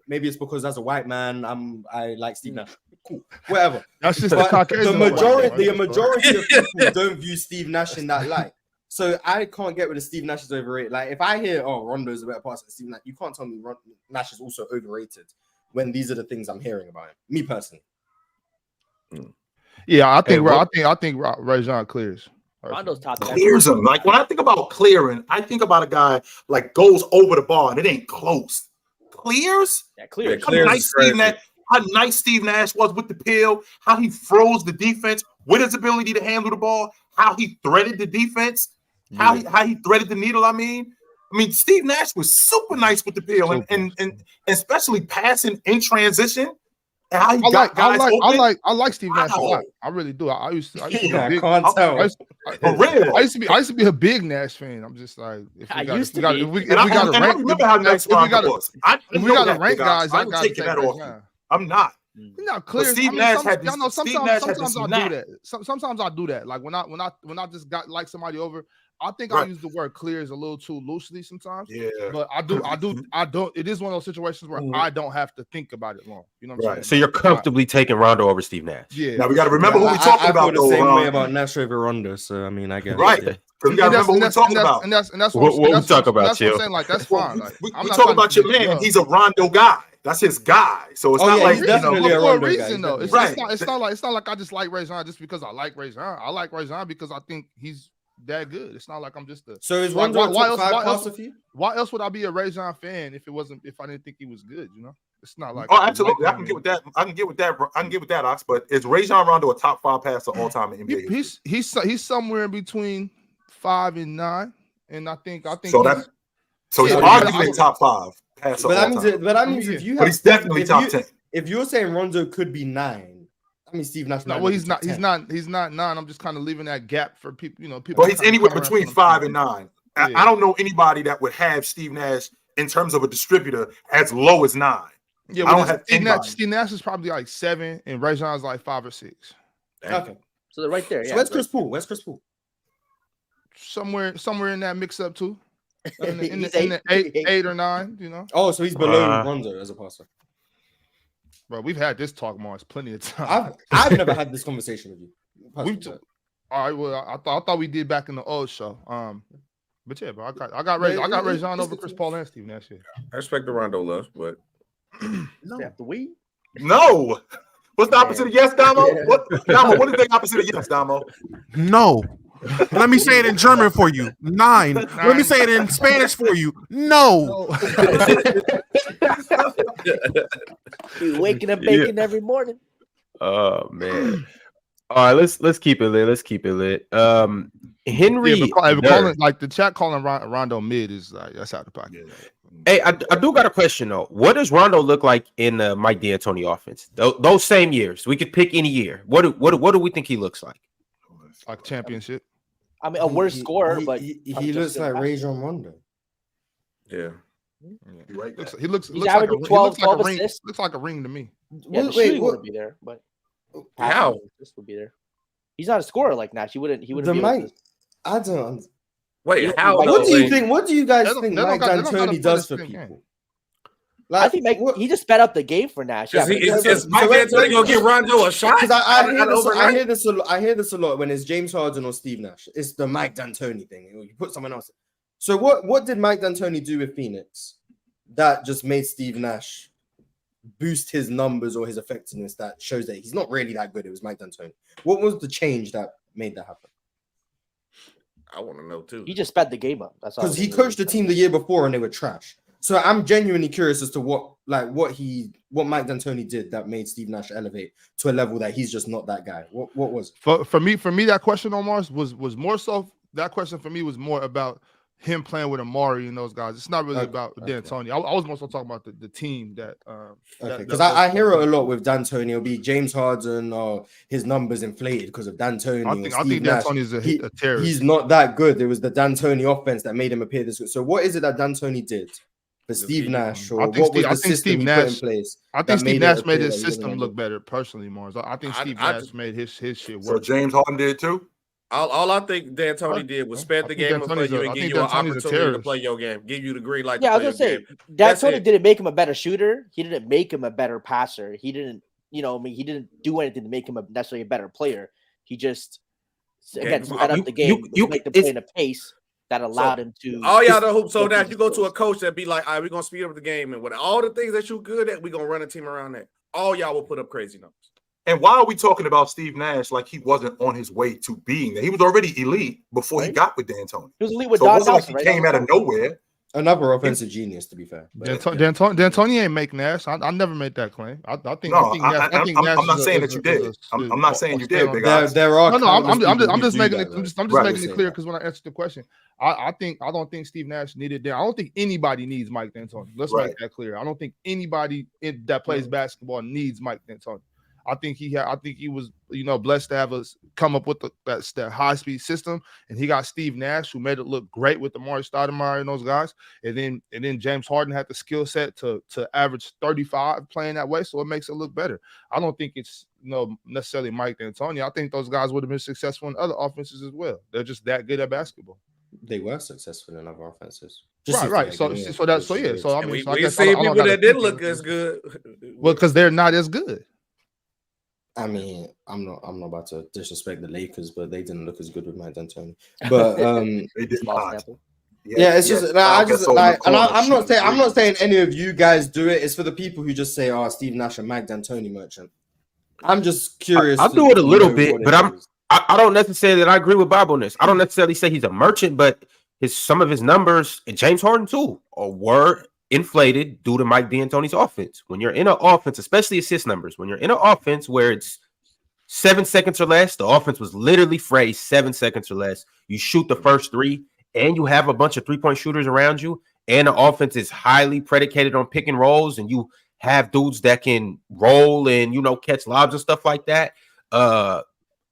Maybe it's because as a white man, I like Steve Nash. Cool, whatever. That's just the majority of people don't view Steve Nash in that light. So I can't get with the Steve Nash is overrated. Like if I hear, Rondo's a better passer than Steve Nash, you can't tell me Nash is also overrated when these are the things I'm hearing about him. Me personally. Yeah, I think Rajon clears. Rondo's top. Clears him. Like when I think about clearing, I think about a guy like goes over the bar and it ain't close. Clears? Yeah, clears. How nice Steve Nash was with the pill, how he froze the defense with his ability to handle the ball, how he threaded the defense, how he threaded the needle. I mean, Steve Nash was super nice with the pill and especially passing in transition. And how he got guys open. I like Steve Nash a lot. I really do. I used to be a big, I used to be a big Nash fan. I'm just like, if we got to rank guys, I got to take that off. I'm not. Not clear. Steve Nash had this. Sometimes I do that. Sometimes I do that. Like when I just got like somebody over, I think I use the word clears a little too loosely sometimes. Yeah. But I don't. It is one of those situations where I don't have to think about it long. You know what I'm saying? So you're comfortably taking Rondo over Steve Nash. Yeah. Now we got to remember who we're talking about. I feel the same way about Nash over Rondo. So I mean, I get right. Because we got to remember who we're talking about. And that's what we talk about. That's what I'm saying. Like that's fine. Like, we talking about your man. He's a Rondo guy. That's his guy. So it's not like definitely a Rondo reason though. It's not like I just like Rajon just because I like Rajon. I like Rajon because I think he's that good. It's not like I'm just a. So is Rondo a top 5 passer for you? Why else would I be a Rajon fan if I didn't think he was good? You know, it's not like. Oh, absolutely. I can get with that. I can get with that, Ox. But is Rajon Rondo a top 5 passer all time in NBA? He's somewhere in between 5 and 9, and I think. So he's arguably top 5 passer. But that means if you have, he's definitely top 10. If you're saying Rondo could be 9. I mean, Steve Nash. No, well, he's not 9. I'm just kind of leaving that gap for people. You know, people. But he's anywhere between 5 and 9. Yeah. I don't know anybody that would have Steve Nash in terms of a distributor as low as 9. Yeah, I don't have Steve Nash is probably like 7, and Rajon's like 5 or 6. Okay, so they're right there. So where's Chris Paul? Where's Chris Paul? Somewhere in that mix up too. In the 8 or 9, you know. Oh, so he's below Rondo as a passer. Bro, we've had this talk, Mars, plenty of times. I've never had this conversation with you. All right, well, I thought we did back in the old show. But yeah, bro, I got Rajon over Chris Paul and Steve Nash. Yeah. I respect the Rondo love, but No. What's the opposite of yes, Damo? What is the opposite of yes, Damo? No. Let me say it in German for you. 9. Let me say it in Spanish for you. No. He's waking up bacon every morning. Oh man. All right, let's keep it lit. Henry, like the chat calling Rondo mid is like that's out of pocket. Hey, I do got a question though. What does Rondo look like in the Mike D'Antoni offense? Those same years, we could pick any year. What do we think he looks like? Like championship. I mean, a worse scorer, but he looks like Rajon Rondo. Yeah. Right. He looks like a 12 ring. Looks like a ring to me. Yeah, the shooting would be there, but how this would be there. He's not a scorer like Nash. He wouldn't. I don't. Wait, how? What do you think? What do you guys think Mike D'Antoni does for people? Like, I think he just sped up the game for Nash. Yeah, is Mike D'Antoni gonna give Rondo a shot? Because I hear this a lot when it's James Harden or Steve Nash. It's the Mike D'Antoni thing. You put someone else. So what did Mike D'Antoni do with Phoenix that just made Steve Nash boost his numbers or his effectiveness that shows that he's not really that good? It was Mike D'Antoni. What was the change that made that happen? I want to know too. He just sped the game up. That's all. Because he coached the team the year before and they were trash. So I'm genuinely curious as to what Mike D'Antoni did that made Steve Nash elevate to a level that he's just not that guy. What was it? For me, that question on Mars was more so. That question for me was more about him playing with Amari and those guys. It's not really about D'Antoni. I was more so talking about the team that. Because I hear it a lot with D'Antoni. It'll be James Harden or his numbers inflated because of D'Antoni. I think D'Antoni is a terrorist. He's not that good. It was the D'Antoni offense that made him appear this good. So what is it that D'Antoni did for Steve Nash, or what was the system he put in place? I think Steve Nash made his system look better. Personally, Mars. I think Steve Nash made his shit work. So James Harden did too. All I think D'Antoni did was sped the game up for you and give you an opportunity to play your game, give you the green light. Yeah, I was gonna say D'Antoni didn't make him a better shooter. He didn't make him a better passer. He didn't, he didn't do anything to make him necessarily a better player. He just sped up the game, make the play in a pace that allowed him to. All y'all know hoop. So now you go to a coach that be like, all right, we're gonna speed up the game, and with all the things that you're good at, we're gonna run a team around that. All y'all will put up crazy numbers. And why are we talking about Steve Nash like he wasn't on his way to being there? He was already elite before he got with D'Antoni. He was elite with Don Nelson. Like he came out of nowhere. Another offensive genius, to be fair. D'Antoni ain't make Nash. I never made that claim. I'm not saying that you did. I'm not saying you did. Big guys. There are. No. I'm just making it. I'm just making it clear because when I answered the question, I don't think Steve Nash needed that. I don't think anybody needs Mike D'Antoni. Let's make that clear. I don't think anybody that plays basketball needs Mike D'Antoni. I think he was, blessed to have us come up with that high speed system, and he got Steve Nash, who made it look great with Amari Stoudemire and those guys, and then James Harden had the skill set to average 35 playing that way, so it makes it look better. I don't think it's necessarily Mike D'Antoni. I think those guys would have been successful in other offenses as well. They're just that good at basketball. They were successful in other offenses. Right. So I mean, we see people that didn't look as good. Well, because they're not as good. I mean, I'm not about to disrespect the Lakers, but they didn't look as good with Mike D'Antoni. But they did not. It's just I'm not saying any of you guys do it. It's for the people who just say, "Oh, Steve Nash and Mike D'Antoni merchant." I'm just curious. I'll do it a little bit, but I don't necessarily that I agree with Bob on this. I don't necessarily say he's a merchant, but some of his numbers, and James Harden too, were inflated due to Mike D'Antoni's offense. When you're in an offense, especially assist numbers, when you're in an offense where it's 7 seconds or less, the offense was literally phrased 7 seconds or less. You shoot the first three, and you have a bunch of three-point shooters around you, and the offense is highly predicated on pick and rolls, and you have dudes that can roll and catch lobs and stuff like that.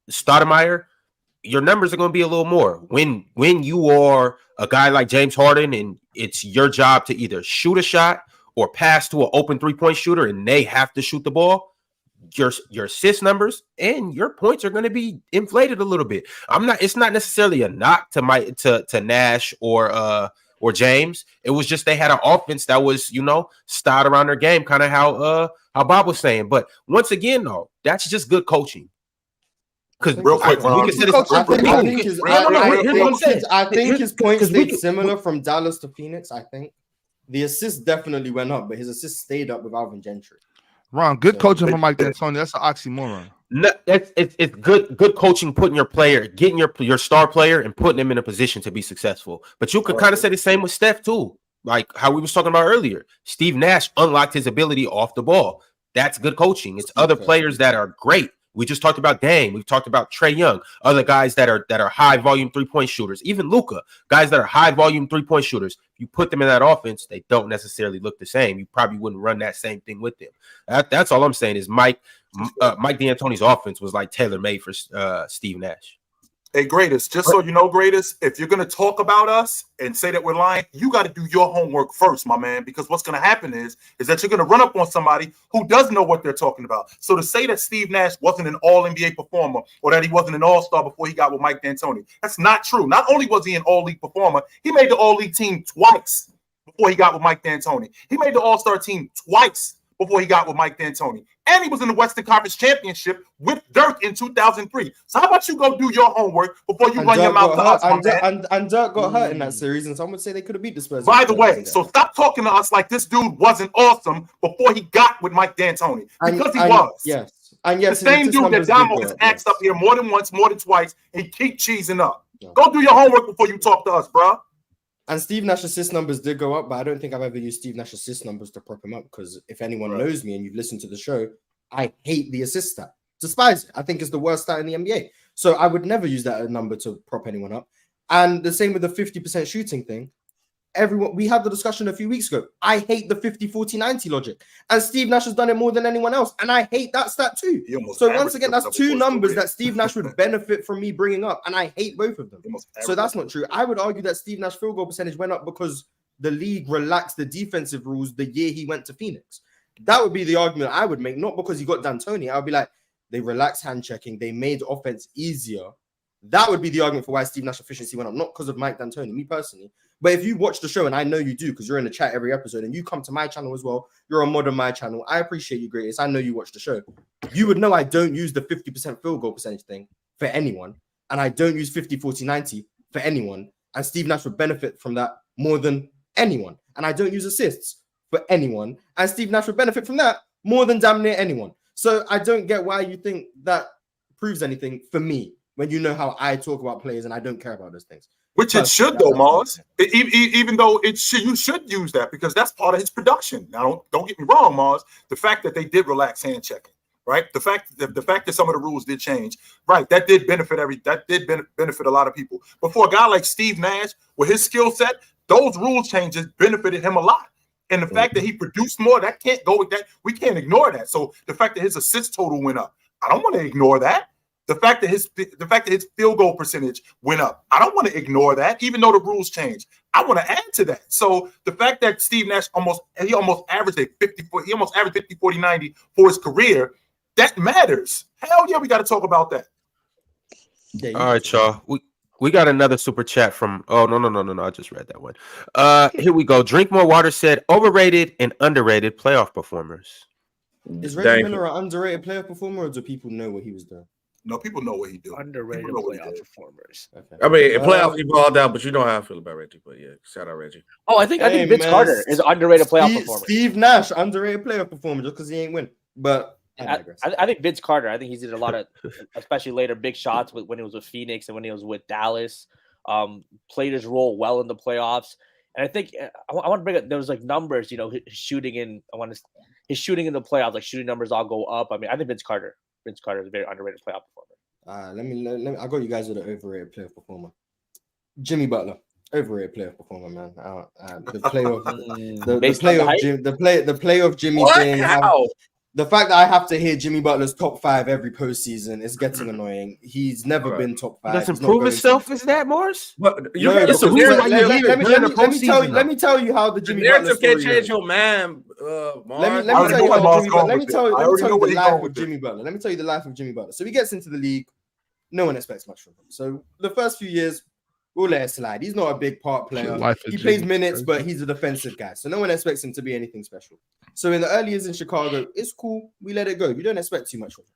Stoudemire, your numbers are going to be a little more when you are a guy like James Harden and it's your job to either shoot a shot or pass to an open three-point shooter and they have to shoot the ball. Your assist numbers and your points are going to be inflated a little bit. It's not necessarily a knock to Nash or James. It was just they had an offense that was, styled around their game, kind of how Bob was saying. But once again, though, that's just good coaching. Because real quick, I think his points stayed similar from Dallas to Phoenix. I think the assists definitely went up, but his assists stayed up with Alvin Gentry. Ron, good coaching from Mike D'Antoni. That's an oxymoron. No, it's good coaching, putting getting your star player and putting him in a position to be successful. But you could kind of say the same with Steph too, like how we was talking about earlier. Steve Nash unlocked his ability off the ball. That's good coaching. It's other players that are great. We just talked about Dame. We've talked about Trae Young, other guys that are high volume 3-point shooters, even Luka, guys that are high volume 3-point shooters. If you put them in that offense, they don't necessarily look the same. You probably wouldn't run that same thing with them. That's all I'm saying is Mike D'Antoni's offense was like tailor-made for Steve Nash. Hey, Greatest, just so you know, Greatest, if you're going to talk about us and say that we're lying, you got to do your homework first, my man, because what's going to happen is that you're going to run up on somebody who does know what they're talking about. So to say that Steve Nash wasn't an all-NBA performer or that he wasn't an all-star before he got with Mike D'Antoni, that's not true. Not only was he an all-league performer, he made the all-league team twice before he got with Mike D'Antoni. He made the all-star team twice before he got with Mike D'Antoni. And he was in the Western Conference Championship with Dirk in 2003. So how about you go do your homework before you run your mouth to us, and Dirk got hurt in that series, and some would say they could have beat the Spurs. By the way, so stop talking to us like this dude wasn't awesome before he got with Mike D'Antoni. Because he was. Yes. And yes, the same dude that Damo has axed up here more than once, more than twice, and he keep cheesing up. Go do your homework before you talk to us, bro. And Steve Nash assist numbers did go up, but I don't think I've ever used Steve Nash assist numbers to prop him up because if anyone knows me and you've listened to the show, I hate the assist stat. Despise it. I think it's the worst stat in the NBA. So I would never use that number to prop anyone up. And the same with the 50% shooting thing. We had the discussion a few weeks ago. I hate the 50-40-90 logic. And Steve Nash has done it more than anyone else. And I hate that stat too. So once again, that's two numbers that Steve Nash would benefit from me bringing up. And I hate both of them. So that's not true. I would argue that Steve Nash field goal percentage went up because the league relaxed the defensive rules the year he went to Phoenix. That would be the argument I would make, not because he got D'Antoni. I would be like, they relaxed hand checking. They made offense easier. That would be the argument for why Steve Nash efficiency went up, not because of Mike D'Antoni, me personally. But if you watch the show, and I know you do because you're in the chat every episode, and you come to my channel as well, you're a mod on my channel. I appreciate you, greatest. I know you watch the show. You would know I don't use the 50% field goal percentage thing for anyone, and I don't use 50-40-90 for anyone. And Steve Nash would benefit from that more than anyone. And I don't use assists for anyone, and Steve Nash would benefit from that more than damn near anyone. So I don't get why you think that proves anything for me when you know how I talk about players and I don't care about those things. Which it should, though, Mars. Even though you should use that because that's part of his production. Now, don't get me wrong, Mars. The fact that they did relax hand checking, right? The fact that some of the rules did change, right? That did benefit benefit a lot of people. But for a guy like Steve Nash, with his skill set, those rule changes benefited him a lot. And the fact that he produced more, that can't go with that. We can't ignore that. So the fact that his assist total went up, I don't want to ignore that. The fact that his field goal percentage went up, I don't want to ignore that, even though the rules changed. I want to add to that. So the fact that Steve Nash almost averaged 50-40-90 for his career, that matters. Hell yeah, we got to talk about that. All right, y'all. We got another super chat from. Oh no! I just read that one. Here we go. Drink More Water said overrated and underrated playoff performers. Is Reggie Miller an underrated playoff performer, or do people know what he was doing? No, people know what he do. Underrated playoff performers. Okay. I mean, in playoffs, he balled out, but you know how I feel about Reggie. But yeah, shout out Reggie. Oh, I think Vince Carter is an underrated playoff performer. Steve Nash, underrated playoff performer, just because he ain't win. But I think Vince Carter. I think he did a lot of, especially later, big shots when he was with Phoenix and when he was with Dallas. Played his role well in the playoffs, and I think I want to bring up. There was like numbers, his shooting in. His shooting in the playoffs, like shooting numbers all go up. I mean, I think Vince Carter is a very underrated playoff performer. Let me. I got you guys with an overrated playoff performer. Jimmy Butler, overrated playoff performer, man. The playoff Jimmy thing. The fact that I have to hear Jimmy Butler's top 5 every postseason is getting annoying. He's never been top 5. Doesn't prove himself, is that, Morris? Let me tell you how the Jimmy Butler story change your man. Let me tell you the life of Jimmy Butler. So he gets into the league. No one expects much from him. So the first few years, we'll let it slide. He's not a big part player. He plays minutes, but he's a defensive guy. So no one expects him to be anything special. So in the early years in Chicago, it's cool. We let it go. You don't expect too much from him.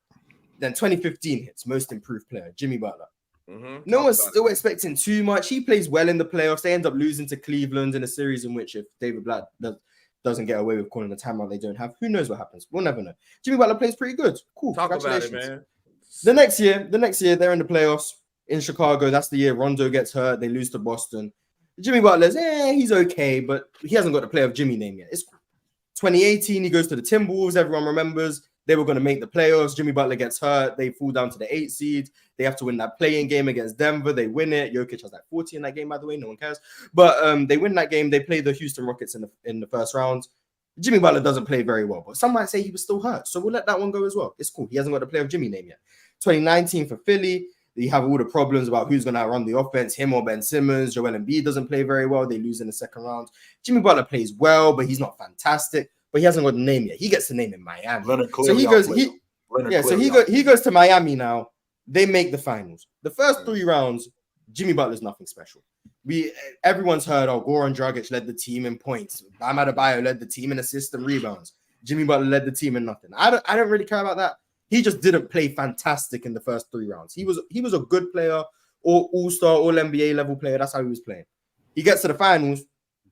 Then 2015 hits, most improved player, Jimmy Butler. No one's still expecting too much. He plays well in the playoffs. They end up losing to Cleveland in a series in which if David Blatt doesn't get away with calling the timeout they don't have, who knows what happens? We'll never know. Jimmy Butler plays pretty good. Cool. Talk about it, man. The next year, they're in the playoffs in Chicago. That's the year Rondo gets hurt. They lose to Boston. Jimmy Butler's, he's okay, but he hasn't got the playoff Jimmy name yet. It's cool. 2018, he goes to the Timberwolves. Everyone remembers they were going to make the playoffs. Jimmy Butler gets hurt. They fall down to the 8th seed. They have to win that play-in game against Denver. They win it. Jokic has like 40 in that game, by the way. No one cares. But they win that game. They play the Houston Rockets in the first round. Jimmy Butler doesn't play very well, but some might say he was still hurt. So we'll let that one go as well. It's cool. He hasn't got the playoff Jimmy name yet. 2019 for Philly. You have all the problems about who's going to run the offense, him or Ben Simmons. Joel Embiid doesn't play very well. They lose in the second round. Jimmy Butler plays well, but he's not fantastic. But he hasn't got the name yet. He gets the name in Miami. So he goes. He goes to Miami now. They make the finals. The first 3 rounds, Jimmy Butler's nothing special. Everyone's heard. Goran Dragic led the team in points. Bam Adebayo led the team in assists and rebounds. Jimmy Butler led the team in nothing. I don't really care about that. He just didn't play fantastic in the first 3 rounds. He was a good player, all-star, all-NBA level player. That's how he was playing. He gets to the finals,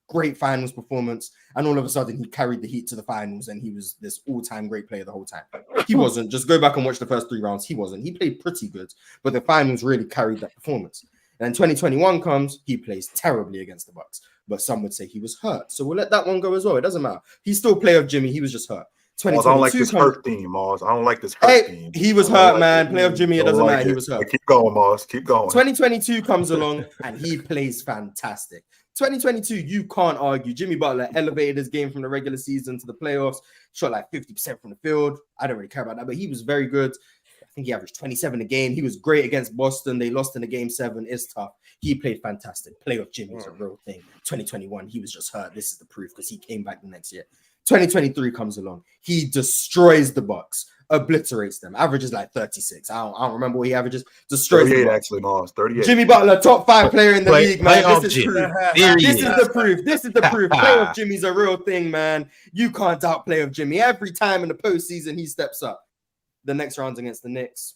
great finals performance, and all of a sudden he carried the Heat to the finals, and he was this all-time great player the whole time. He wasn't. Just go back and watch the first 3 rounds. He wasn't. He played pretty good, but the finals really carried that performance. And then 2021 comes, he plays terribly against the Bucks. But some would say he was hurt. So we'll let that one go as well. It doesn't matter. He's still player of Jimmy. He was just hurt. I don't like this hurt theme, Mars. I don't like this hurt theme. He was hurt, man. Player of Jimmy, it doesn't matter. He was hurt. Keep going, Mars. Keep going. 2022 comes along and he plays fantastic. 2022, you can't argue. Jimmy Butler elevated his game from the regular season to the playoffs, shot like 50% from the field. I don't really care about that, but he was very good. I think he averaged 27 a game. He was great against Boston. They lost in the game 7. It's tough. He played fantastic. Playoff Jimmy is a real thing. 2021, he was just hurt. This is the proof because he came back the next year. 2023 comes along. He destroys the Bucks, obliterates them, averages like 36. I don't remember what he averages. Destroys 38 actually, Mars. 38. Jimmy Butler, top 5 player in the league, man. This is proof. This is the proof. This is the proof. Playoff Jimmy's a real thing, man. You can't doubt playoff Jimmy. Every time in the postseason, he steps up. The next round's against the Knicks.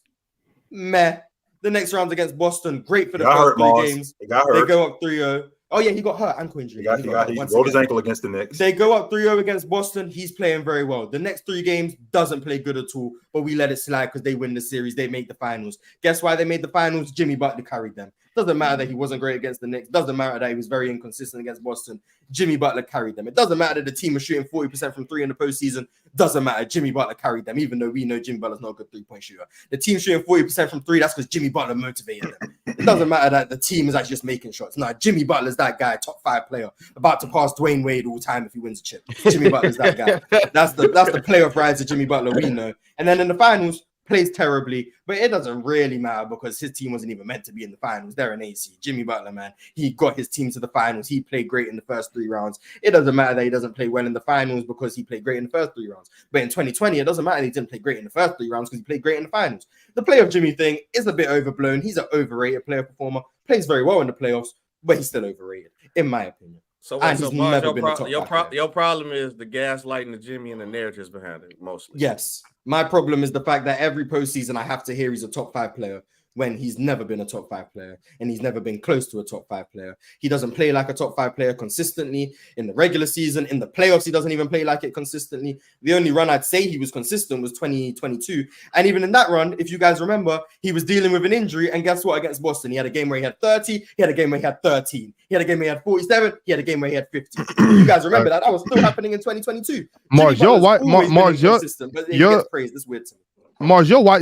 Meh. The next round's against Boston. Great for the first 3 games. They go up 3-0. Oh, yeah, he got hurt. Ankle injury. He rolled his ankle against the Knicks. They go up 3-0 against Boston. He's playing very well. The next 3 games doesn't play good at all, but we let it slide because they win the series. They make the finals. Guess why they made the finals? Jimmy Butler carried them. Doesn't matter that he wasn't great against the Knicks. Doesn't matter that he was very inconsistent against Boston. Jimmy Butler carried them. It doesn't matter that the team was shooting 40% from 3 in the postseason. Doesn't matter. Jimmy Butler carried them, even though we know Jimmy Butler's not a good 3-point shooter. The team shooting 40% from 3, that's because Jimmy Butler motivated them. It doesn't matter that the team is actually just making shots. No, Jimmy Butler's that guy, top 5 player, about to pass Dwayne Wade all time if he wins a chip. Jimmy Butler's that guy. That's the playoff rise of Jimmy Butler we know. And then in the finals, plays terribly, but it doesn't really matter because his team wasn't even meant to be in the finals. They're an AC. Jimmy Butler, man, he got his team to the finals. He played great in the first 3 rounds. It doesn't matter that he doesn't play well in the finals because he played great in the first 3 rounds. But in 2020, it doesn't matter that he didn't play great in the first 3 rounds because he played great in the finals. The playoff Jimmy thing is a bit overblown. He's an overrated player performer. Plays very well in the playoffs, but he's still overrated, in my opinion. So your problem is the gaslighting of Jimmy and the narratives behind it, mostly. Yes. My problem is the fact that every postseason I have to hear he's a top 5 player when he's never been a top 5 player and he's never been close to a top 5 player. He doesn't play like a top 5 player consistently in the regular season. In the playoffs, he doesn't even play like it consistently. The only run I'd say he was consistent was 2022. And even in that run, if you guys remember, he was dealing with an injury. And guess what? Against Boston, he had a game where he had 30. He had a game where he had 13. He had a game where he had 47. He had a game where he had 50. You guys remember that? That was still happening in 2022. Mars, your white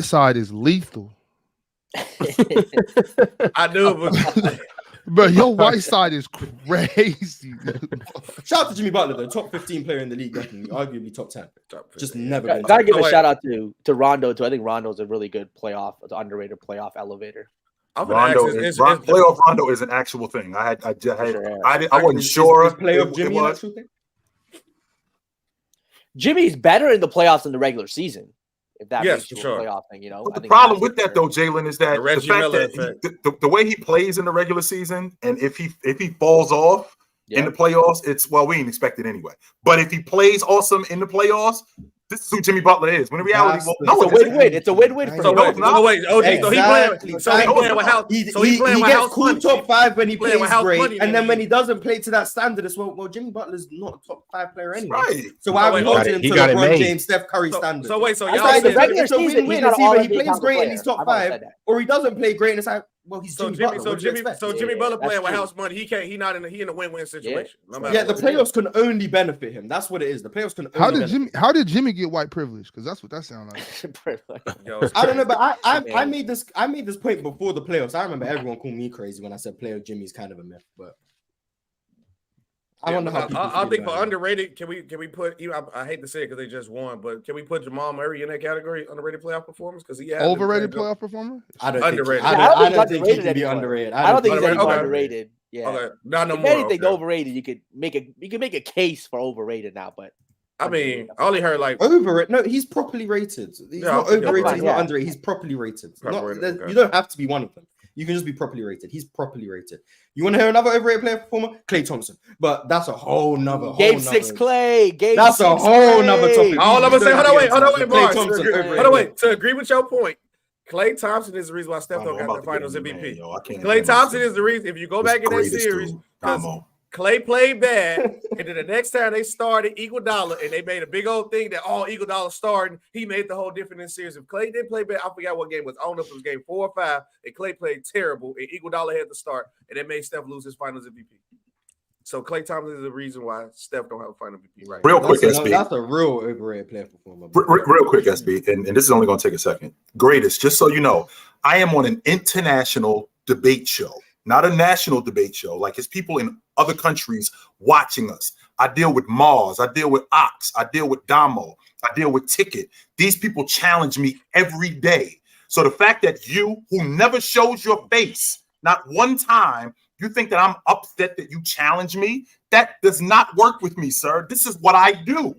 side is lethal. I knew it was. But your white side is crazy. Shout out to Jimmy Butler, though, top 15 player in the league, definitely, arguably top 10. Just never. Gotta give a shout out to Rondo too. I think Rondo's a really good underrated playoff elevator. Playoff Rondo is an actual thing. I wasn't sure. Playoff Jimmy an actual thing? Jimmy's better in the playoffs than the regular season. If that makes you a playoff thing, But the problem with that, though, Jalen, is that the fact that the way he plays in the regular season, and if he falls off in the playoffs, we didn't expect it anyway. But if he plays awesome in the playoffs, this is who Jimmy Butler is. When in reality, it's a win-win. It's a win-win for him. He gets cool top 5 when he plays great, and then when he doesn't play to that standard, it's Jimmy Butler's not a top 5 player anyway. Right. So why are we holding him to LeBron James, Steph Curry standard? So the regular season, he's not either he plays great and he's top 5, or he doesn't play great and it's like, well, he's Jimmy Butler. Jimmy Butler playing with house money. He in a win-win situation. Yeah, the playoffs can only benefit him. That's what it is. The playoffs can only How did Jimmy get white privilege? Because that's what that sounds like. I don't know, but I made this point before the playoffs. I remember everyone called me crazy when I said playoff Jimmy's kind of a myth, but I wonder how I think for underrated, can we put I hate to say it because they just won, but can we put Jamal Murray in that category, underrated playoff performance? Because he had overrated playoff performer? I don't underrated. I don't think he can be underrated. I don't think he's anymore underrated. Yeah. Okay. Not no if more. anything, overrated, you could make a case for overrated now, but I mean, I only heard like overrated. No, he's properly rated. He's not overrated. He's not underrated. He's properly rated. You don't have to be one of them. You can just be properly rated. He's properly rated. You want to hear another overrated player performer? Klay Thompson. But that's a whole nother. Game 6 Klay. That's a whole nother topic. All I'm gonna say, hold on, wait, Mark. Hold on, wait. To agree with your point, Klay Thompson is the reason why Steph got the Finals MVP. Klay Thompson is the reason. If you go back in that series, Clay played bad, and then the next time they started Iguodala, and they made a big old thing that all Iguodala starting, he made the whole difference in the series. If Clay didn't play bad, I forgot what game it was. I don't know if it was game 4 or 5, and Clay played terrible, and Iguodala had to start, and it made Steph lose his Finals MVP. So Klay Thompson is the reason why Steph don't have a Final MVP right real now. Quick, SB. That's a real overrated player performer. Real quick, SB, and this is only going to take a second. Greatest, just so you know, I am on an international debate show, not a national debate show. Like, it's people in other countries watching us. I deal with Mars. I deal with Ox. I deal with Damo. I deal with Ticket. These people challenge me every day. So the fact that you, who never shows your face, not one time, you think that I'm upset that you challenge me? That does not work with me, sir. This is what I do.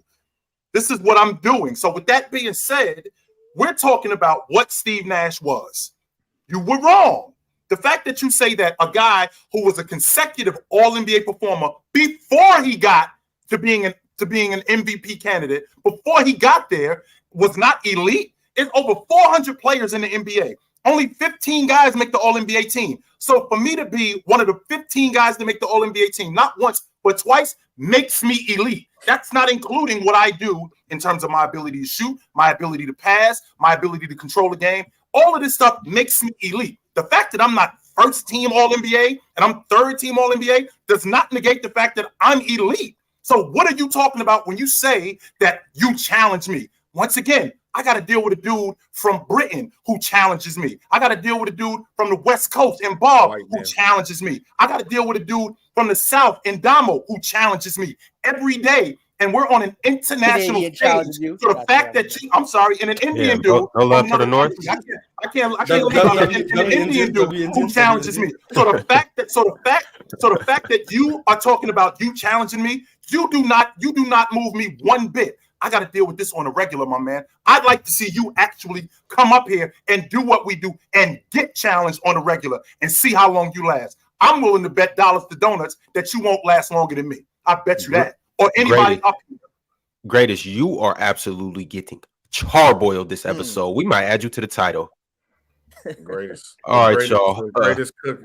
This is what I'm doing. So with that being said, we're talking about what Steve Nash was. You were wrong. The fact that you say that a guy who was a consecutive All-NBA performer before he got to being an MVP candidate, before he got there, was not elite. It's over 400 players in the NBA. Only 15 guys make the All-NBA team. So for me to be one of the 15 guys to make the All-NBA team, not once, but twice, makes me elite. That's not including what I do in terms of my ability to shoot, my ability to pass, my ability to control the game. All of this stuff makes me elite. The fact that I'm not first team All-NBA and I'm third team All-NBA does not negate the fact that I'm elite. So what are you talking about when you say that you challenge me? Once again, I got to deal with a dude from Britain who challenges me. I got to deal with a dude from the West Coast in Bob who challenges me. I got to deal with a dude from the South in Damo who challenges me every day. And we're on an international stage. So the fact that you, I'm sorry, and an Indian dude. No love for the North. I can't leave out an Indian dude who challenges me. So the fact that you are talking about you challenging me, you do not move me one bit. I got to deal with this on a regular, my man. I'd like to see you actually come up here and do what we do and get challenged on a regular and see how long you last. I'm willing to bet dollars to donuts that you won't last longer than me. I bet you that. Or anybody up here. Greatest, you are absolutely getting charboiled this episode. We might add you to the title. Greatest. All right, y'all. Greatest cook.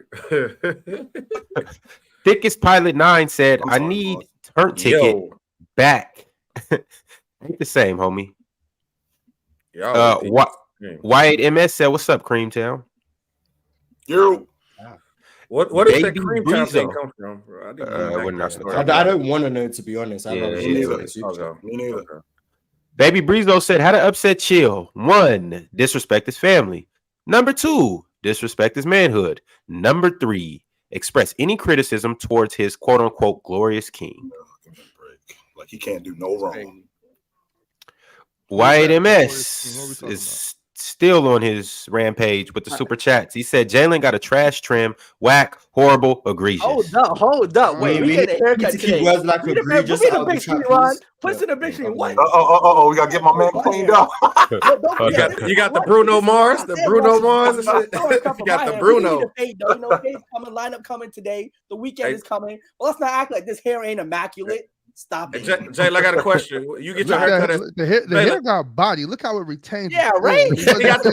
Thickest Pilot 9 said, I need turn ticket back. Ain't the same, homie. Wyatt MS said, "What's up, Creamtown?" What is that Creamtown thing come from, bro? I don't want to know, to be honest. Me neither. Baby Breezo said, "How to upset Chill? 1, disrespect his family. Number 2, disrespect his manhood. Number 3, express any criticism towards his quote unquote glorious king." Like, he can't do no wrong. Wyatt MS is still on his rampage with the super chats. He said Jalen got a trash trim, whack, horrible, egregious. Hold up. Wait, we get a haircut today. Like egregious. Put the big screen on. Put in the big screen. What? We gotta get my man cleaned up. You got the Bruno Mars, the Bruno Mars. You got the Bruno. Dave's coming, lineup coming today. The weekend is coming. Well, let's not act like this hair ain't immaculate. Stop it. Jay, I got a question. You get your haircut. The hair got body. Look how it retains. Yeah, right. You got the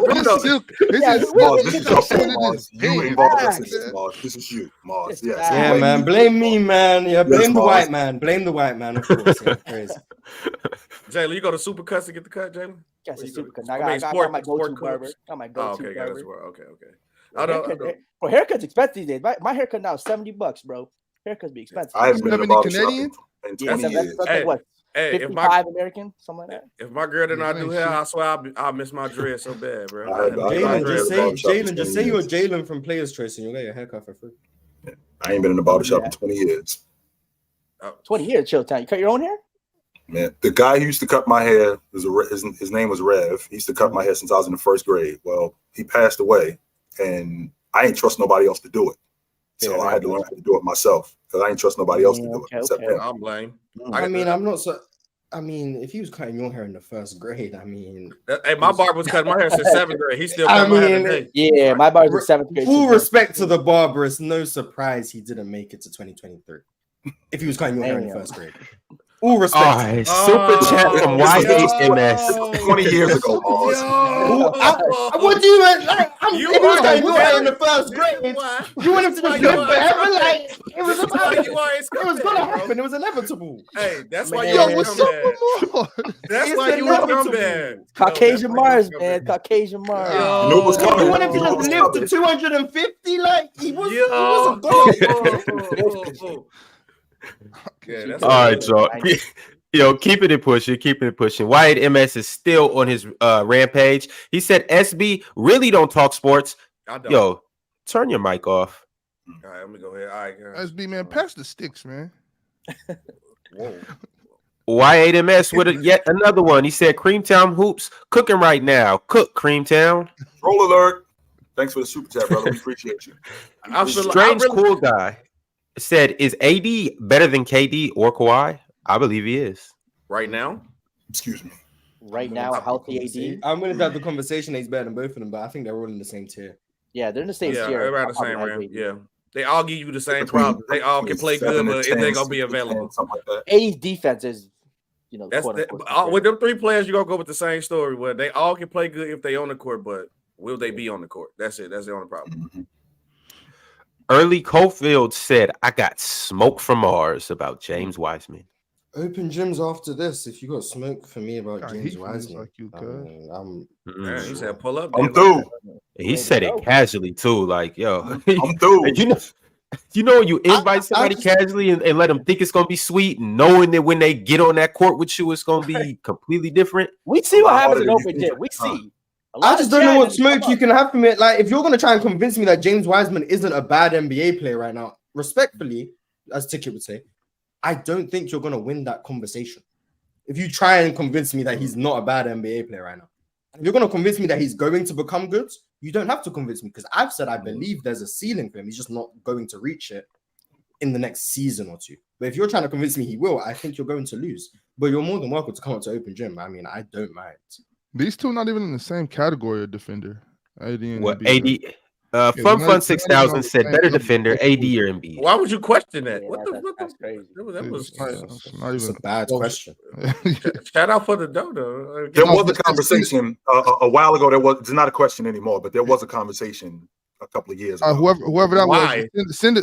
Bruno. This is you, Mars. Yes. Yeah, man. Blame me, man. Yeah, blame the white man. Blame the white man, of course. Yeah, crazy. Jalen, you go to Supercuts to get the cut, Jalen? Yes, Supercuts. I got my go-to barber. Got my go-to barber. Okay. For haircuts expensive these days. My haircut now is $70, bro. Haircuts be expensive. I haven't been in a Canadian? in 20 years. That's what? 55 American, something like that. If my girl did not do hair, I swear I'll miss my dread so bad, bro. Jalen, just say you're Jalen from Players Choice and you'll get your haircut for free. I ain't been in the barbershop in 20 years. 20 years, chill time. You cut your own hair? Man, the guy who used to cut my hair, his name was Rev. He used to cut my hair since I was in the first grade. Well, he passed away, and I ain't trust nobody else to do it. So I had to learn how to do it myself because I ain't trust nobody else to do it except him. I'm blame. I'm not so. I mean, if he was cutting your hair in the first grade, I mean, hey, my barber was cutting my hair since 7th grade. He still cut my hair today. Yeah, my barber was 7th grade. Full respect to the barber. It's no surprise he didn't make it to 2023. If he was cutting your hair in the first grade. All respect. All right, super chat from YHMS. 20 years ago, Mars. What do you like? You If he was are going lawyer in the first grade, you want him to just live forever? Like it was about it was gonna happen. It was inevitable. Hey, that's why Yo, you what's come up bad. with Mars? That's It's why you would come inevitable. bad. Caucasian Mars, man. Caucasian Mars. You know what's coming? You want him to You know just what's live to coming? 250? Like he was a god. Yeah, that's All right, y'all. Yo, keep it pushing. Wyatt MS is still on his rampage. He said, SB really don't talk sports. I don't. Yo, turn your mic off. All right, let me go ahead. All right, SB, man, pass the sticks, man. Whoa. Y8MS with yet another one. He said, Creamtown Hoops cooking right now. Cook, Creamtown. Roll alert. Thanks for the super chat, brother. We appreciate you. Strange cool guy said, is AD better than KD or Kawhi? I believe he is. Right now? Excuse me. Right now, healthy AD. I'm going to have the conversation. He's better than both of them, but I think they're all in the same tier. Yeah, they're in the same tier. Yeah, they're about the same range. Yeah. They all give you the same problem. They all can play good, but if they're going to be available. Something like that. AD's defense is, that's with them three players, you're going to go with the same story where they all can play good if they on the court, but will they be on the court? That's it. That's the only problem. Mm-hmm. Early Cofield said, I got smoke from Mars about James Wiseman. Open gyms after this. If you got smoke for me about James Wiseman, like you could. He said, pull up. I'm through. He said it casually too. Like, yo, I'm through. You know, you invite somebody casually and let them think it's gonna be sweet, knowing that when they get on that court with you, it's gonna be completely different. We see what happens in open gym. We see. I just don't know what smoke you can have from it. Like, if you're gonna try and convince me that James Wiseman isn't a bad NBA player right now, respectfully, as Ticket would say, I don't think you're gonna win that conversation. If you try and convince me that he's not a bad NBA player right now, if you're gonna convince me that he's going to become good, you don't have to convince me because I've said I believe there's a ceiling for him. He's just not going to reach it in the next season or two. But if you're trying to convince me he will, I think you're going to lose. But you're more than welcome to come up to open gym. I mean, I don't mind. These two not even in the same category of defender. AD and what Embiid. AD? Fun 6000 said better defender, AD or Embiid. Why would you question that? Yeah, what the fuck? That's crazy. That was not It's even a bad question. Shout out for the dodo. There was a conversation a while ago. It's not a question anymore, but there was a conversation a couple of years ago. Whoever that was,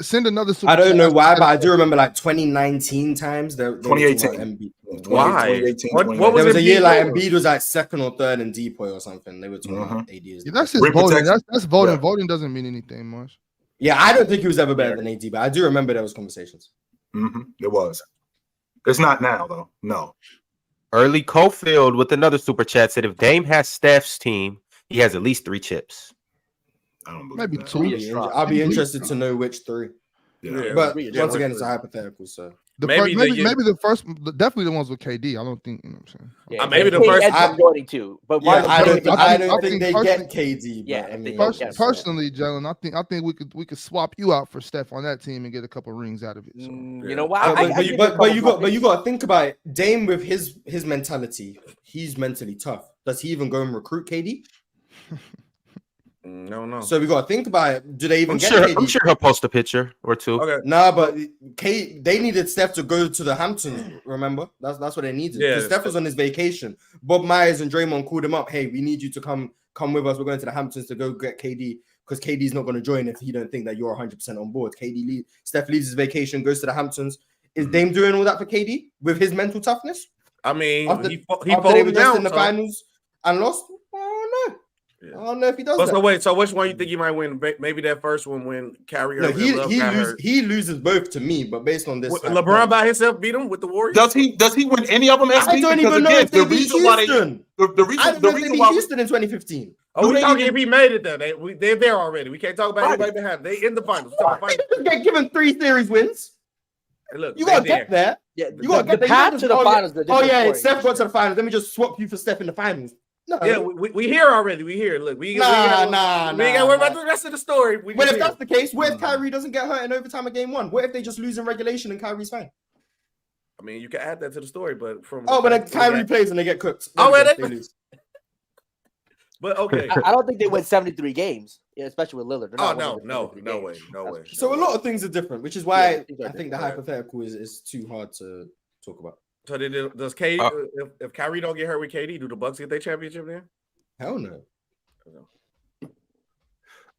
send another. I don't know why, but I do remember like 2019 times. 2018. Why? What was there was a year like Embiid was like second or third in depoy or something. They were talking about AD. Yeah, that's just voting. That's voting. Yeah. Voting doesn't mean anything much. Yeah, I don't think he was ever better than AD, but I do remember there was conversations. There was. It's not now though. No. Early Cofield with another super chat said if Dame has Steph's team, he has at least 3 chips. I don't believe maybe that. 2. I'll be interested to know which 3. Yeah. But once again, it's a hypothetical. So maybe the first, definitely the ones with KD. I don't think, you know what I'm saying. Yeah, maybe the first. I'm going to, but yeah, I don't think they get KD. Yeah, I mean, personally, Jalen, I think we could swap you out for Steph on that team and get a couple rings out of it. So. You know why? But you got to think about it. Dame with his mentality, he's mentally tough. Does he even go and recruit KD? No. So we got to think about it. Do they even get KD? I'm sure he'll post a picture or two. Okay. Nah, but they needed Steph to go to the Hamptons. Remember, that's what they needed. Yeah, Steph was on his vacation. Bob Myers and Draymond called him up. Hey, we need you to come with us. We're going to the Hamptons to go get KD because KD's not going to join if he don't think that you're 100% on board. Steph leaves his vacation, goes to the Hamptons. Is Dame doing all that for KD with his mental toughness? I mean, after he they were just in the finals and lost. I don't know. Yeah. I don't know if he does that. So wait, so which one you think he might win? Maybe that first one when Kyrie. No, he loses both to me, but based on this, LeBron by himself beat him with the Warriors. Does he win any of them? I don't even know if they beat Houston. The reason why Houston in 2015. Oh, we talking if he made it though. They're there already. We can't talk about anybody behind. They in the finals. Get given 3 series wins. Hey, look, you gotta get there. Yeah, you gotta get the path to the finals. Oh yeah, Steph got to the finals. Let me just swap you for Steph in the finals. No. Yeah, we here already. We here. Look, we ain't got to worry about the rest of the story. But if that's the case, what if Kyrie doesn't get hurt in overtime of game 1? What if they just lose in regulation and Kyrie's fine? I mean, you can add that to the story, but but then Kyrie plays and they get cooked. They lose. But okay, I don't think they win 73 games, especially with Lillard. No way. So a lot of things are different, which is why I think the hypothetical is too hard to talk about. So does KD if Kyrie don't get hurt with KD, do the Bucks get their championship then? Hell no.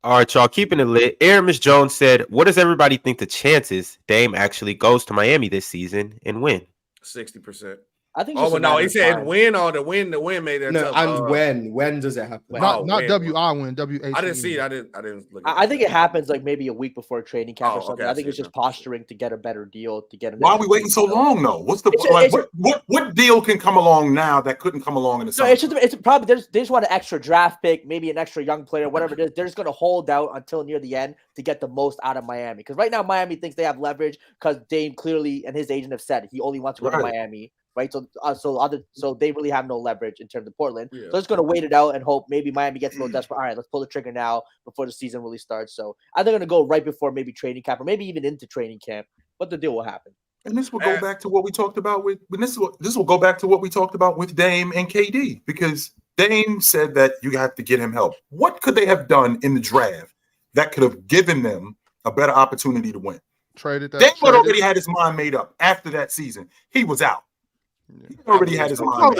All right, y'all, keeping it lit. Aramis Jones said, what does everybody think the chances Dame actually goes to Miami this season and win? 60%. I think. Oh, no, he said win on the win. The win made that. No, tough. and when does it happen? Not W-I win. W-H. I didn't see it. I didn't look. I think it happens like maybe a week before training camp or something. Okay, I think it's just posturing to get a better deal to get him. Why are we waiting so long though? What's the what deal can come along now that couldn't come along in the summer? It's probably they just want an extra draft pick, maybe an extra young player, whatever it is. They're just going to hold out until near the end to get the most out of Miami. Because right now Miami thinks they have leverage because Dame clearly and his agent have said he only wants to go to Miami. Right, so they really have no leverage in terms of Portland. Yeah. So it's going to wait it out and hope maybe Miami gets a little desperate. All right, let's pull the trigger now before the season really starts. So I think they're going to go right before maybe training camp or maybe even into training camp. But the deal will happen. And this will go back to what we talked about with this will go back to what we talked about with Dame and KD because Dame said that you have to get him help. What could they have done in the draft that could have given them a better opportunity to win? Traded that. Dame already had his mind made up after that season. He was out. He already had his mind.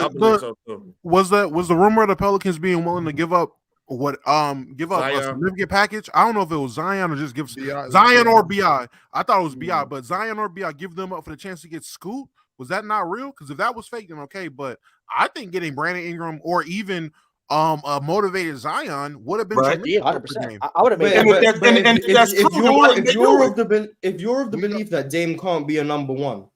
Was the rumor of the Pelicans being willing to give up a significant package? I don't know if it was Zion or just give Zion or BI. I thought it was BI, but Zion or BI give them up for the chance to get Scoot. Was that not real? Because if that was fake, then okay. But I think getting Brandon Ingram or even a motivated Zion would have been 100%. I would have made if you're of the belief that Dame can't be a number one.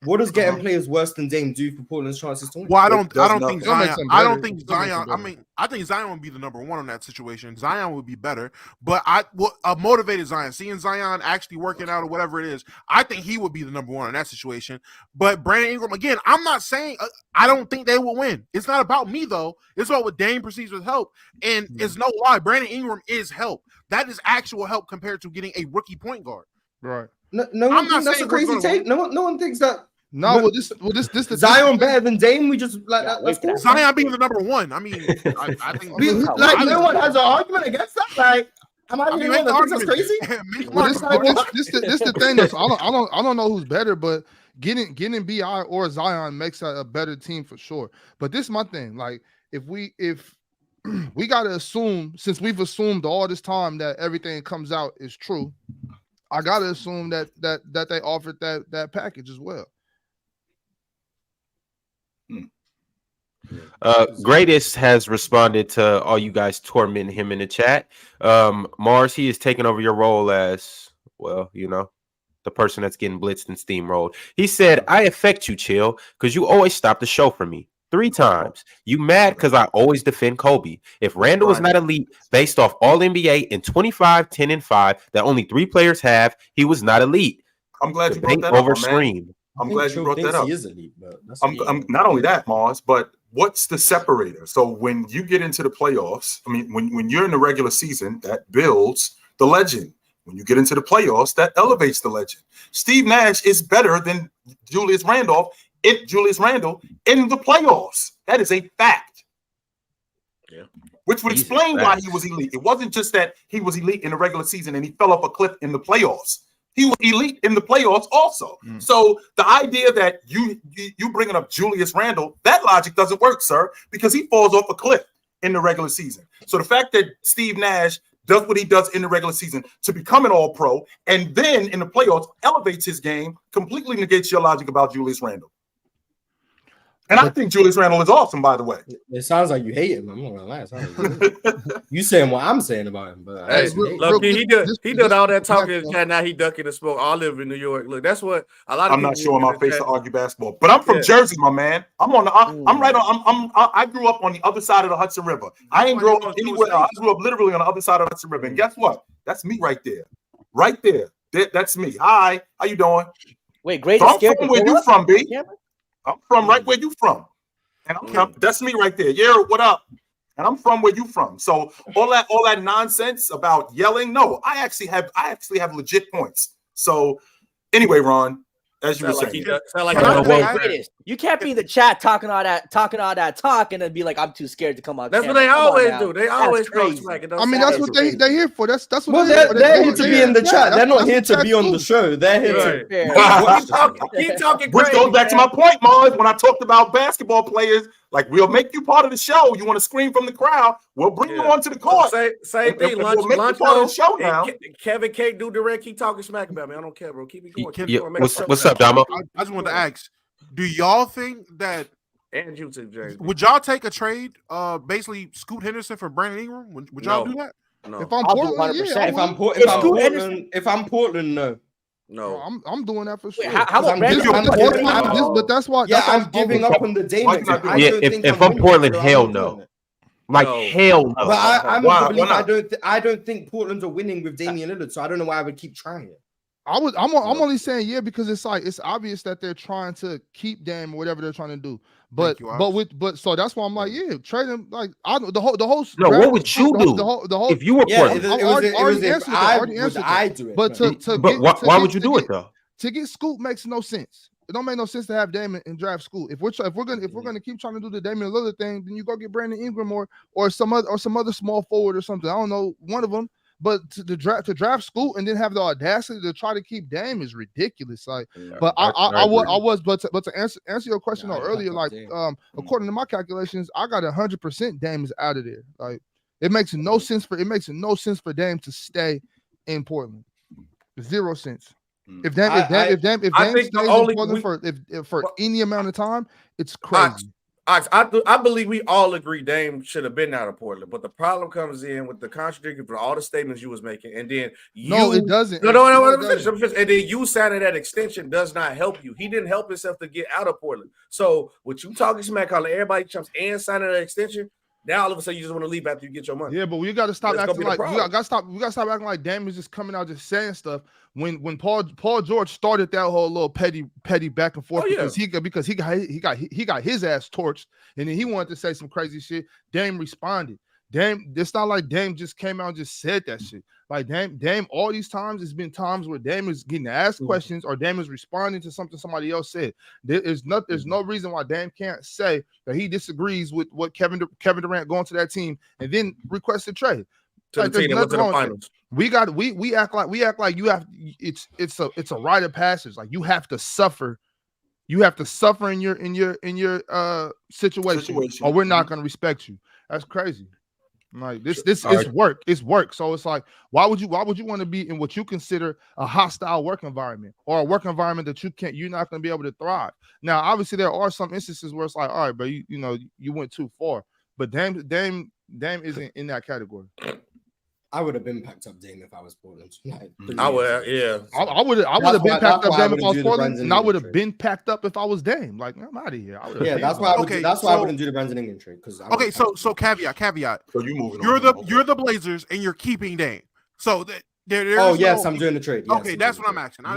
What does getting players worse than Dame do for Portland's chances to win? Well, I don't think Zion. I mean, I think Zion would be the number one on that situation. Zion would be better, but a motivated Zion, seeing Zion actually working out or whatever it is, I think he would be the number one in that situation. But Brandon Ingram, again, I'm not saying I don't think they will win. It's not about me though. It's about what Dame perceives as help, and it's no lie. Brandon Ingram is help. That is actual help compared to getting a rookie point guard. Right. No one thinks that's a crazy take. No one thinks that. No, well, this the Zion better than Dame. We just that's cool. Zion being the number one. I mean, I think no one has an argument against that. Like, am I the one that thinks that's crazy? Well, this the thing. Though, so I don't know who's better, but getting BI or Zion makes a better team for sure. But this is my thing. Like, if we got to assume, since we've assumed all this time that everything comes out is true, I got to assume that they offered that package as well. Greatest has responded to all you guys tormenting him in the chat. Mars, he is taking over your role as, well, the person that's getting blitzed and steamrolled. He said, I affect you, Chill, because you always stop the show for me 3 times. You mad because I always defend Kobe. If Randall was not elite based off all NBA in 25, 10, and 5 that only 3 players have, he was not elite. I'm glad you brought that up, man. I'm glad you brought that up. He is elite, but I'm not only that, Mars, but what's the separator? So when you get into the playoffs, I mean, when you're in the regular season, that builds the legend. When you get into the playoffs, that elevates the legend. Steve Nash is better than Julius Randle in the playoffs. That is a fact. Yeah. Which would explain why he was elite. It wasn't just that he was elite in the regular season and he fell off a cliff in the playoffs. He was elite in the playoffs also. So the idea that you bringing up Julius Randle, that logic doesn't work, sir, because he falls off a cliff in the regular season. So the fact that Steve Nash does what he does in the regular season to become an all-pro and then in the playoffs elevates his game completely negates your logic about Julius Randle. And I think Julius Randle is awesome, by the way. It sounds like you hate him. I'm not gonna lie. You saying what I'm saying about him, but hey, look, he did all that talking. Now he ducking the smoke. I live in New York. Look, that's what a lot of. I'm not showing my face to argue basketball, but I'm from Jersey, my man. I'm on the. I'm right on. I grew up on the other side of the Hudson River. I ain't grow up anywhere. I grew up literally on the other side of the Hudson River. And guess what? That's me right there. Right there. That's me. Hi, how you doing? Wait, great. So I'm from where you from, B? I'm from right where you from. And that's me right there. Yeah, what up? And I'm from where you from. So all that nonsense about yelling, no, I actually have legit points. So anyway, Ron, As you were saying. You can't be in the chat talking all that talk and then be like, I'm too scared to come out. That's what they always do. They always talk smack. I mean, that's what they here for. That's what. Well, they're here to be in the chat. They're not here to be on the show. They're here to keep talking. Which goes back to my point, Mars, when I talked about basketball players. Like, we'll make you part of the show. You want to scream from the crowd? We'll bring you onto the court. Same thing. We'll make you part of the show now. Kevin can't do direct. Keep talking smack about me. I don't care, bro. Keep it going. What's up, Damo? I just wanted to ask, do y'all think that and you too, James, would y'all take a trade, basically Scoot Henderson for Brandon Ingram? Would y'all do that? No. If I'm Portland, yeah. If I'm Portland, no. No, I'm doing that for sure. Wait, how about Brandon? But that's why. Yeah, I'm giving up on the Dame. If I'm Portland, hell no. Like hell no. But I don't think Portland's are winning with Damian Lillard, so I don't know why I would keep trying it. I'm only saying because it's like it's obvious that they're trying to keep Dame or whatever they're trying to do. But so that's why I'm like, trade him. Like the whole. No, what would you do? The whole if you were Portland? I do it. But why would you do it though? To get Scoot makes no sense. It don't make no sense to have Dame and draft Scoot. If we're gonna keep trying to do the Damian Lillard thing, then you go get Brandon Ingram or some other small forward or something. I don't know, one of them. But to draft Scoot and then have the audacity to try to keep Dame is ridiculous. Like, but to answer your question earlier, like according to my calculations, I got 100% Dame is out of there. Like, it makes no sense for Dame to stay in Portland. 0 sense. If Dame stays in Portland for any amount of time, it's crazy. I believe we all agree Dame should have been out of Portland, but the problem comes in with the contradiction for all the statements you was making, and then it doesn't. No, and then you signing that extension does not help you. He didn't help himself to get out of Portland. So with you talking smack, calling everybody chumps and signing that extension, now all of a sudden you just want to leave after you get your money. Yeah, but we got to stop acting like we got to stop acting like Dame is just coming out just saying stuff. When Paul George started that whole little petty back and forth because he got his ass torched, and then he wanted to say some crazy shit. Dame responded. Dame, it's not like Dame just came out and just said that shit. Like Dame, all these times it's been times where Dame is getting asked questions or Dame is responding to something somebody else said. There's no reason why Dame can't say that he disagrees with what Kevin Durant going to that team and then request a trade. To the team that went to the finals. We act like you have it's a rite of passage. Like you have to suffer. You have to suffer in your situation or we're not going to respect you. That's crazy. Like this is work. It's work. So it's like, why would you want to be in what you consider a hostile work environment or a work environment that you're not going to be able to thrive? Now, obviously, there are some instances where it's like, all right, but you went too far. But Dame isn't in that category. I would have been packed up Dame if I was Portland. I would, yeah. I would have been packed up Dame if I was Portland, and I would have been packed up if I was Dame. Like, I'm out of here. That's why I wouldn't do the Brandon Ingram trade. So caveat. So you moving? You're the Blazers, and you're keeping Dame. So yes, I'm doing the trade. Yes, okay, that's what I'm asking. Dame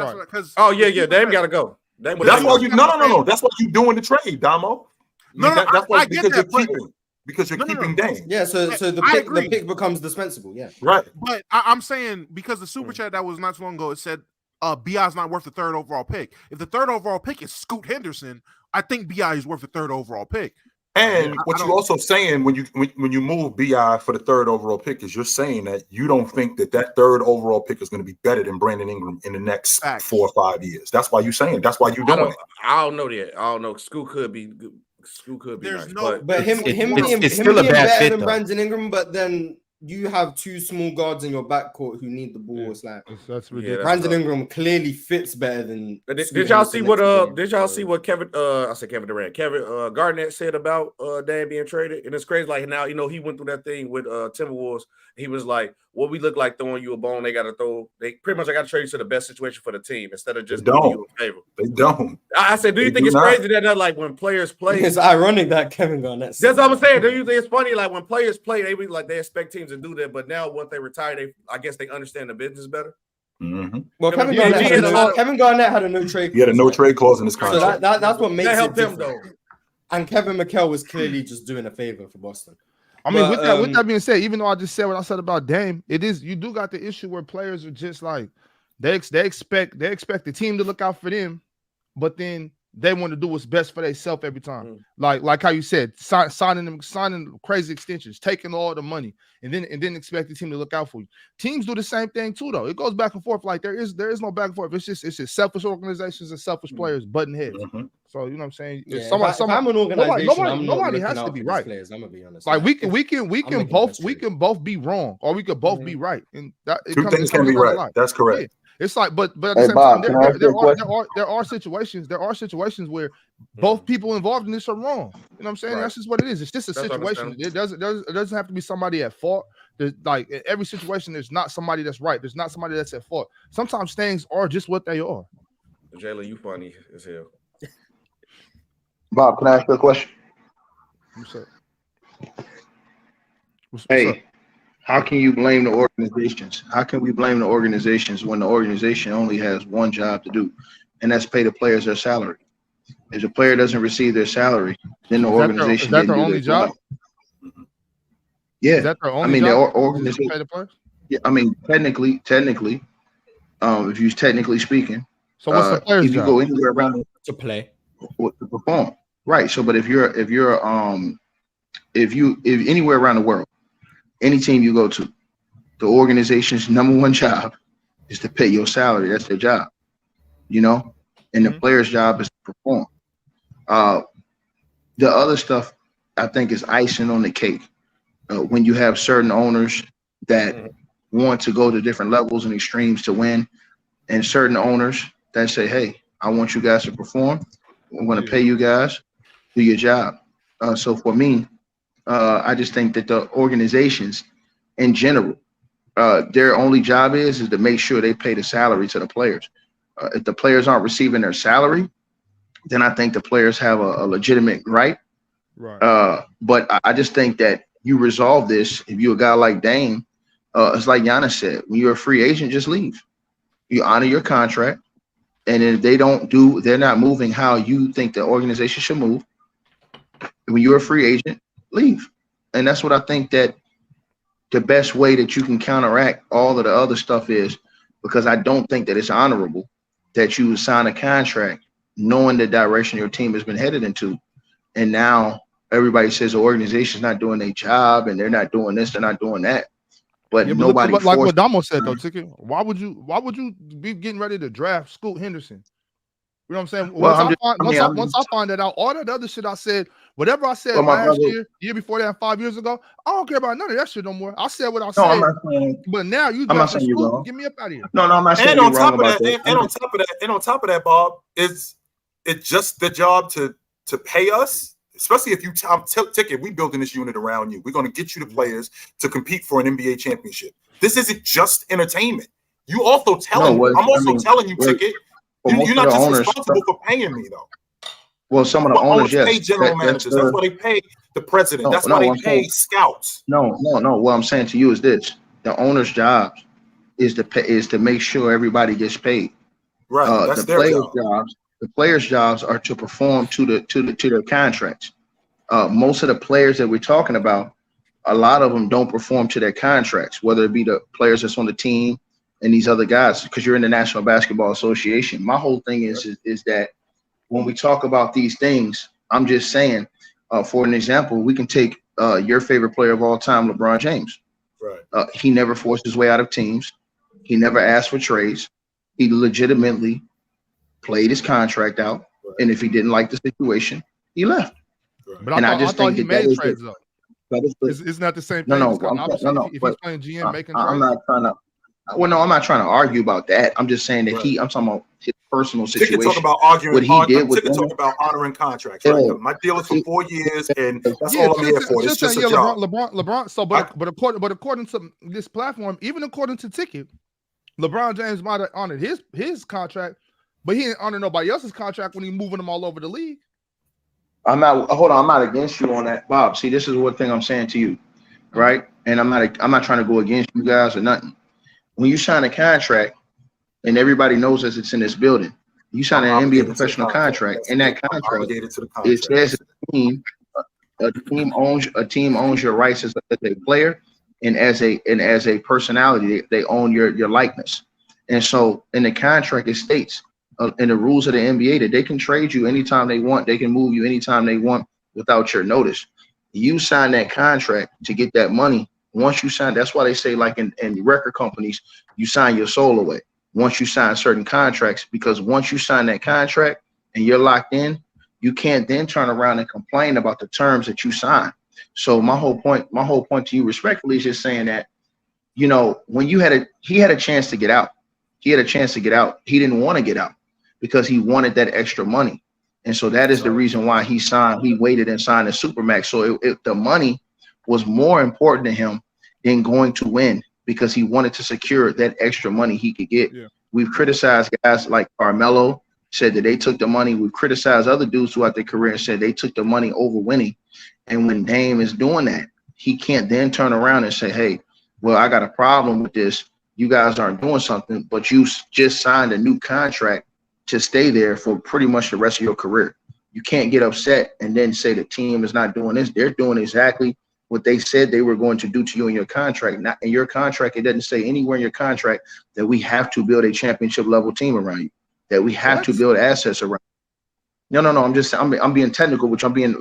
got to go. That's why you no. That's why you doing the trade, Damo. That's why because you're keeping. Because you're keeping Dame. Yeah, so the pick becomes dispensable. Yeah. Right. But I'm saying because the super chat that was not too long ago, it said BI's not worth the third overall pick. If the third overall pick is Scoot Henderson, I think BI is worth the third overall pick. And what you're also saying when you move BI for the third overall pick is you're saying that you don't think that third overall pick is going to be better than Brandon Ingram in the next 4 or 5 years. That's why you're saying. That's why you're doing it. I don't know that. I don't know. Scoot could be good. School could be nice, but him being better than Brandon Ingram, but then you have two small guards in your backcourt who need the ball. It's like that's ridiculous. Brandon Ingram clearly fits better than. Did y'all see what Kevin Durant, Kevin Garnett said about Dame being traded? And it's crazy. Like now, he went through that thing with Timberwolves. He was like, "What we look like throwing you a bone? They got to throw. They pretty much got to trade you to the best situation for the team instead of just doing you a favor." They don't. I said, "Do you think it's crazy that like when players play?" It's ironic that Kevin Garnett. That's what I'm saying. Do you think it's funny like when players play, they expect teams to do that, but now once they retire, I guess they understand the business better. Mm-hmm. Well, Kevin Garnett had a no trade. He had a no trade clause in his contract. So that's what makes that helped him though. And Kevin McHale was clearly just doing a favor for Boston. I mean, with that being said, even though I just said what I said about Dame, you do got the issue where players are just like they expect the team to look out for them, but then they want to do what's best for themselves every time. Like how you said, signing crazy extensions, taking all the money, and then expect the team to look out for you. Teams do the same thing too, though. It goes back and forth. Like there is no back and forth. It's just selfish organizations and selfish players butting heads. So you know what I'm saying? Yeah, if I'm an organization, nobody has to be right. Players, I'm gonna be honest. Like we can both be wrong, or we could both be right. And that two things can be right. That's correct. Yeah. It's like, but at the same time, there are situations where both people involved in this are wrong. You know what I'm saying? Right. That's just what it is. It's just a situation. It doesn't have to be somebody at fault. There's, like in every situation, there's not somebody that's right. There's not somebody that's at fault. Sometimes things are just what they are. Jalen, you funny as hell. Bob, can I ask you a question? What's up? How can you blame the organizations? How can we blame the organizations when the organization only has one job to do, and that's pay the players their salary? If the player doesn't receive their salary, then the organization is that their only job? Yeah, is that their only job? The organization. Pay the players? Yeah, I mean, technically, if you're technically speaking. So what's the player's job? If you go anywhere around to play, to perform, right? So, but if anywhere around the world. Any team you go to, the organization's number one job is to pay your salary. That's their job, you know, and the player's job is to perform. The other stuff I think is icing on the cake. When you have certain owners that want to go to different levels and extremes to win, and certain owners that say, hey, I want you guys to perform. I'm going to pay you guys, do your job. So for me, I just think that the organizations in general, their only job is to make sure they pay the salary to the players. If the players aren't receiving their salary, then I think the players have a legitimate right. Right. But I just think that you resolve this. If you're a guy like Dame, it's like Giannis said, when you're a free agent, just leave. You honor your contract. And if they're not moving how you think the organization should move, when you're a free agent, leave. And that's what I think that the best way that you can counteract all of the other stuff is, because I don't think that it's honorable that you sign a contract knowing the direction your team has been headed into. And now everybody says the organization's not doing their job and they're not doing this, they're not doing that. But yeah, nobody like what Damo said though, Ticket. Why would you be getting ready to draft Scoot Henderson? You know what I'm saying? Once I find that out, all that other shit I said, whatever I said last year before that, 5 years ago, I don't care about none of that shit no more. I said what I said. I'm not saying, but now I'm not saying you're wrong. Get me up out of here. No, I'm not saying you're wrong about that. And on top of that, Bob, it's just the job to pay us, especially if you Ticket, we building this unit around you. We're going to get you the players to compete for an NBA championship. This isn't just entertainment. You also telling telling you, Ticket. You're not just responsible for paying me, though. Well, some of the owners, yes. Pay general managers. That's why they pay the president. That's why they pay scouts. No. What I'm saying to you is this: the owner's job is to make sure everybody gets paid. Right. That's their job. The players' jobs are to perform to their contracts. Most of the players that we're talking about, a lot of them don't perform to their contracts, whether it be the players that's on the team and these other guys, because you're in the National Basketball Association. My whole thing is that when we talk about these things, I'm just saying, for an example, we can take your favorite player of all time, LeBron James. Right. He never forced his way out of teams. He never asked for trades. He legitimately played his contract out. Right. And if he didn't like the situation, he left. Right. But I thought he made trades, though. It's not the same thing. No. If he's playing GM, making trades. I'm not trying to. Well, no, I'm not trying to argue about that. I'm just saying that I'm talking about his personal situation. Talk about arguing. What he did with talk about honoring contracts. Right? My deal is for 4 years, and that's all I'm here for. It's just a job. LeBron. So, but according to this platform, even according to Ticket, LeBron James might have honored his contract, but he didn't honor nobody else's contract when he moving them all over the league. I'm not against you on that, Bob. See, this is one thing I'm saying to you, right? And I'm not trying to go against you guys or nothing. When you sign a contract, and everybody knows as it's in this building, you sign an NBA professional contract. In that contract, it says a team owns your rights as a player and as a personality. They own your likeness. And so in the contract, it states in the rules of the NBA that they can trade you anytime they want. They can move you anytime they want without your notice. You sign that contract to get that money. Once you sign, that's why they say, like in record companies, you sign your soul away. Once you sign certain contracts, because once you sign that contract and you're locked in, you can't then turn around and complain about the terms that you sign. So my whole point to you respectfully is just saying that, you know, when he had a chance to get out. He had a chance to get out. He didn't want to get out because he wanted that extra money. And so that is the reason why he waited and signed a Supermax. So if the money was more important to him than going to win, because he wanted to secure that extra money he could get. Yeah. We've criticized guys like Carmelo, said that they took the money. We've criticized other dudes throughout their career and said they took the money over winning. And when Dame is doing that, he can't then turn around and say, hey, well, I got a problem with this. You guys aren't doing something, but you just signed a new contract to stay there for pretty much the rest of your career. You can't get upset and then say the team is not doing this. They're doing exactly what they said they were going to do to you in your contract. Not in your contract, it doesn't say anywhere in your contract that we have to build a championship level team around you, that we have to build assets around you. No. I'm being technical, which I'm being.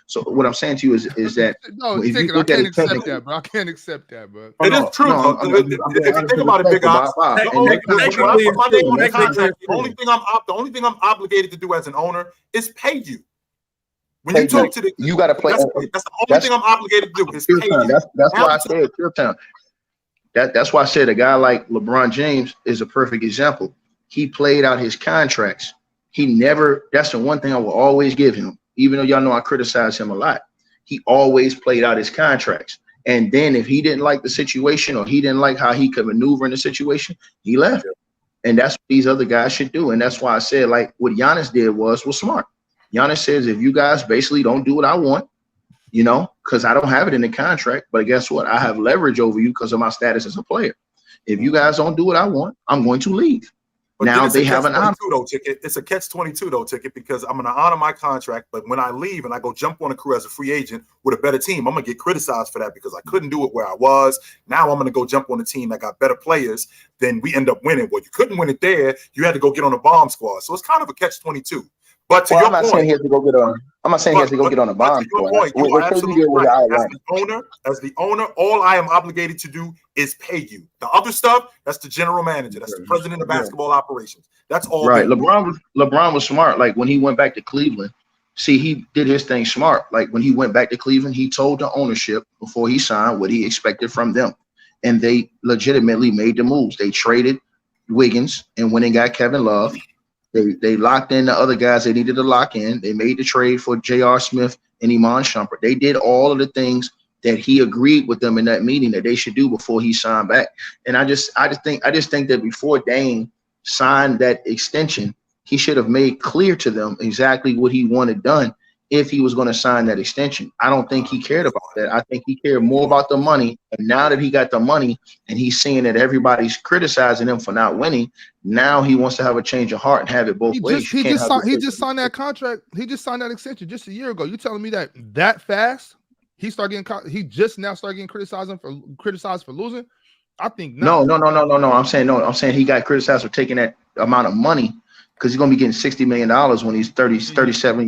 So what I'm saying to you is that no, I can't accept that, bro. I can't accept that, bro. It is true. If you think about it, Big Ops, the only thing I'm obligated to do as an owner is pay you. When you talk to the, you got to play. That's the only thing I'm obligated to do is pay you. That's why I said Town. That's why I said a guy like LeBron James is a perfect example. He played out his contracts. He never. That's the one thing I will always give him, even though y'all know I criticize him a lot. He always played out his contracts. And then if he didn't like the situation or he didn't like how he could maneuver in the situation, he left. And that's what these other guys should do. And that's why I said, like, what Giannis did was smart. Giannis says, if you guys basically don't do what I want, you know, because I don't have it in the contract, but guess what? I have leverage over you because of my status as a player. If you guys don't do what I want, I'm going to leave. But now they have an option. It's a catch-22 though, Ticket, because I'm going to honor my contract, but when I leave and I go jump on a crew as a free agent with a better team, I'm going to get criticized for that because I couldn't do it where I was. Now I'm going to go jump on a team that got better players. Then we end up winning. Well, you couldn't win it there. You had to go get on a bomb squad. So it's kind of a catch-22. But to your point, saying he has to go get on. I'm not saying he has to go get on a bomb. Point, you are absolutely right. As the owner, all I am obligated to do is pay you. The other stuff, that's the general manager. That's the president of basketball operations. That's all. Right. LeBron was smart. Like when he went back to Cleveland, see, he did his thing smart. Like when he went back to Cleveland, he told the ownership before he signed what he expected from them, and they legitimately made the moves. They traded Wiggins and went and got Kevin Love. They locked in the other guys they needed to lock in. They made the trade for J.R. Smith and Iman Shumpert. They did all of the things that he agreed with them in that meeting that they should do before he signed back. And I just think that before Dame signed that extension, he should have made clear to them exactly what he wanted done if he was going to sign that extension. I don't think he cared about that. I think he cared more about the money. And now that he got the money and he's seeing that everybody's criticizing him for not winning, now he wants to have a change of heart and have it both ways. He just signed that contract. He just signed that extension just a year ago. You telling me that fast? He just now started getting criticized for losing? I think not. No. I'm saying he got criticized for taking that amount of money, because he's going to be getting $60 million when he's 37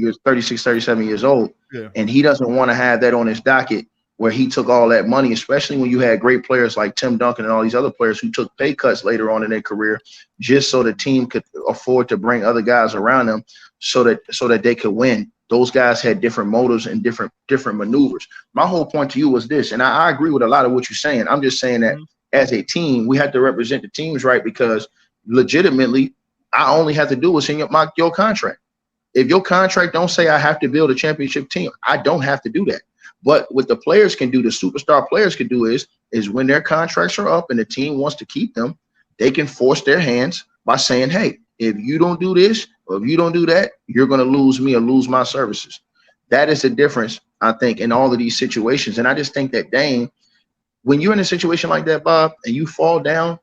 years old. Yeah. And he doesn't want to have that on his docket where he took all that money, especially when you had great players like Tim Duncan and all these other players who took pay cuts later on in their career just so the team could afford to bring other guys around them so that they could win. Those guys had different motives and different maneuvers. My whole point to you was this, and I agree with a lot of what you're saying. I'm just saying that as a team, we have to represent the teams right, because legitimately, I only have to do what's in your contract. If your contract don't say I have to build a championship team, I don't have to do that. But what the players can do, the superstar players can do is when their contracts are up and the team wants to keep them, they can force their hands by saying, hey, if you don't do this or if you don't do that, you're going to lose me or lose my services. That is the difference, I think, in all of these situations. And I just think that Dame, when you're in a situation like that, Bob, and you fall down,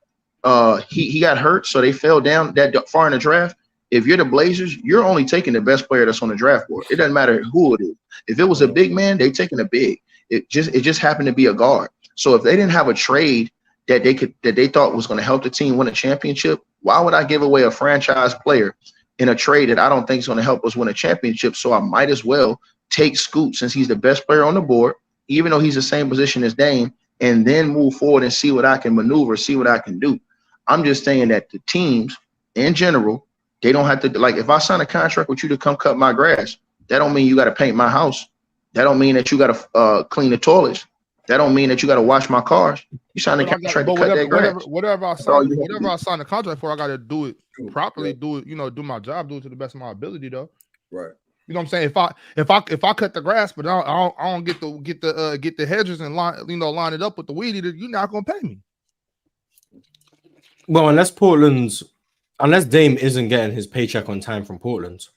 he got hurt, so they fell down that far in the draft. If you're the Blazers, you're only taking the best player that's on the draft board. It doesn't matter who it is. If it was a big man, they taking a big. It just happened to be a guard. So if they didn't have a trade that they thought was going to help the team win a championship, Why would I give away a franchise player in a trade that I don't think is going to help us win a championship? So I might as well take Scoot since he's the best player on the board, even though he's the same position as Dame, and then move forward and see what I can maneuver, see what I can do. I'm just saying that the teams in general, they don't have to, like, if I sign a contract with you to come cut my grass, that don't mean you got to paint my house. That don't mean that you got to clean the toilets. That don't mean that you got to wash my cars. You sign a contract to cut that grass. Whatever I sign the contract for, I got to do it properly. Do it, do my job, do it to the best of my ability, though. Right. You know what I'm saying? If I cut the grass, but I don't get the hedges and line it up with the weed eater, you're not gonna pay me. Well, unless Dame isn't getting his paycheck on time from Portland's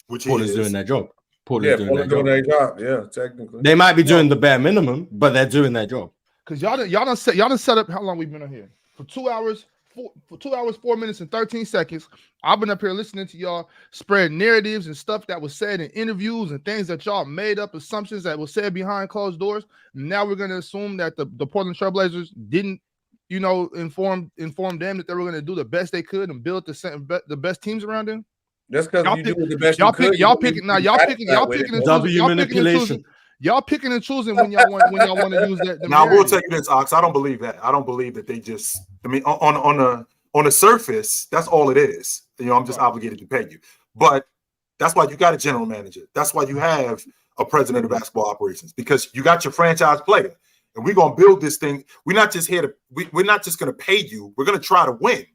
doing their job. Portland's doing their job. Yeah, technically. They might be doing the bare minimum, but they're doing their job. Because y'all done set up how long we've been on here? For 2 hours, 4 minutes and 13 seconds. I've been up here listening to y'all spread narratives and stuff that was said in interviews and things that y'all made up, assumptions that was said behind closed doors. Now we're gonna assume that the Portland Trailblazers didn't, inform them that they were gonna do the best they could and build the best teams around them. That's because you do the best y'all picking manipulation. Y'all picking and choosing when y'all want to use that. Now, we'll tell you this, Ox. I don't believe that. I don't believe that they just. I mean, on the surface, that's all it is. I'm just obligated to pay you. But that's why you got a general manager. That's why you have a president of basketball operations, because you got your franchise player, and we're gonna build this thing. We're not just here to. We're not just gonna pay you. We're gonna try to win.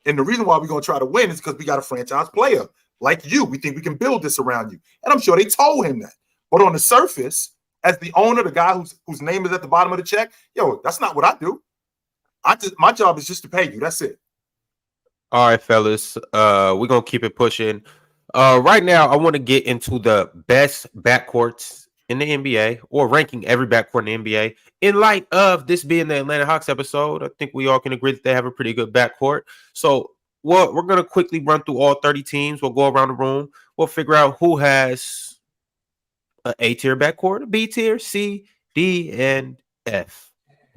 And the reason why we're gonna try to win is because we got a franchise player like you. We think we can build this around you, and I'm sure they told him that. But on the surface, as the owner, the guy whose name is at the bottom of the check, that's not what I do. My job is just to pay you. That's it. All right, fellas. We're gonna keep it pushing. Right now, I want to get into the best backcourts in the NBA, or ranking every backcourt in the NBA. In light of this being the Atlanta Hawks episode, I think we all can agree that they have a pretty good backcourt. So we're gonna quickly run through all 30 teams. We'll go around the room. We'll figure out who has an A-tier backcourt, a B-tier, C, D, and F.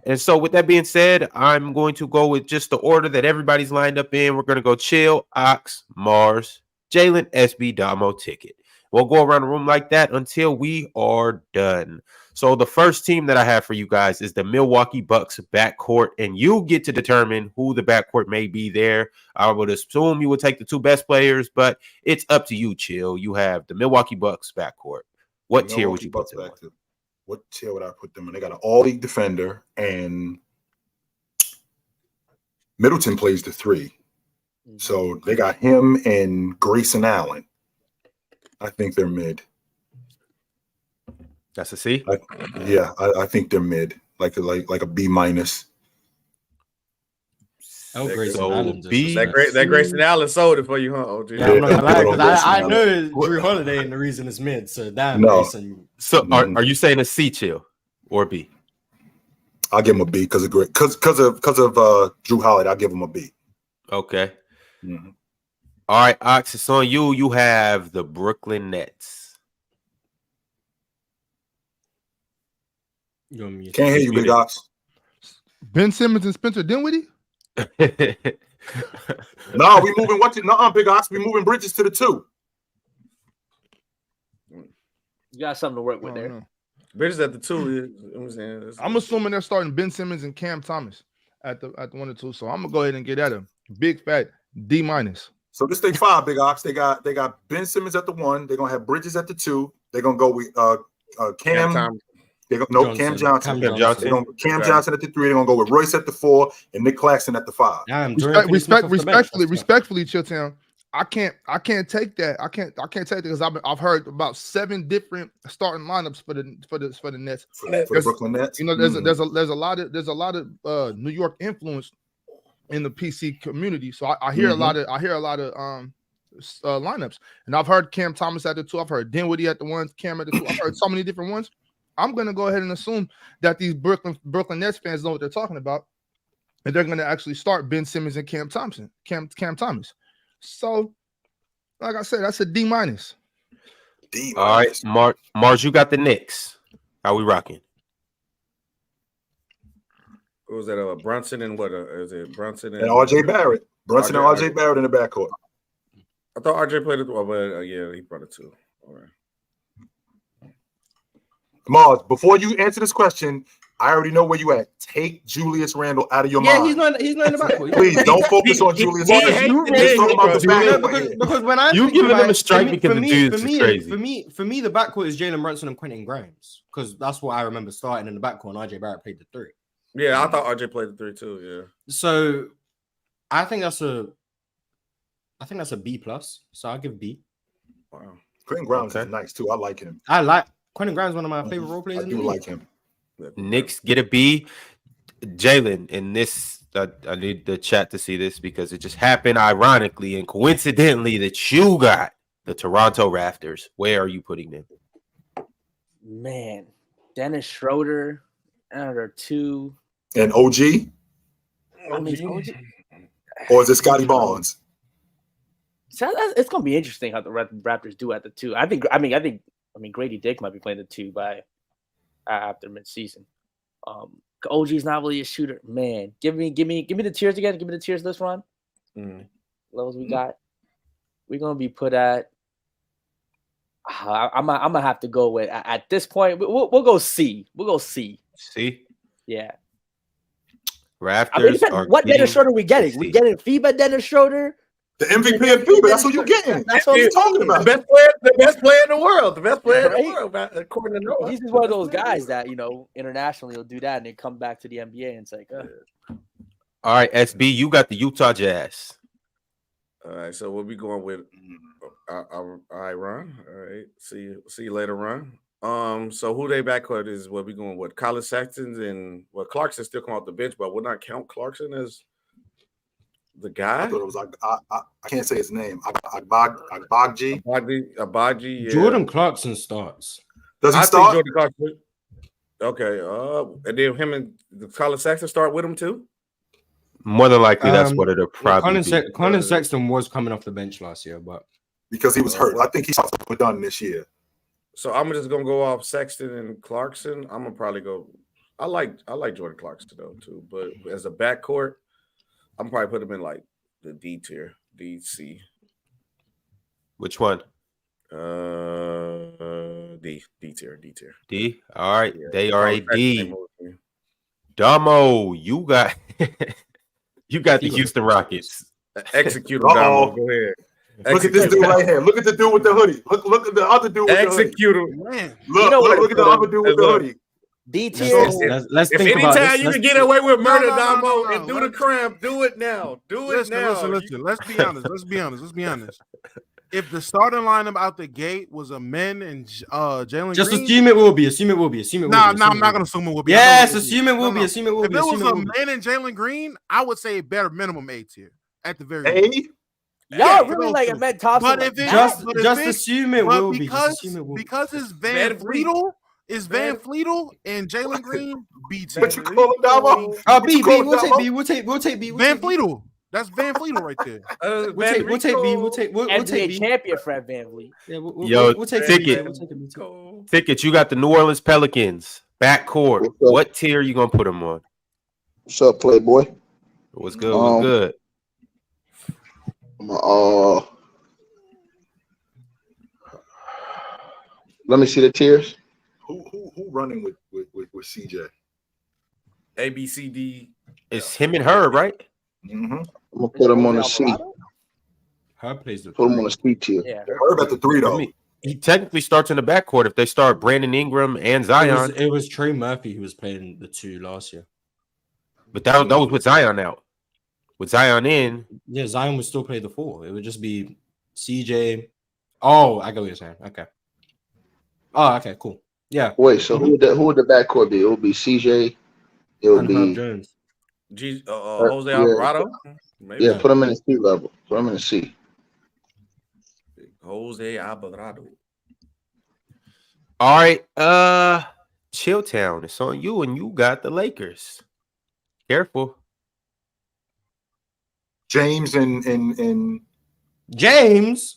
And so with that being said, I'm going to go with just the order that everybody's lined up in. We're going to go Chill, Ox, Mars, Jalen, SB, Damo, Ticket. We'll go around the room like that until we are done. So the first team that I have for you guys is the Milwaukee Bucks backcourt, and you get to determine who the backcourt may be there. I would assume you would take the two best players, but it's up to you, Chill. You have the Milwaukee Bucks backcourt. What tier would you put them in? What tier would I put them in? They got an all-league defender, and Middleton plays the 3. So they got him and Grayson Allen. I think they're mid. That's a C? I think they're mid, like a B minus. That Grayson Allen sold it for you, huh? OG? Yeah, I'm not gonna lie, because I know Drew Holiday and the reason it's mid. So damn. No. Grayson. So are you saying a C, Chill, or B? I'll give him a B because of Drew Holiday. I'll give him a B. Okay. Mm-hmm. All right, Ox, it's on you. You have the Brooklyn Nets. Can't hear you, Big Ox. Ben Simmons and Spencer Dinwiddie? No, we moving Big Ox. We moving Bridges to the 2. You got something to work with there. Bridges at the 2. I'm assuming they're starting Ben Simmons and Cam Thomas at the 1 or 2. So I'm gonna go ahead and get at him. Big fat D minus. So this thing 5, Big Ox. They got Ben Simmons at the 1. They're gonna have Bridges at the 2. They're gonna go with Cam. Cam Johnson. Cam Johnson at the 3. They're gonna go with Royce at the 4 and Nick Claxton at the 5. Respectfully, Chilltown. I can't take that. I can't take that because I've heard about 7 different starting lineups for the Nets. For the Brooklyn Nets. There's a lot of New York influence in the PC community. So I hear a lot of lineups. And I've heard Cam Thomas at the 2. I've heard Dinwiddie at the 1, Cam at the 2. I've heard so many different ones. I'm going to go ahead and assume that these Brooklyn Nets fans know what they're talking about, and they're going to actually start Ben Simmons and Cam Thomas. So, like I said, that's a D minus. All right, Mars, you got the Knicks. How we rocking? What was that? Brunson and what? Is it Brunson and RJ Barrett? Brunson and RJ Barrett in the backcourt. I thought RJ played it. Well, but yeah, he brought it too. All right. Mars, before you answer this question, I already know where you at. Take Julius Randle out of your mind. He's not in the backcourt. Please don't focus on Julius Randle. Because when I you giving him a strike because the dude's crazy. For me, the backcourt is Jalen Brunson and Quentin Grimes because that's what I remember starting in the backcourt. And RJ Barrett played the 3. Yeah, I thought RJ played the 3 too. Yeah. So I think that's a B plus. So I'll give B. Wow. Quentin Grimes is nice too. I like him. I like Quentin Grimes, one of my favorite role players. I do like him. Knicks get a B. Jalen, in this, I need the chat to see this because it just happened ironically and coincidentally that you got the Toronto Raptors. Where are you putting them? Man, Dennis Schroeder, another 2. And OG? I mean, OG. Or is it Scotty Barnes? So it's gonna be interesting how the Raptors do at the 2. I think Grady Dick might be playing the 2 by after midseason. OG's not really a shooter. Man, give me the tiers again. Give me the tiers list, Ron. Levels we got. We're gonna be put at. I'm gonna have to go with at this point. We'll go C. We'll go C. C. Yeah. Raptors. What Dennis Schroeder are we getting? We getting FIBA Dennis Schroeder. The MVP of FIBA. That's what you're getting. That's what I'm talking about. The best player in the world. The best player in the world, according to Noah. He's just one of those guys that, internationally will do that and then come back to the NBA and it's like, All right, SB, you got the Utah Jazz. All right, so we'll be going with all right, Ron. All right. See you later, Ron. So who they backcourt is what we going with? Colin Sexton and Clarkson still come off the bench, but we'll not count Clarkson as the guy. I thought it was I can't say his name. Agbagji. Agbagji. Yeah. Jordan Clarkson starts. Does he start? Jordan Clarkson. Okay. And then him and Colin Sexton start with him too. More than likely, that's what it'll probably be. Colin Sexton was coming off the bench last year, but because he was hurt, I think he's done this year. So I'm just gonna go off Sexton and Clarkson. I'm gonna probably go. I like Jordan Clarkson though too, but as a backcourt, I'm probably put him in like the D tier, D C. Which one? D tier. D. All right, Yeah. they are a D. Damo, you got the Houston Rockets. Execute him, Damo. Go ahead. Look at this dude right here. Look at the dude with the hoodie. Look at the other dude with the hoodie. Execute him. Man. Look at the other dude with the hoodie. D tier. Let's if think about anytime this. you can get away with murder, Damo, and do the crime, do it now. Listen. Let's be honest. If the starting lineup out the gate was a men and Jalen Just Green, assume it will be. Nah, I'm not gonna assume it will be. Yes, assume it will be. If it was a men and Jalen Green, I would say better minimum A tier at the very least. Y'all really like a men Thompson. But if it just assume it will be. Because it's Van Vliet. Is Van Vliet and Jalen Green B tier? What you call him, Damo? B. We'll take B. Van Vliet. That's Van Vliet right there. We'll take B. We'll take NBA champion Fred Van Vliet. Yeah, we'll take Ticket. You got the New Orleans Pelicans backcourt. What tier are you gonna put them on? What's up, Playboy? What's good? What's good? Let me see the tiers. Who running with CJ? A, B, C, D. It's him and her, right? Mm-hmm. I'm gonna put him on the C. Herb plays the put him on the C tier. Yeah. Herb at the 3 though. He technically starts in the backcourt if they start Brandon Ingram and Zion. It was Trae Murphy who was playing the 2 last year. But that was with Zion out. With Zion in. Yeah, Zion would still play the 4. It would just be CJ. Oh, I get what you're saying. Okay. Oh, okay, cool. Yeah. Wait, so who would the backcourt be? It would be CJ. It would be Jones. Jose Alvarado. Maybe. Yeah, put him in the C level. Put him in the C. Jose Alvarado. All right, Chilltown, it's on you, and you got the Lakers. Careful. James and James.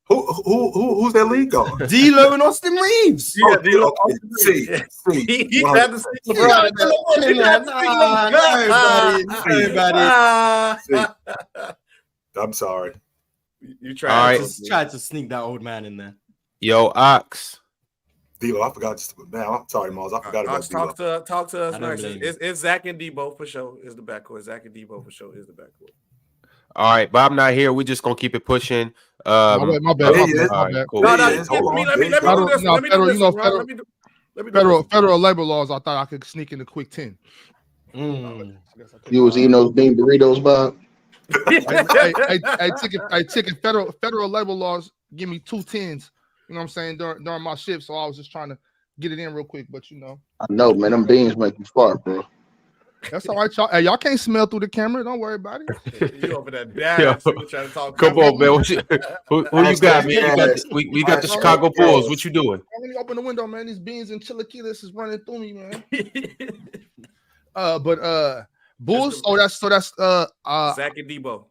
Who's that league guard? D'Lo and Austin Reeves. Yeah, D'Lo. See. He had to see LeBron. I'm sorry. You tried. Tried to sneak that old man in there. Yo, Ox. D-Lo, I forgot. Man, I'm sorry, Miles. I forgot about D-Lo. Talk to us next. It's Zach and Debo for sure. Is the backcourt. Zach and Debo for sure is the backcourt. All right, Bob not here. We're just gonna keep it pushing. My bad. Cool. Federal labor laws. I thought I could sneak in a quick 10. You was eating those bean burritos, Bob. I ticket federal labor laws give me 2 10s. You know what I'm saying during my shift, so I was just trying to get it in real quick. But I know, man, them beans make you fart, bro. That's all right, y'all. Hey, y'all can't smell through the camera. Don't worry about it. You over there, trying to talk. Come on, man. Who you got, man? We got the Chicago Bulls. What you doing? Let me open the window, man. These beans and chilaquiles is running through me, man. But Bulls. That's Zach and Debo.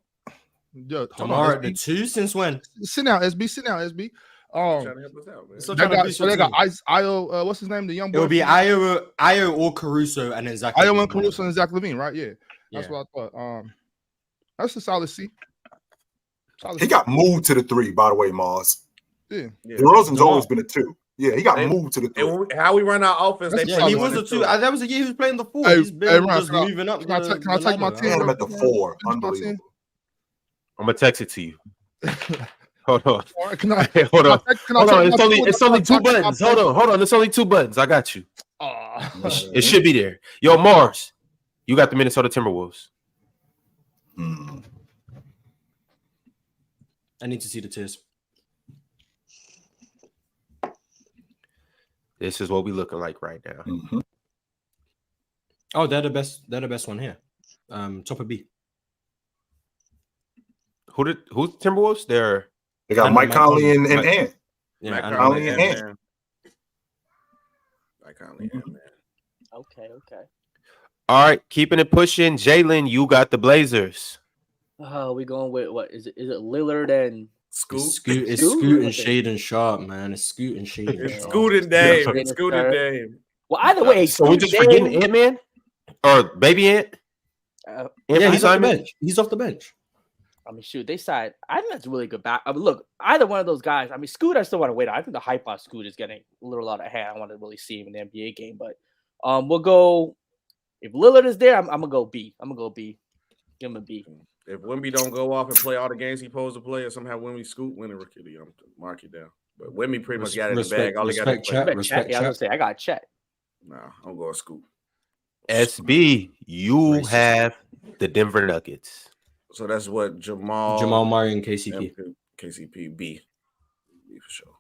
Tomorrow the 2 since when? Sit down, SB. Sit down, SB. Trying to help us out, man. So they got Io. What's his name? The young boy. It would be Io or Caruso, and then Zach. Io and Caruso and Zach LaVine, right? Yeah, that's what I thought. That's a solid C. He got moved to the 3, by the way, Mars. Yeah. DeRozan's always been a 2. Yeah, he got moved to the 3. How we run our offense? He was a 2. That was a year he was playing the 4. He's been just moving up. Can I take my 10? I'm at the 4. Unbelievable. I'm gonna text it to you. Hold on. Can I, hold on. It's only 2 buttons. Hold on. It's only 2 buttons. I got you. It should be there. Yo, Mars, you got the Minnesota Timberwolves. I need to see the tiers. This is what we looking like right now. Mm-hmm. Oh, they're the best. They're the best one here. Top of B. Who's the Timberwolves? They got Mike Conley and Ant. Yeah, Mike Conley and Ant. Mike Conley and Ant. Okay. All right, keeping it pushing. Jalen, you got the Blazers. Oh, we going with what is it? Is it Lillard and It's Scoot and Shaden Sharp, man. It's Scoot and Shaden Sharp. Scoot and Dame. Well, either way, so we're just forgetting Ant-Man or Baby Ant. Yeah, he's off the bench. He's off the bench. I mean, shoot, they side. I think that's a really good back. I mean, look, either one of those guys. I mean, Scoot, I still want to wait. I think the hype on Scoot is getting a little out of hand. I want to really see him in the NBA game, but we'll go. If Lillard is there, I'm gonna go B. Give him a B. If Wemby don't go off and play all the games he supposed to play, or somehow Wemby Scoot win a rookie, I'm mark it down. But Wemby pretty much got it in the bag. All he got to Chet. Yeah, I was gonna say I got Chet. Nah, I'm going Scoot. SB, you have the Nuggets. So that's what Jamal Murray and KCP. KCP B for sure.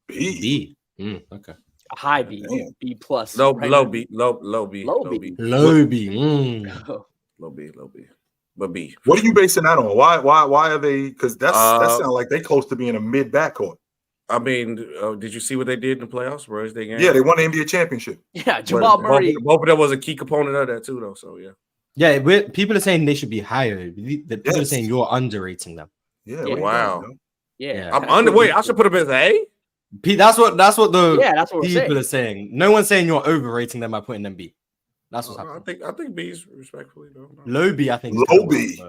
B. Okay. A high B. Damn. B plus. Low B. Low B. Low B. But B. What are you basing that on? Why are they? Because that sounds like they close to being a mid backcourt. I mean, did you see what they did in the playoffs? Where's they game? Yeah, they won the NBA championship. Yeah, Jamal Murray. Both of them was a key component of that too, though. So yeah. Yeah, people are saying they should be higher. People are saying you're underrating them. Yeah. Wow. Yeah. I'm under. Wait, I should put them as A. That's what the that's what people are saying. No one's saying you're overrating them by putting them B. That's what's happening. I think B's respectfully though. Low B, I think. Low B.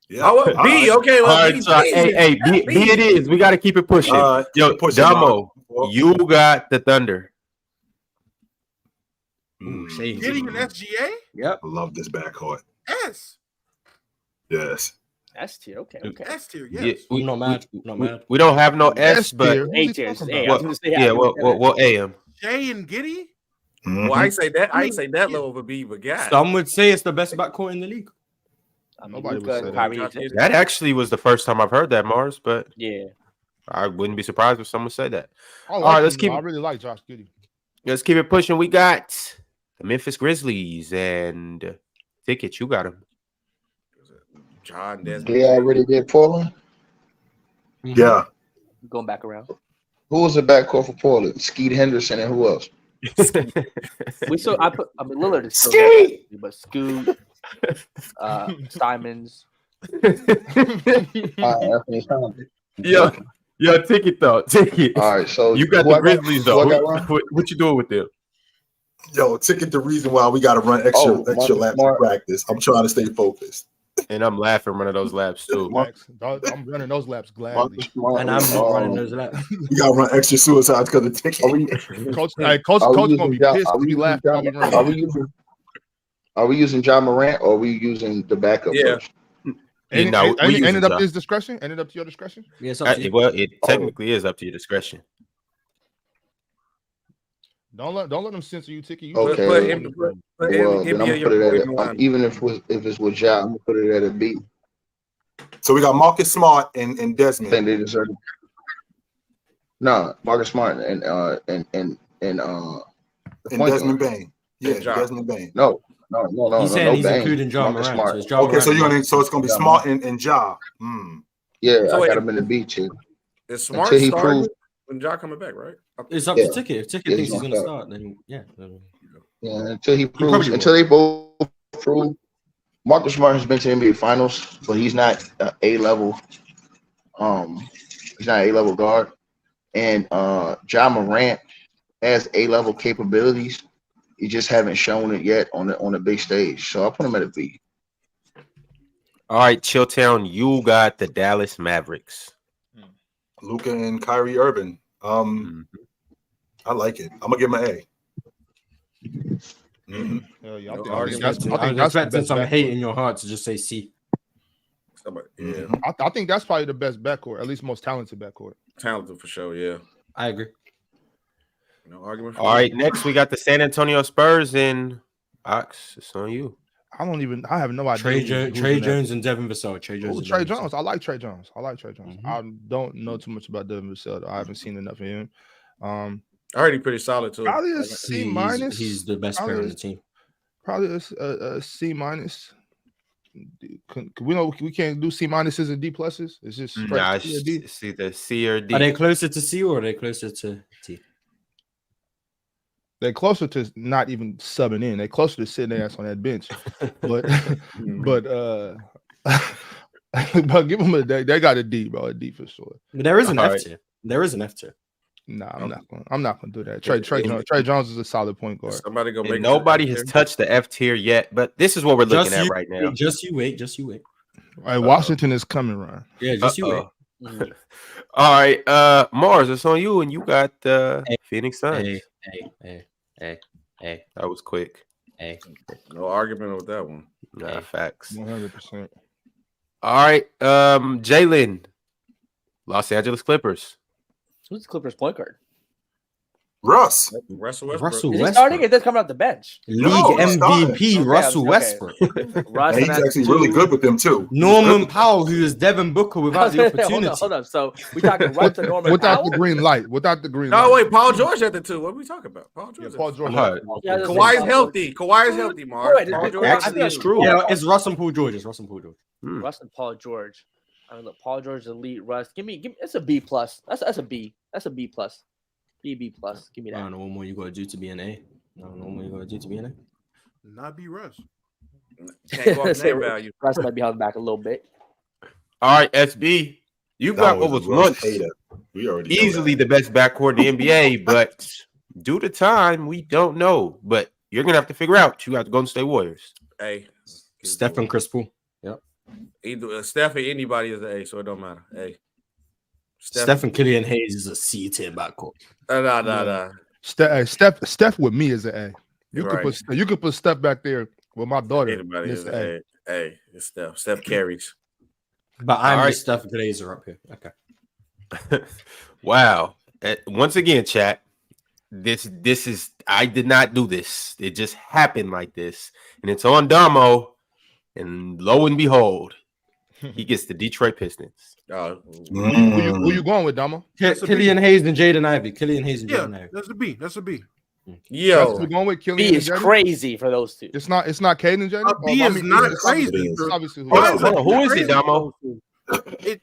Yeah. B. Okay. Well, all right. So, hey, B it is. We got to keep it pushing. Yo, Damo, you got the Thunder. Getting an SGA? Yep. I love this backcourt. S. Yes. S tier. Okay. S tier. Yes. Yeah, we're not mad. We don't have no S, but A tier. We'll A him. J and Giddy. Well, I ain't say that low over B, but God. Some would say it's the best backcourt in the league. Nobody would say that. That actually was the first time I've heard that, Mars. But yeah, I wouldn't be surprised if someone said that. All right, I really like Josh Giddey. Let's keep it pushing. We got the Memphis Grizzlies and Ticket. You got him. John Desmond. They already did Portland. Yeah. Going back around. Who was the backcourt for Portland? Skeet Henderson and who else? Lillard is still but Scoot, Simons. Yo, Ticket though. Ticket. All right, so you got the Grizzlies though. What you doing with them? Yo, Ticket, the reason why we got to run extra laps in practice. I'm trying to stay focused. And I'm laughing running those laps too. I'm running those laps gladly. And I'm not running those laps. We gotta run extra suicides because of ticket. Coach gonna be pissed to be laughing while we run. Are we using John Morant or are we using the backup? Yeah. Ended up to his discretion. Ended up to your discretion. Yeah, it's up to you. Well, it technically is up to your discretion. Don't let them censor you, Ticket. Okay. Well, then I'm gonna put it at even if it's with Ja, I'm gonna put it at a B. So we got Marcus Smart and Desmond. I think they deserve it. No, Marcus Smart and Desmond Bain. Yeah, Desmond Bain. No. He's saying he's including John Morant. So it's gonna be Smart and Ja. Yeah, so I got him in the B too. Is Smart starting when Ja coming back, right? It's up to Ticket. If Ticket thinks he's gonna start, then yeah. Yeah, until he proves, until they both prove. Marcus Smart has been to the NBA Finals, but he's not A level. He's not an A level guard, and Ja Morant has A level capabilities. He just haven't shown it yet on the big stage. So I'll put him at a B. All right, Chilltown, you got the Dallas Mavericks. Luka and Kyrie Irving. I like it. I'm gonna give him an A. I expecting some hate in your heart to just say C. Yeah, I think that's probably the best backcourt, at least most talented backcourt. Talented for sure, yeah. I agree. No argument. All right, next we got the San Antonio Spurs and Ox. It's on you. I have no idea. Trey Jones and Devin Vassell. Trey Jones. I like Trey Jones. I don't know too much about Devin Vassell, though. I haven't seen enough of him. I heard he's pretty solid too. Probably a C minus. He's the best player on the team. Probably a C minus. We know we can't do C minuses and D pluses. It's just it's either C or D. Are they closer to C or are they closer to T? They're closer to not even subbing in. They're closer to sitting their ass on that bench. But give them they got a D, bro. A D for sure. But there is an F tier. There is an F tier. Nah, I'm not gonna do that. Trey Jones is a solid point guard. Somebody go make nobody has touched the F tier yet, but this is what we're looking at right now. Just you wait. All right, Washington is coming, Ryan. Yeah, just you wait. All right, Mars, it's on you, and you got Phoenix Suns. Hey. That was quick. No argument with that one. Nah, facts. 100%. All right, Jalen, Los Angeles Clippers. Who's the Clippers point guard? Russell Westbrook. Is he starting? It does come out the bench. League MVP Russell Westbrook. He's actually really good with them too. Norman Powell, who is Devin Booker without the opportunity. Hold on. So we talking Russell Norman without Powell? the green light. Without the green light. No, wait, Paul George at the two. What are we talking about? Paul George. Kawhi is healthy. Kawhi is healthy, Mark. Actually, it's true. Yeah, it's Russ and Paul George. Russ and Paul George. I mean, look, Paul George is elite. Russ, give me. It's a B plus. That's a B. That's a B plus. B plus. Give me that. I don't know what more you gotta do to be an A. Not be Russ. Can't go off name value. Russ might be held back a little bit. All right, SB. You got what was once easily the best backcourt in the NBA, but due to time, we don't know. But you're gonna have to figure out. You got the Golden State Warriors. Hey, Steph and Chris Paul. Yep. Either Steph or anybody is an A, so it don't matter. Hey. Steph and Killian Hayes is a C tier backcourt. Nah. Steph with me is an A. You right. could put Steph back there with my daughter. Anybody is an A. Hey, it's Steph. Steph carries. But I'm just Steph and Glazer up here. Okay. Wow. Once again, chat. This is I did not do this. It just happened like this, and it's on Damo. And lo and behold, he gets the Detroit Pistons. Who you going with, Damo? Killian Hayes and Jaden Ivey. Jaden Ivey. That's a B. Yo, we're going with Killian. B is crazy for those two. It's not Caden and Jaden. B is not crazy. Obviously, who is it, Damo? What do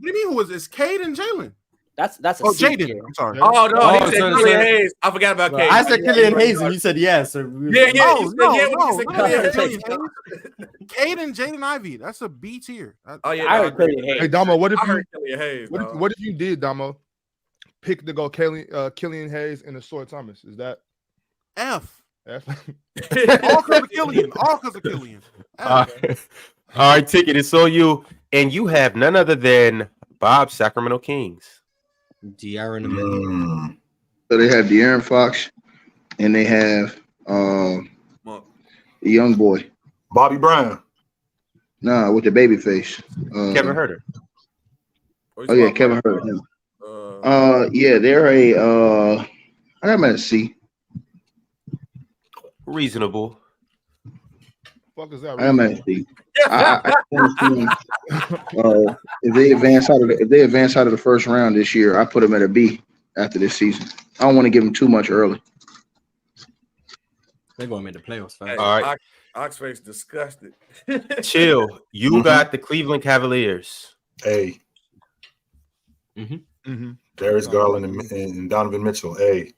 you mean? Who is it? It's Cade and Jalen. That's a Jaden. I'm sorry. Oh no, he said Killian Hayes. I forgot about Cade. I said Killian Hayes, and you said yes. Yeah. Cade and Jaden Ivey. That's a B tier. I heard Killian Hayes. Hey, Damo, what if you did, Damo? Pick to go Killian Hayes and Asor Thomas. Is that F? F? All because of Killian. All right, Ticket, it's on you. And you have none other than Bob Sacramento Kings. De'Aaron. So they have De'Aaron Fox, and they have the young boy. Bobby Brown. Nah, with the baby face. Kevin Huerter. Oh yeah, Kevin Huerter. Yeah, they're a I got him at a C. Reasonable. Fuck is that? I am at a C. If they advance out of the first round this year, I put them at a B after this season. I don't want to give them too much early. They're going to make the playoffs. Fast. All right. Oxface disgusted. Chill. You got the Cleveland Cavaliers. A. Darius Garland and Donovan Mitchell. A.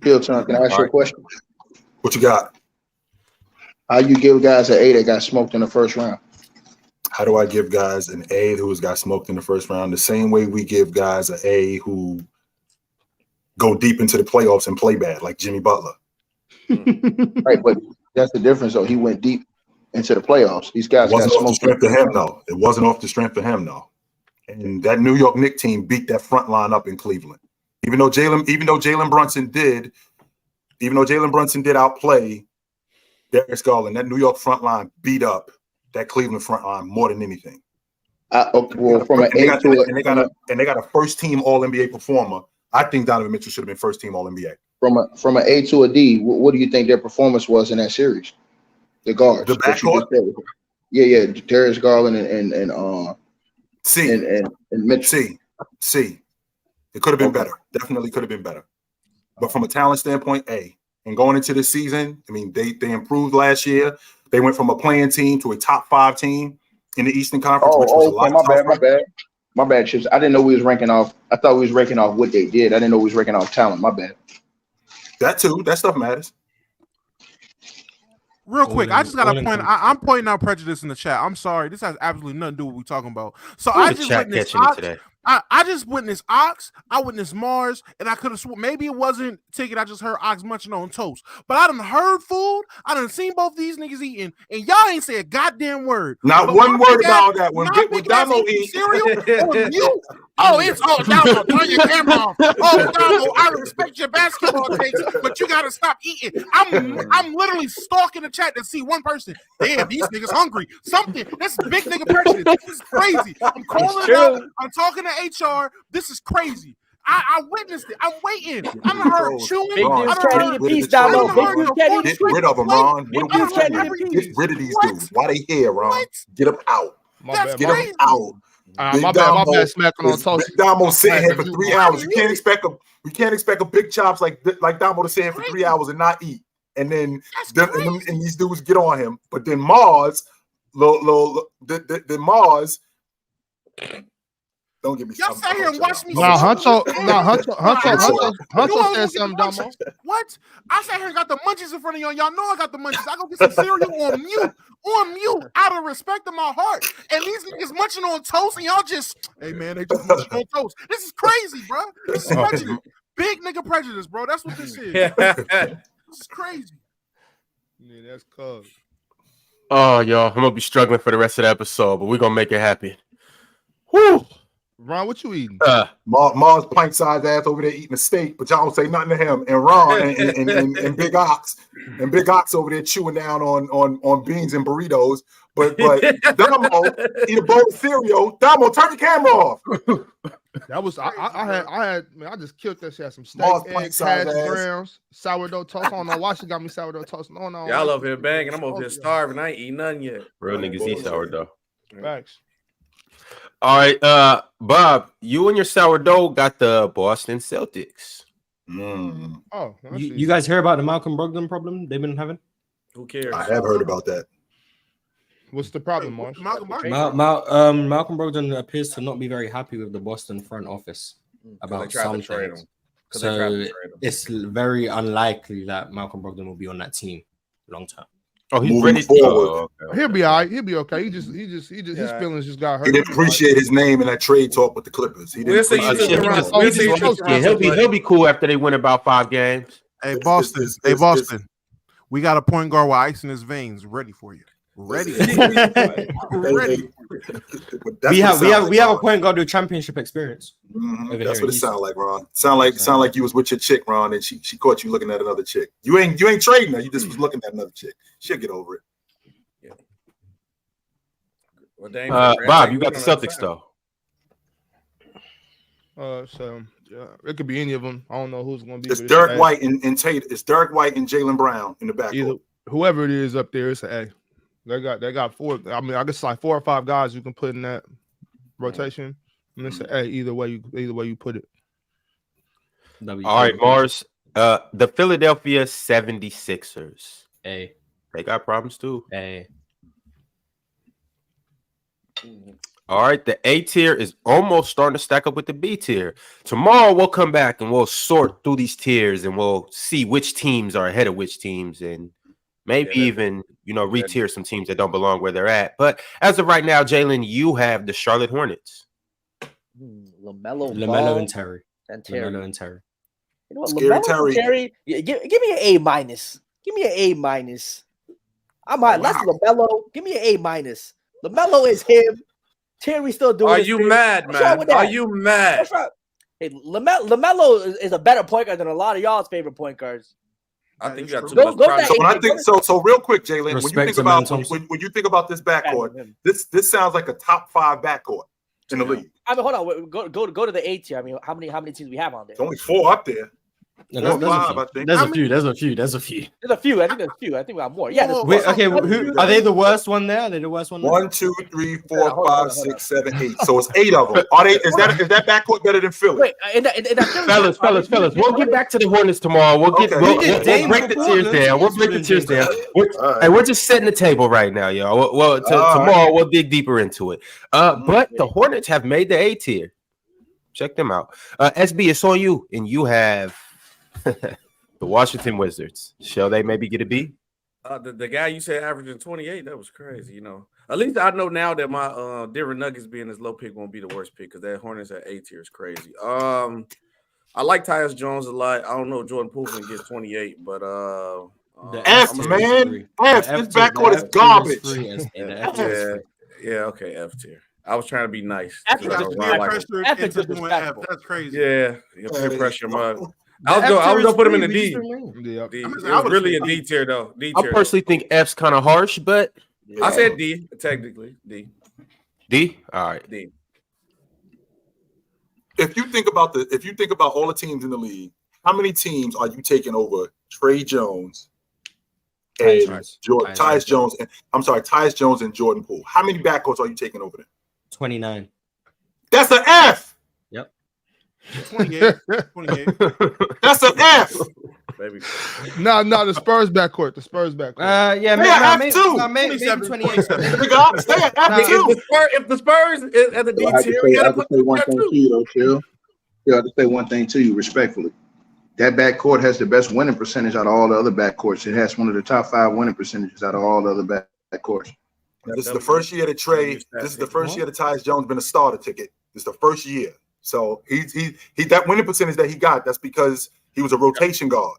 Chill, Tom. Can I ask you a question? What you got? How you give guys an A that got smoked in the first round? How do I give guys an A who's got smoked in the first round? The same way we give guys an A who go deep into the playoffs and play bad, like Jimmy Butler. Right, but that's the difference, though. He went deep into the playoffs. These guys got off the smoked. strength of him, though. It wasn't off the strength of him, though. And that New York Knicks team beat that front line up in Cleveland. Even though Jalen Brunson did outplay Darius Garland, that New York front line beat up that Cleveland front line more than anything. Well, from an A to they got a first team All NBA performer. I think Donovan Mitchell should have been first team All NBA. From an A to a D, what do you think their performance was in that series? The guards, the backcourt. Yeah, Darius Garland and C and Mitchell. C. It could have been better. Definitely could have been better. But from a talent standpoint, A. And going into this season, I mean, they improved last year. They went from a playing team to a top 5 team in the Eastern Conference, which was a lot tougher. My bad, Chips. I didn't know we was ranking off. I thought we was ranking off what they did. I didn't know we was ranking off talent. My bad. That too. That stuff matters. Real quick, I just got to point. I'm pointing out prejudice in the chat. I'm sorry. This has absolutely nothing to do with what we're talking about. So I just witnessed today. I just witnessed Ox, I witnessed Mars, and I could have sworn maybe it wasn't Ticket. I just heard Ox munching on toast. But I done heard food. I done seen both these niggas eating, and y'all ain't say a goddamn word. Not one word about that. When Damo eats cereal on you. Damo, turn your camera off. Damo, I respect your basketball takes, but you gotta stop eating. I'm literally stalking the chat to see one person. Damn, these niggas hungry. Something. That's big nigga prejudice. This is crazy. I'm calling it out. I'm talking to HR. This is crazy. I witnessed it. I'm waiting. I'm heard chewing. Big dudes can't eat in peace, Damo. Big dudes can't eat in peace. Get rid of them, Ron. Get rid of these dudes. Why they here, Ron? Get them out. Get them out. My bad. Smacking on toast. Big Damo sitting here for 3 hours. You can't expect a big chops like Damo to sit here for 3 hours and not eat. And then and these dudes get on him. But then Mars, Mars. Don't get me started. Y'all sat here and watched me. Huncho said something, Damo. What? I sat here and got the munchies in front of y'all. Y'all know I got the munchies. I go get some cereal on mute, out of respect of my heart. And these niggas munching on toast, and y'all just, hey man, they just munching on toast. This is crazy, bro. This is prejudice. Big nigga prejudice, bro. That's what this is. This is crazy. Yeah, that's cuz. Oh, y'all, I'm gonna be struggling for the rest of the episode, but we're gonna make it happen. Whew. Ron, what you eating? Mars pint-sized ass over there eating a steak, but y'all don't say nothing to him. And Ron and Big Ox over there chewing down on beans and burritos. But Damo eat a bowl of cereal. Damo, turn the camera off. That was I just killed that shit. Had some steak, eggs, hash browns, sourdough toast. I don't know why she got me sourdough toast. No. Y'all over here banging. I'm over here starving. I ain't eating nothing yet. Real niggas eat sourdough. Thanks. All right, Bob, you and your sourdough got the Boston Celtics. Oh, you guys hear about the Malcolm Brogdon problem they've been having? Who cares? I have heard about that. What's the problem, Marsh? Malcolm Brogdon appears to not be very happy with the Boston front office about some things. So it's very unlikely that Malcolm Brogdon will be on that team long term. Oh, he's ready forward. He'll be all right. He'll be okay. His feelings just got hurt. He didn't appreciate his name in that trade talk with the Clippers. He didn't. He'll be cool after they win about 5 games. Hey, Boston. We got a point guard with ice in his veins ready for you. Ready. Ready. We have a point guard with championship experience. Mm-hmm. That's what it sounds like, Ron. Sound like you was with your chick, Ron, and she caught you looking at another chick. You ain't trading her. You just was looking at another chick. She'll get over it. Yeah. Well, Bob, you got the Celtics though. So it could be any of them. I don't know who's going to be. It's Derek White and Tate. It's Derek White and Jaylen Brown in the backcourt. Whoever it is up there, it's an A. They got four. I mean, I guess like 4 or 5 guys you can put in that rotation. And it's an A either way you put it. All right, Mars. The Philadelphia 76ers. A. They got problems too. A. All right, the A tier is almost starting to stack up with the B tier. Tomorrow we'll come back and we'll sort through these tiers and we'll see which teams are ahead of which teams and maybe even, re-tier some teams that don't belong where they're at. But as of right now, Jalen, you have the Charlotte Hornets. LaMelo and Terry. LaMelo and Terry. You know what? LaMelo and Terry. Give me an A minus. Give me an A minus. I'm hot. That's LaMelo. Give me an A minus. LaMelo is him. Terry still doing. Are you mad, man? Are you mad? Hey, LaMelo is a better point guard than a lot of y'all's favorite point guards. I think you got too much pride. So real quick, Jalen, when you think about this backcourt, this sounds like a top 5 backcourt in the league. I mean, hold on, go to the A tier. I mean, how many teams we have on there? There's only 4 up there. No, there's a few. There's a few. There's a few. I think there's a few. I think we have more. Yeah. Okay. Who are they? The worst one there? Are they the worst one? 1, 2, 3, 4, 5, 6, 7, 8. So it's 8 of them. Are they? Is that backcourt better than Philly? Wait, fellas. We'll get back to the Hornets tomorrow. We'll break the tiers down. We'll break the tiers down. We're just setting the table right now, y'all. Tomorrow we'll dig deeper into it. But the Hornets have made the A tier. Check them out. SB, it's on you, and you have. The Washington Wizards. Shall they maybe get a B? The guy you said averaging 28, that was crazy, At least I know now that my Denver Nuggets being this low pick won't be the worst pick because that Hornets at A tier is crazy. I like Tyus Jones a lot. I don't know if Jordan Poole can get 28, but F, man. F. This backcourt is garbage. Yeah, okay, F tier. I was trying to be nice. That's crazy. Yeah, peer pressure, man. I was gonna put him in the D. It was really a D tier though. I personally think F's kind of harsh, but I said D technically. D. All right. D. If you think about all the teams in the league, how many teams are you taking over Trae Jones and Tyus Jones and Jordan Poole? How many backcourts are you taking over them? 29. That's an F. 28. That's an F. Baby. No, the Spurs backcourt. Maybe 28. Stay at F2. If the Spurs is at the D tier, you gotta say one thing to you, though, Chill. You have to say one thing to you respectfully. That backcourt has the best winning percentage out of all the other backcourts. It has one of the top 5 winning percentages out of all the other backcourts. This is the first year that Trae. This is the first year that Tyus Jones been a starter ticket. This is the first year. So he that winning percentage that he got, that's because he was a rotation guard.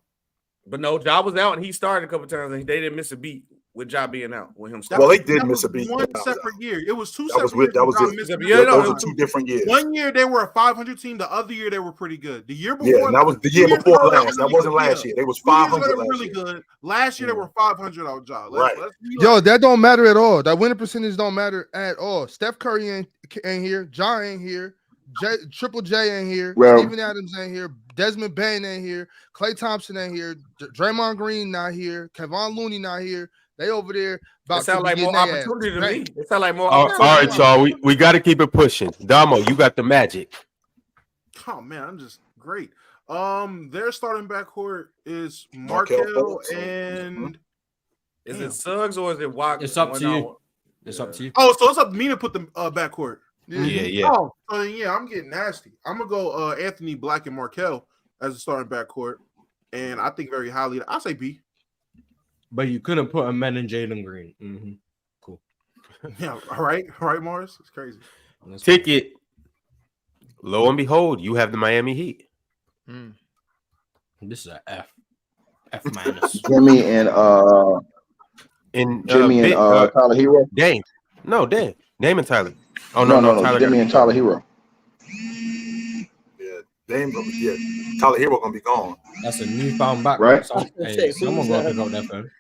But no, Ja was out and he started a couple times and they didn't miss a beat with Ja being out with him. Well, they did miss a beat. One separate year. It was 2 separate years. Those are 2 different years. One year they were a 500 team. The other year they were pretty good. The year before, and that was the year before last. That wasn't last year. They was 500 last really year. Good. Last year they were 500 out Ja. Right. That don't matter at all. That winning percentage don't matter at all. Steph Curry ain't here. Ja ain't here. Triple J ain't here. Steven Adams ain't here. Desmond Bain ain't here. Klay Thompson ain't here. Draymond Green not here. Kevon Looney not here. They over there. It sound like more opportunity to me. It sound like more. All right, y'all. We got to keep it pushing. Damo, you got the magic. Oh man, I'm just great. Their starting backcourt is Markel and. Is it Suggs or is it Walker? It's up to you. It's up to you. Oh, so it's up to me to put the backcourt. Yeah. Oh, so then, I'm getting nasty. I'm gonna go Anthony Black and Markel as a starting backcourt, and I think very highly. I say B. But you couldn't put a man in Jalen Green. Mm-hmm. Cool. Yeah. All right, Morris. It's crazy. Ticket. Lo and behold, you have the Miami Heat. This is an F. F minus. Jimmy and And Jimmy and Tyler Hero. Dame. No, Dame. Dame and Tyler. Oh No, Tyler Jimmy and Tyler Hero. Yeah, Dame. Yeah, Tyler Hero gonna be gone. That's a newfound back. Right? Someone gonna pick up that phone.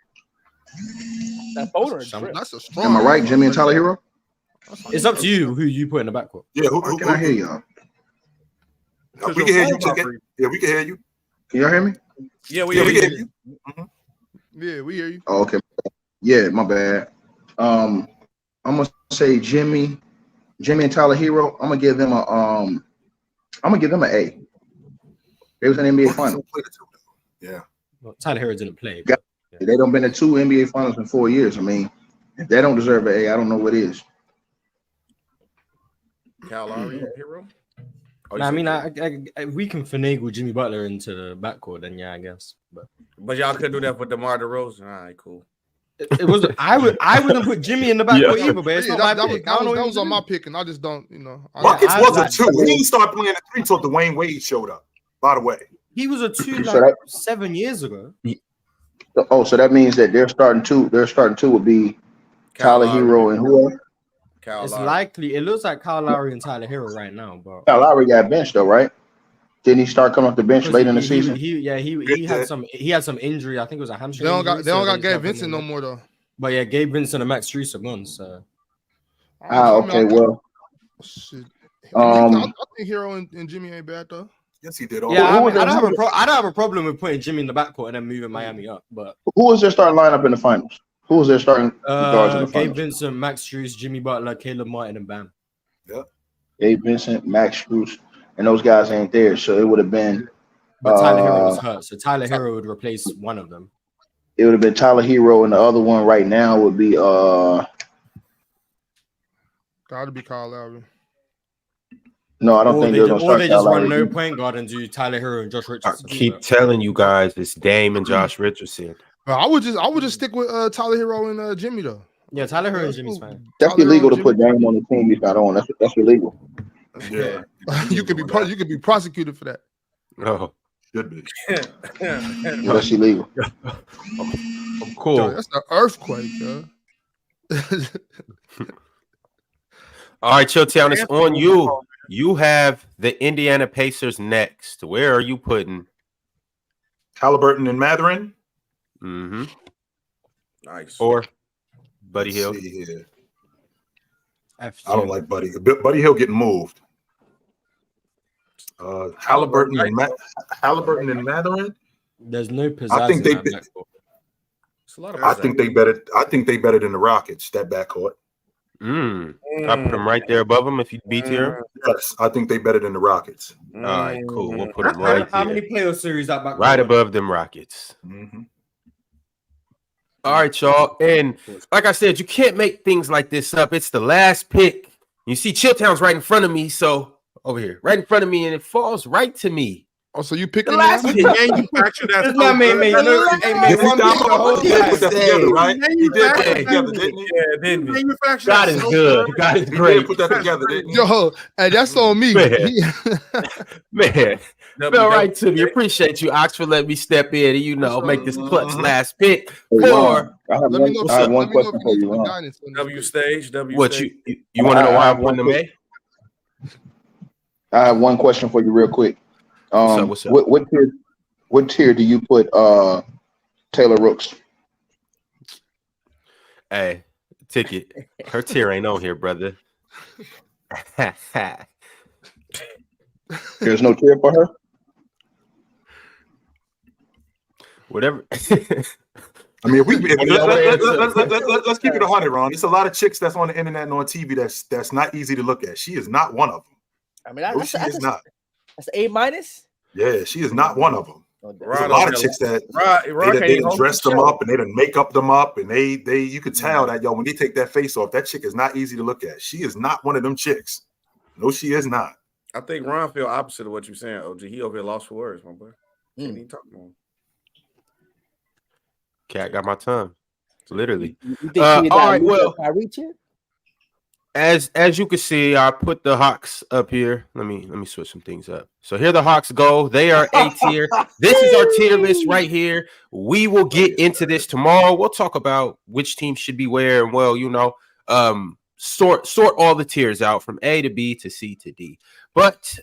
That phone or a drip? That's a strong. Am I right, Jimmy and Tyler Hero? It's up to you who you put in the backcourt. Yeah, How can I hear y'all? We can hear you, Chicken. Yeah, we can hear you. Can y'all hear me? Yeah, we Yeah, hear we you. can hear you. Yeah, we hear you. Oh, okay. Yeah, my bad. I'm gonna say Jimmy and Tyler Hero. I'm gonna give them an A. They was in the NBA Finals. Yeah. Well, Tyler Hero didn't play. Yeah. They don't been to 2 NBA Finals in 4 years. I mean, if they don't deserve an A, I don't know what is. Kyle Lowry, Hero. I mean, if we can finagle Jimmy Butler into the backcourt, then yeah, I guess. But y'all could do that for DeMar DeRozan. All right, cool. It was. I wouldn't put Jimmy in the backcourt either, but it's not my pick. That was on my pick, and I just don't, Buckets was a 2. He didn't start playing a 3 until Dwayne Wade showed up. By the way, he was a 2 7 years ago. Oh, so that means that their starting two would be Tyler Hero and who else? It's likely. It looks like Kyle Lowry and Tyler Hero right now, but Kyle Lowry got benched though, right? Didn't he start coming off the bench late in the season? He had some injury. I think it was a hamstring. They don't got Gabe Vincent no more though. But yeah, Gabe Vincent and Max Strus are gone. So okay, well. Shit. I think Hero and Jimmy ain't bad though. Yes, he did. Yeah, I don't have a problem with putting Jimmy in the backcourt and then moving Miami up. But who was their starting lineup in the finals? Who was their starting guards in the finals? Gabe Vincent, Max Strus, Jimmy Butler, Caleb Martin, and Bam. Yeah. Gabe Vincent, Max Strus, and those guys ain't there, so it would have been. But Tyler Hero was hurt, so Tyler Hero would replace one of them. It would have been Tyler Hero, and the other one right now would be Gotta be Kyle Lowry. No, I don't think they're gonna start. Or they just run no point guard and do Tyler Hero and Josh Richardson. I keep telling you guys, it's Dame and Josh Richardson. I would just stick with Tyler Hero and Jimmy though. Yeah, Tyler Hero and Jimmy's fine. That's illegal to put Dame on the team he's not on. That's illegal. Yeah, you could be prosecuted for that. Oh, should be. That's illegal. I'm cool. Yo, that's an earthquake, yo. All right, Chilltown, it's on you. You have the Indiana Pacers next. Where are you putting Halliburton and Mathurin? Mm-hmm. Nice. Or Buddy Hill? I don't like Buddy. Buddy Hill getting moved. Halliburton and Mathurin. There's no pizzazz. I think they better. I think they better than the Rockets. That backcourt. I put them right there above them if you B tier. Yes, I think they better than the Rockets. All right, cool. We'll put them right there. How many playoff series that back? Right above them Rockets. Mm-hmm. All right, y'all. And like I said, you can't make things like this up. It's the last pick. You see Chilltown's right in front of me, so over here, right in front of me, and it falls right to me. Oh, so you picking the last pick? Manufactured that. It's not me, man. Put that together, right? He did put that together, didn't he? Yeah, didn't he? God is good. God is great. He did put that together, didn't he? Yo, hey, that's on me. Man. Fell right to me. Appreciate you, Ox, for letting me step in and, make this clutch last pick. For I have one question for you. W stage. What you want to know why I won the May? I have one question for you real quick. What's up? What tier do you put Taylor Rooks? Hey, Ticket. Her tier ain't on here, brother. There's no tier for her? Whatever. I mean, let's keep it 100, Ron. There's a lot of chicks that's on the internet and on TV that's not easy to look at. She is not one of them. I mean, she is not. That's A-. Yeah, she is not one of them. There's a lot of chicks that they done dress them up and they done make up them up and they you could tell that when they take that face off, that chick is not easy to look at. She is not one of them chicks. No, she is not. I think Ron feel opposite of what you're saying, OG. He over here lost for words, my boy. Can't even talk more. Cat got my tongue. Literally. You think all right, well, as you can see, I put the Hawks up here. Let me switch some things up. So here the Hawks go. They are A tier. This is our tier list right here. We will get into this tomorrow. We'll talk about which team should be where, and sort all the tiers out from A to B to C to D. But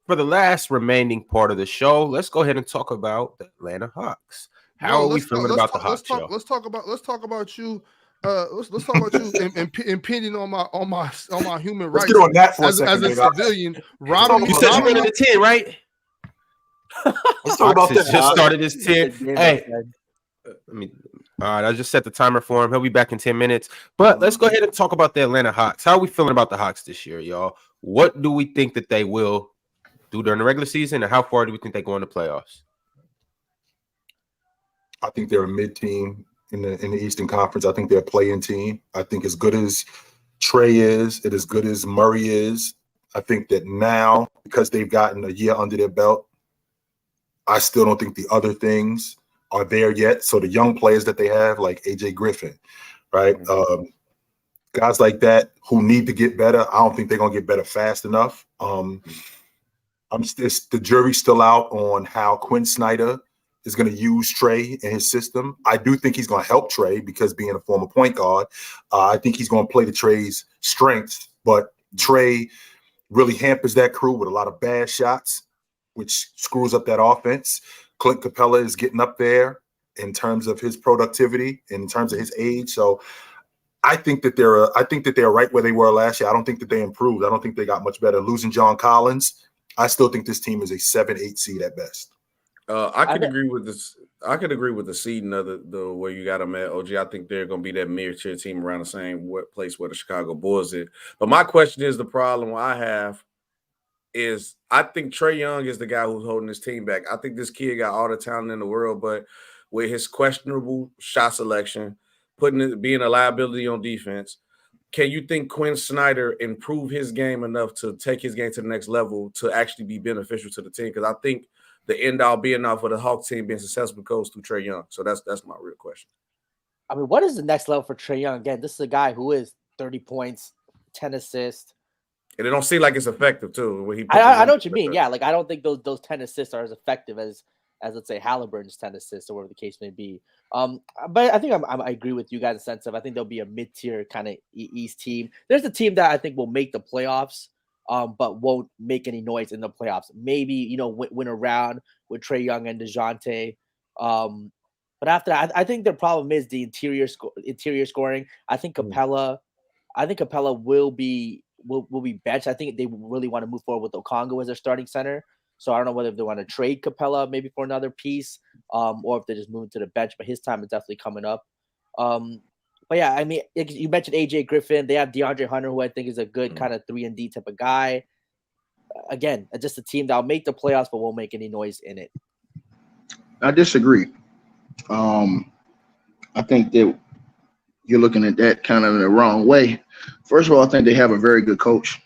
for the last remaining part of the show, let's go ahead and talk about the Atlanta Hawks. How are we feeling about the Hawks? Let's talk about you. Let's talk about you impeding on my human rights. Let's get on that for a as second, a civilian. You said you wanted a 10, right? Let's talk about that. Just started his 10. Hey, all right, I just set the timer for him. He'll be back in 10 minutes. But let's go ahead and talk about the Atlanta Hawks. How are we feeling about the Hawks this year, y'all? What do we think that they will do during the regular season, and how far do we think they go in the playoffs? I think they're a mid-team in the Eastern Conference. I think they're a play-in team. I think as good as Trae is, as good as Murray is, I think that now, because they've gotten a year under their belt, I still don't think the other things are there yet. So the young players that they have, like AJ Griffin, right? Guys like that who need to get better, I don't think they're going to get better fast enough. The jury's still out on how Quinn Snyder is going to use Trae in his system. I do think he's going to help Trae because being a former point guard, I think he's going to play to Trae's strengths, but Trae really hampers that crew with a lot of bad shots, which screws up that offense. Clint Capella is getting up there in terms of his productivity, in terms of his age. So I think that they're right where they were last year. I don't think that they improved. I don't think they got much better. Losing John Collins, I still think this team is a 7-8 seed at best. I could agree with this. I could agree with the seeding of the where you got them at, OG. I think they're going to be that mid-tier team around the same place where the Chicago Bulls is. But my question is, the problem I have is I think Trae Young is the guy who's holding this team back. I think this kid got all the talent in the world, but with his questionable shot selection, being a liability on defense, can you think Quinn Snyder improved his game enough to take his game to the next level to actually be beneficial to the team? Because I think the end-all, being-all for the Hawks team being successful goes through Trae Young. So that's my real question. I mean, what is the next level for Trae Young? Again, this is a guy who is 30 points, 10 assists. And it don't seem like it's effective, too. When I know what you mean. Yeah, like I don't think those 10 assists are as effective as let's say Halliburton's 10 assists or whatever the case may be. But I think I agree with you guys in the sense of I think there'll be a mid-tier kind of East team. There's a team that I think will make the playoffs, but won't make any noise in the playoffs. Maybe, win a round with Trae Young and DeJounte. But after that, I think the problem is the interior scoring. I think Capella will be benched. I think they really want to move forward with Okongwu as their starting center. So I don't know whether they want to trade Capella maybe for another piece, or if they're just moving to the bench. But his time is definitely coming up. But yeah, I mean, you mentioned AJ Griffin. They have DeAndre Hunter, who I think is a good kind of 3-and-D type of guy. Again, just a team that'll make the playoffs, but won't make any noise in it. I disagree. I think that you're looking at that kind of in the wrong way. First of all, I think they have a very good coach,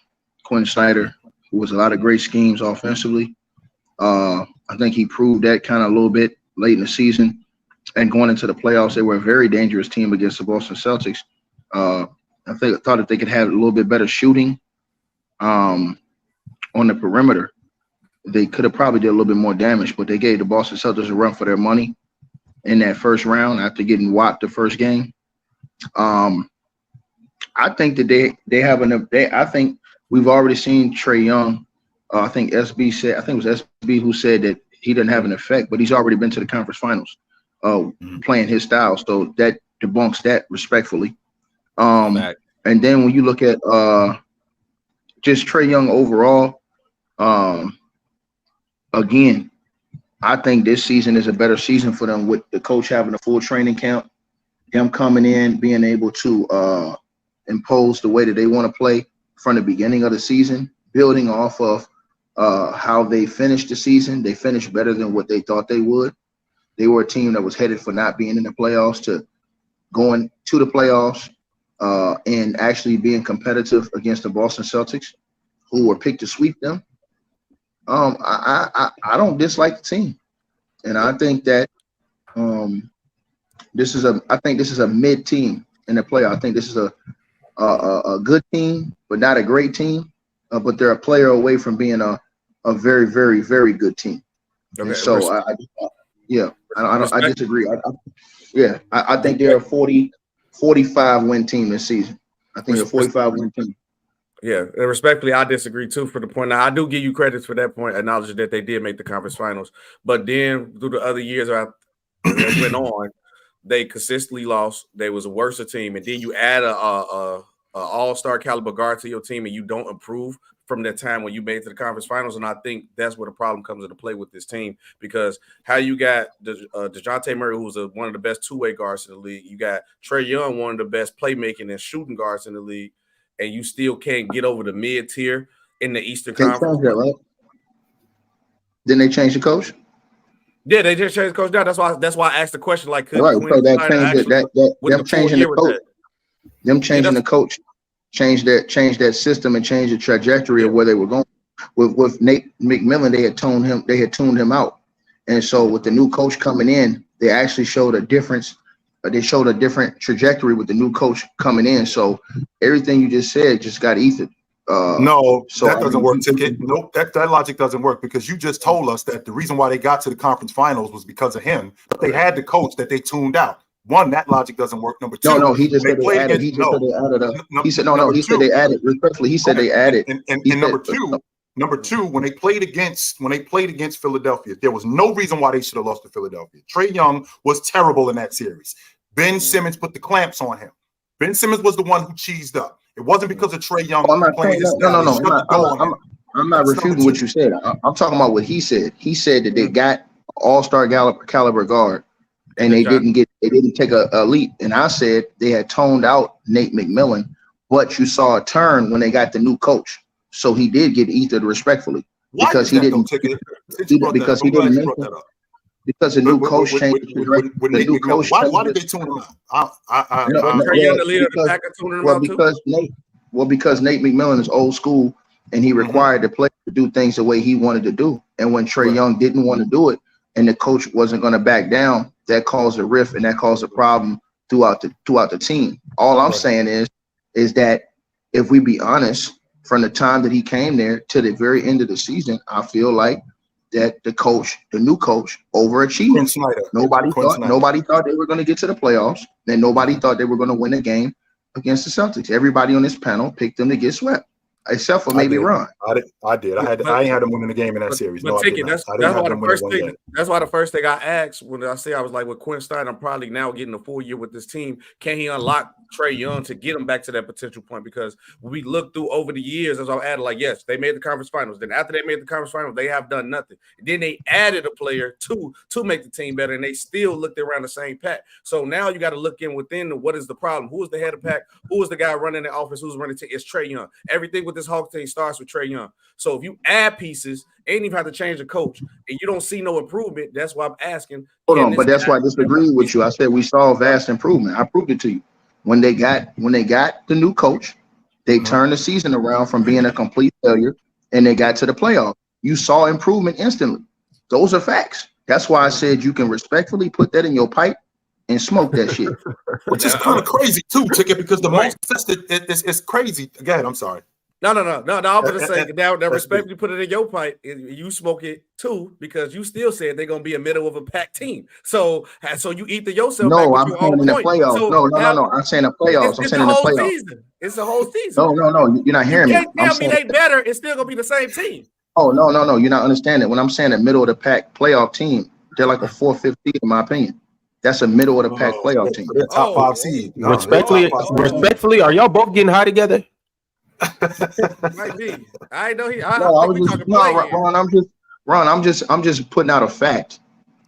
Quinn Snyder, who has a lot of great schemes offensively. I think he proved that kind of a little bit late in the season. And going into the playoffs, they were a very dangerous team against the Boston Celtics. I thought that they could have a little bit better shooting on the perimeter. They could have probably did a little bit more damage, but they gave the Boston Celtics a run for their money in that first round after getting whopped the first game. I think that they have enough. I think we've already seen Trae Young. I think it was SB who said that he didn't have an effect, but he's already been to the conference finals playing his style. So that debunks that respectfully. And then when you look at just Trae Young overall, again, I think this season is a better season for them with the coach having a full training camp, him coming in, being able to impose the way that they want to play from the beginning of the season, building off of how they finished the season. They finished better than what they thought they would. They were a team that was headed for not being in the playoffs to going to the playoffs and actually being competitive against the Boston Celtics, who were picked to sweep them. I don't dislike the team, and I think that this is a mid team in the playoff. I think this is a a good team, but not a great team. But they're a player away from being a very, very, very good team. Okay, and so I disagree. I think they're a 45 win team this season. I think a 45 win team. Yeah, and respectfully, I disagree too. For the point, now I do give you credits for that point, acknowledging that they did make the conference finals. But then through the other years that went on, they consistently lost. They was a worse team, and then you add a all-star caliber guard to your team, and you don't improve from that time when you made it to the conference finals. And I think that's where the problem comes into play with this team, because how you got DeJounte Murray, who's one of the best two-way guards in the league. You got Trae Young, one of the best playmaking and shooting guards in the league, and you still can't get over the mid-tier in the Eastern Conference. That, right? Didn't they change the coach? Yeah, they just changed the coach down. That's why I asked the question. Like, right, so them changing the coach, them changing the coach, change that system and change the trajectory of where they were going. With Nate McMillan, they had tuned him out, and so with the new coach coming in, they actually showed a difference. They showed a different trajectory with the new coach coming in. So everything you just said just got ethered. No, so that doesn't work. Nope, that logic doesn't work, because you just told us that the reason why they got to the conference finals was because of him. But they had the coach that they tuned out. One, that logic doesn't work. Number two, no, he just said they added. He said they added. Respectfully, he said they added. And number two, when they played against Philadelphia, there was no reason why they should have lost to Philadelphia. Trae Young was terrible in that series. Ben Simmons put the clamps on him. Ben Simmons was the one who cheesed up. It wasn't because of Trae Young. I'm not refuting what you said. I'm talking about what he said. He said that they got all-star caliber guard, and they didn't take a leap. And I said they had toned out Nate McMillan, but you saw a turn when they got the new coach. So he did get ethered respectfully because the new coach changed. Why did they tune him out? Because Nate McMillan is old school, and he required the player to do things the way he wanted to do. And when Trae Young didn't want to do it, and the coach wasn't going to back down, that caused a rift, and that caused a problem throughout the team. All I'm saying is that if we be honest, from the time that he came there to the very end of the season, I feel like that the new coach, overachieved. Nobody thought they were going to get to the playoffs, and nobody thought they were going to win a game against the Celtics. Everybody on this panel picked them to get swept, except for maybe Ron. I did. I ain't had them winning the game in that series. That's why the first thing I asked when I say I was like, with Quinn Stein, I'm probably now getting a full year with this team. Can he unlock Trae Young to get him back to that potential point? Because when we look through over the years, as I added, like, yes, they made the conference finals. Then after they made the conference finals, they have done nothing. Then they added a player to make the team better, and they still looked around the same pack. So now you got to look within what is the problem? Who is the head of pack? Who is the guy running the offense? Who's running the team? It's Trae Young. Everything with this Hawks team starts with Trae Young. So if you add pieces, ain't even have to change the coach, and you don't see no improvement, that's why I'm asking. Hold on, but that's why I disagree with you. I said we saw vast improvement. I proved it to you. When they got the new coach, they turned the season around from being a complete failure, and they got to the playoff. You saw improvement instantly. Those are facts. That's why I said you can respectfully put that in your pipe and smoke that shit. Which is kind of crazy too, Ticket, because the most it's crazy. Go ahead, I'm sorry. No. I'm going to say now respectfully put it in your pipe. You smoke it too, because you still said they're going to be a middle of a packed team. So you eat yourself. No, I'm saying in the playoffs. So no. I'm saying the playoffs. I'm saying in the playoffs. Season. It's the whole season. No. You're not hearing me. You can't tell me they better. It's still going to be the same team. Oh, no. You're not understanding. When I'm saying a middle of the pack playoff team, they're like a 4th, 5th seed, in my opinion. That's a middle of the pack playoff team. They're top 5 seed. Respectfully, are y'all both getting high together? Might be. I know he. Ron, I'm just putting out a fact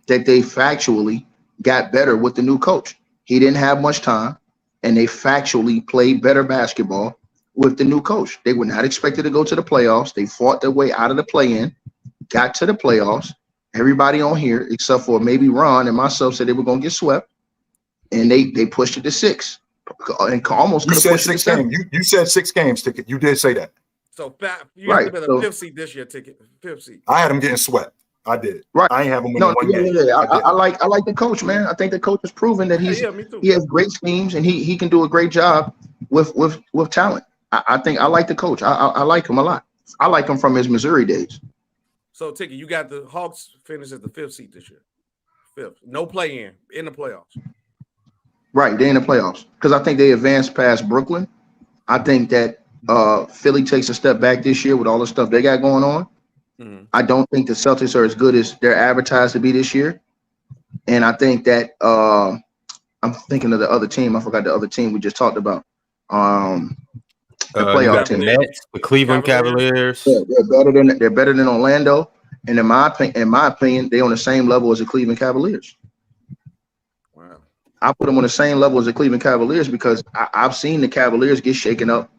that they factually got better with the new coach. He didn't have much time, and they factually played better basketball with the new coach. They were not expected to go to the playoffs. They fought their way out of the play-in, got to the playoffs. Everybody on here, except for maybe Ron and myself, said they were going to get swept, and they pushed it to 6. And almost you said 6 games. You said 6 games, Ticket. You did say that. So you have been a 5th seed this year, Ticket. 5th seed. I had them getting swept. I did. Right. I ain't have them winning one game. Yeah. I like the coach, man. I think the coach has proven that he has great schemes, and he can do a great job with talent. I think I like the coach. I like him a lot. I like him from his Missouri days. So, Tiki, you got the Hawks finish at the 5th seat this year. 5th. No play in the playoffs. Right, they're in the playoffs. Because I think they advanced past Brooklyn. I think that Philly takes a step back this year with all the stuff they got going on. Mm-hmm. I don't think the Celtics are as good as they're advertised to be this year. And I think that I'm thinking of the other team. I forgot the other team we just talked about. The playoff team, the Cleveland Cavaliers. Yeah, they're better than Orlando, and in my opinion, they're on the same level as the Cleveland Cavaliers. Wow, I put them on the same level as the Cleveland Cavaliers because I've seen the Cavaliers get shaken up,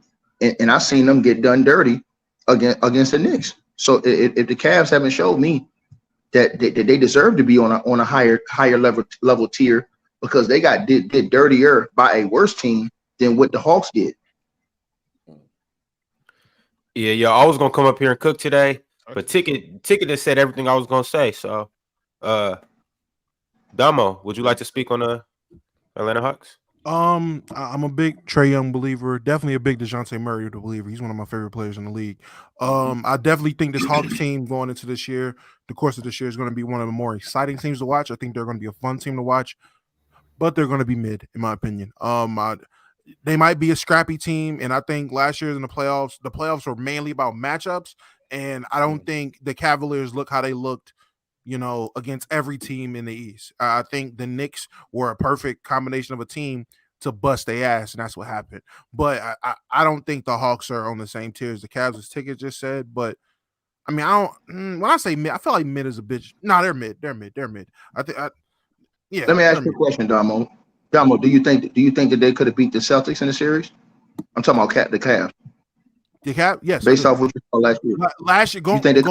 and I've seen them get done dirty against the Knicks. So if the Cavs haven't showed me that they deserve to be on a higher level tier because they got did dirtier by a worse team than what the Hawks did. Yeah, I was gonna come up here and cook today, but Ticket just said everything I was gonna say. So, Damo, would you like to speak on the Atlanta Hawks? I'm a big Trae Young believer, definitely a big DeJounte Murray believer. He's one of my favorite players in the league. I definitely think this Hawks team going into this year, the course of this year, is going to be one of the more exciting teams to watch. I think they're going to be a fun team to watch, but they're going to be mid, in my opinion. They might be a scrappy team, and I think last year in the playoffs were mainly about matchups, and I don't think the Cavaliers look how they looked, against every team in the East. I think the Knicks were a perfect combination of a team to bust their ass, and that's what happened. But I don't think the Hawks are on the same tier as the Cavs, as Ticket just said. But I mean, when I say mid, I feel like mid is a bitch. No, they're mid. They're mid. Yeah. Let me ask you a question, Damo. Damo, do you think that they could have beat the Celtics in the series? I'm talking about the Cavs. The Cavs, yes. Based off what you saw last year. Last year, going into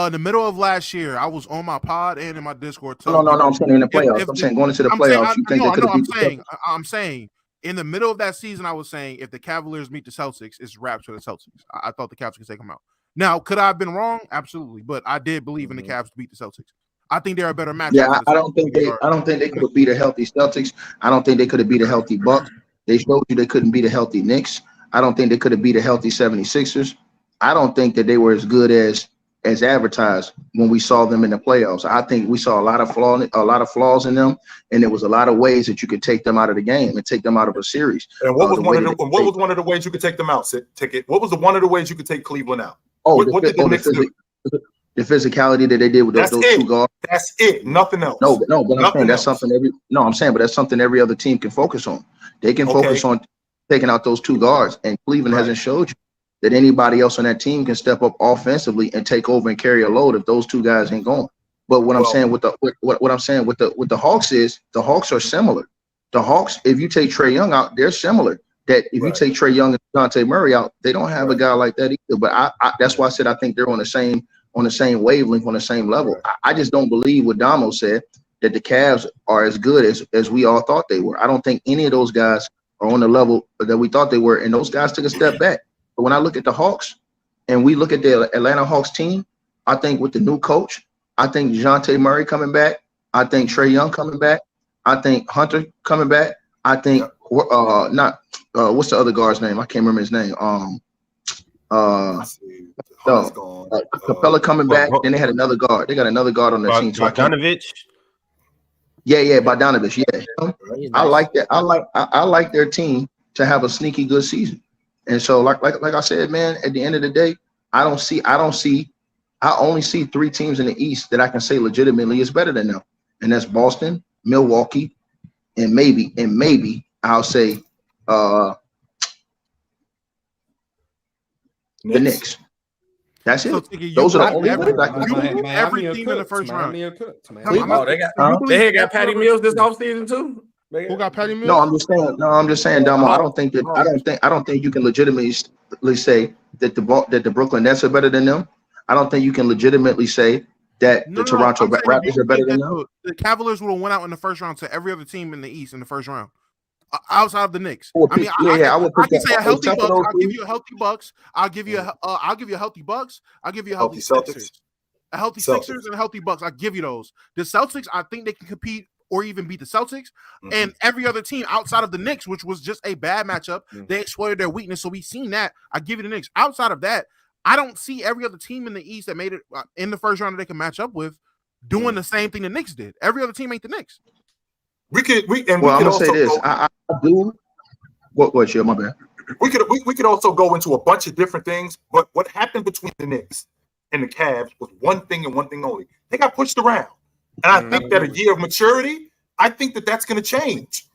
the middle of last year, I was on my pod and in my Discord. No, I'm saying in the playoffs. I'm saying going into the playoffs, you think they could have beat the Celtics? I'm saying in the middle of that season, I was saying if the Cavaliers meet the Celtics, it's wraps for the Celtics. I thought the Cavs could take them out. Now, could I have been wrong? Absolutely, but I did believe in the Cavs to beat the Celtics. I think they're a better matchup. Yeah, I don't think they could have beat a healthy Celtics. I don't think they could have beat a healthy Bucks. They showed you they couldn't beat a healthy Knicks. I don't think they could have beat a healthy 76ers. I don't think that they were as good as advertised when we saw them in the playoffs. I think we saw a lot of flaws in them, and there was a lot of ways that you could take them out of the game and take them out of a series. And what was one of the ways you could take them out? Ticket. What was one of the ways you could take Cleveland out? What did the Knicks do? The physicality that they did with those two guards. That's it. Nothing else. No, but I'm saying that's something that's something every other team can focus on. They can focus on taking out those two guards, and Cleveland hasn't showed you that anybody else on that team can step up offensively and take over and carry a load if those two guys ain't going. But what I'm saying with the Hawks is the Hawks are similar. The Hawks, if you take Trae Young out, they're similar. That if you take Trae Young and DeJounte Murray out, they don't have a guy like that either. But I that's why I said I think they're on the same wavelength, on the same level. I just don't believe what Damo said, that the Cavs are as good as we all thought they were. I don't think any of those guys are on the level that we thought they were, and those guys took a step back. But when I look at the Hawks and we look at the Atlanta Hawks team, I think with the new coach, I think DeJounte Murray coming back, I think Trae Young coming back, I think Hunter coming back, I think what's the other guard's name? I can't remember his name. Capella coming back. Then they had another guard. They got another guard on the team. Bogdanovich. Yeah, Bogdanovich. Yeah, I like that. I like their team to have a sneaky good season. And so, like I said, man, at the end of the day, I only see three teams in the East that I can say legitimately is better than them, and that's Boston, Milwaukee, and maybe I'll say the Knicks. That's it. Those are the only every team in the first round. They got Patty Mills this offseason too. Who got Patty Mills? No, I'm just saying, Damo. I don't think you can legitimately say that the Brooklyn Nets are better than them. I don't think you can legitimately say that the Toronto Raptors are better than them. The Cavaliers would have went out in the first round to every other team in the East in the first round, outside of the Knicks. I mean, I can say a healthy Bucks. I'll give you a healthy Bucks. I'll give you a healthy Bucks. I'll give you a healthy Sixers. A healthy Sixers and a healthy Bucks. I'll give you those. The Celtics, I think they can compete or even beat the Celtics. And every other team outside of the Knicks, which was just a bad matchup, they exploited their weakness. So we've seen that. I give you the Knicks. Outside of that, I don't see every other team in the East that made it in the first round that they can match up with doing the same thing the Knicks did. Every other team ain't the Knicks. I'm gonna say this. I do. What's your my bad? We could also go into a bunch of different things, but what happened between the Knicks and the Cavs was one thing and one thing only. They got pushed around. And I think that a year of maturity, I think that that's going to change.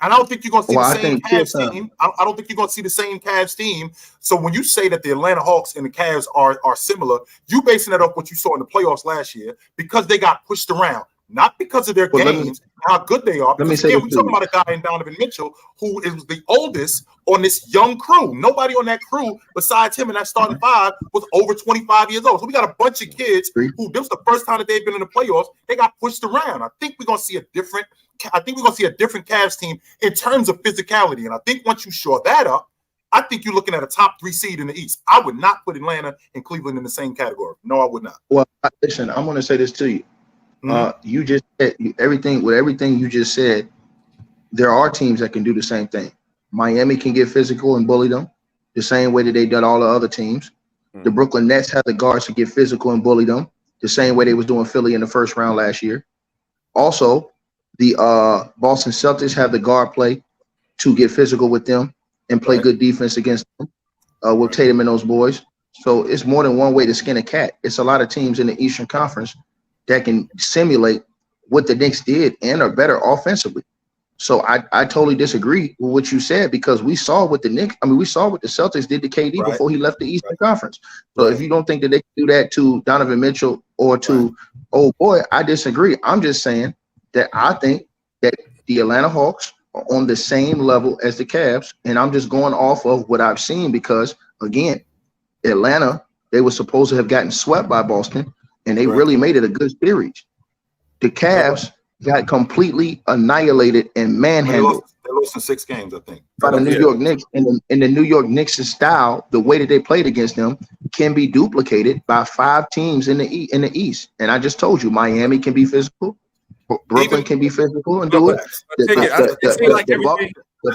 And I don't think you're going to see the same Cavs team. I don't think you're going to see the same Cavs team. So when you say that the Atlanta Hawks and the Cavs are similar, you basing that off what you saw in the playoffs last year because they got pushed around. Not because of their games, how good they are. Because again, we're talking about a guy in Donovan Mitchell who is the oldest on this young crew. Nobody on that crew besides him and that starting five was over 25 years old. So we got a bunch of kids who this was the first time that they've been in the playoffs. They got pushed around. I think we're gonna see a different Cavs team in terms of physicality. And I think once you shore that up, I think you're looking at a top 3 seed in the East. I would not put Atlanta and Cleveland in the same category. No, I would not. Well, listen, I'm gonna say this to you. You just said everything you just said. There are teams that can do the same thing. Miami can get physical and bully them the same way that they done all the other teams. The Brooklyn Nets have the guards to get physical and bully them the same way they was doing Philly in the first round last year. Also, the Boston Celtics have the guard play to get physical with them and play good defense against them with Tatum and those boys. So it's more than one way to skin a cat. It's a lot of teams in the Eastern Conference that can simulate what the Knicks did and are better offensively. So I totally disagree with what you said because we saw what the Celtics did to KD before he left the Eastern Conference. So if you don't think that they can do that to Donovan Mitchell or to old boy, I disagree. I'm just saying that I think that the Atlanta Hawks are on the same level as the Cavs, and I'm just going off of what I've seen because, again, Atlanta, they were supposed to have gotten swept by Boston, and they really made it a good series. The Cavs got completely annihilated and manhandled. They lost in 6 games, I think. By the New York Knicks. And the New York Knicks' style, the way that they played against them, can be duplicated by 5 teams in the East. And I just told you, Miami can be physical. Brooklyn can be physical and do it. The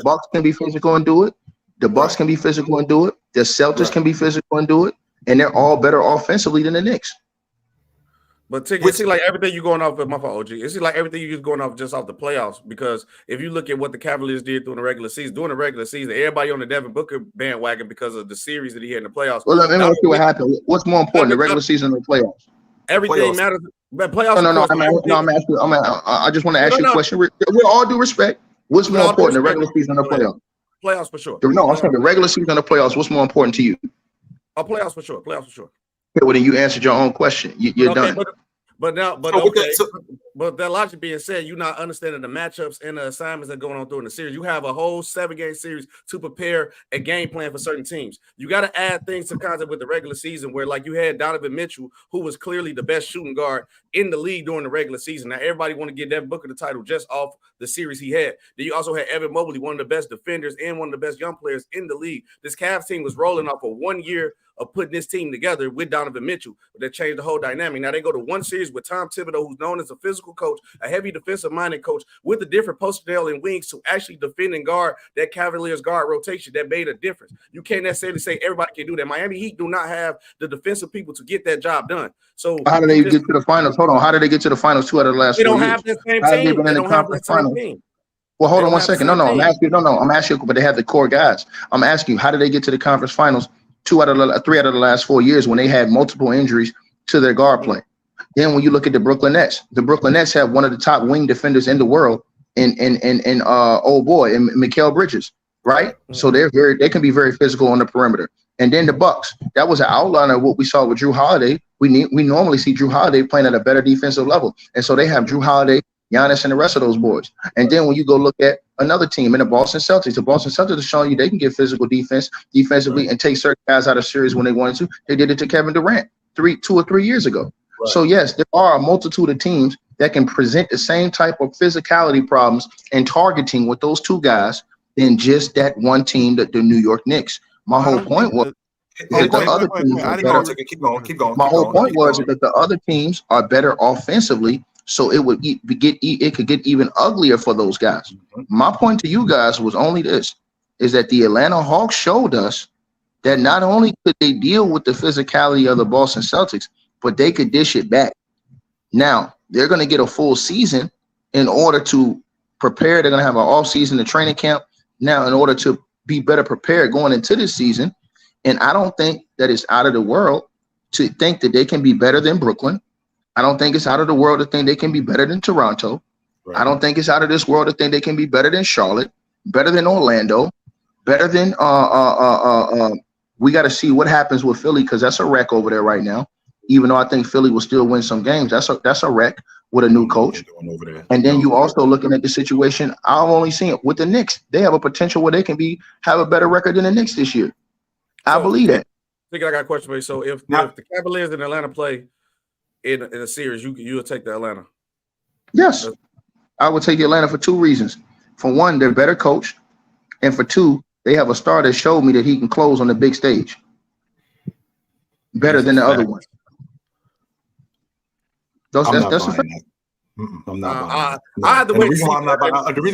Bucks can be physical and do it. The Bucks can be physical and do it. The Celtics can be physical and do it. And they're all better offensively than the Knicks. But it seems like everything you're going off with my fault, OG. It seems like everything you're just going off just off the playoffs. Because if you look at what the Cavaliers did during the regular season, everybody on the Devin Booker bandwagon because of the series that he had in the playoffs. Well, let me see what happened. What's more important, the regular season or the playoffs? Everything matters. But playoffs. I just want to ask you a question. With all due respect, what's more important, the regular season or the playoffs? Playoffs for sure. No, I'm saying the regular season or the playoffs. What's more important to you? Playoffs for sure. Playoffs for sure. Okay, well, then you answered your own question. You're done. But that logic being said, you're not understanding the matchups and the assignments that are going on through in the series. You have a whole 7-game series to prepare a game plan for certain teams. You got to add things to concept with the regular season where, like, you had Donovan Mitchell, who was clearly the best shooting guard in the league during the regular season. Now, everybody want to give Devin Booker the title just off the series he had. Then you also had Evan Mobley, one of the best defenders and one of the best young players in the league. This Cavs team was rolling off of 1 year of putting this team together with Donovan Mitchell, but that changed the whole dynamic. Now they go to one series with Tom Thibodeau, who's known as a physical coach, a heavy defensive-minded coach with a different personnel and wings to actually defend and guard that Cavaliers guard rotation that made a difference. You can't necessarily say everybody can do that. Miami Heat do not have the defensive people to get that job done. So how do they get to the finals? Hold on. How did they get to the finals 2 out of the last 4 years? They don't have the same team. They don't have the same team. Well, hold on 1 second. I'm asking you, but they have the core guys. I'm asking you, how did they get to the conference finals 3 out of the last 4 years when they had multiple injuries to their guard play? Then when you look at the Brooklyn Nets have one of the top wing defenders in the world in Mikal Bridges, right? So they can be very physical on the perimeter. And then the Bucks, that was an outline of what we saw with Drew Holiday. We normally see Drew Holiday playing at a better defensive level. And so they have Drew Holiday, Giannis, and the rest of those boys. And then when you go look at another team in the Boston Celtics are showing you they can get physical defensively and take certain guys out of series when they wanted to. They did it to Kevin Durant 2 or 3 years ago. Right. So yes, there are a multitude of teams that can present the same type of physicality problems and targeting with those 2 guys than just that one team, that the New York Knicks. My whole point was that the other teams are better offensively, So it could get even uglier for those guys. My point to you guys was only this, is that the Atlanta Hawks showed us that not only could they deal with the physicality of the Boston Celtics, but they could dish it back. Now, they're going to get a full season in order to prepare. They're going to have an off-season, the training camp now in order to be better prepared going into this season. And I don't think that it's out of the world to think that they can be better than Brooklyn. I don't think it's out of the world to think they can be better than Toronto. Right. I don't think it's out of this world to think they can be better than Charlotte, better than Orlando, better than we got to see what happens with Philly, because that's a wreck over there right now. Even though I think Philly will still win some games, that's a wreck with a new coach. And then you also looking at the situation. I've only seen it with the Knicks. They have a potential where they can have a better record than the Knicks this year. I believe that. I think I got a question for you. So if the Cavaliers and Atlanta play in a series, you'll take the Atlanta? Yes, I would take the Atlanta for two reasons. For one, they're better coached, and for two, they have a star that showed me that he can close on the big stage better than the other one. That's a fact. I'm not buying that. The reason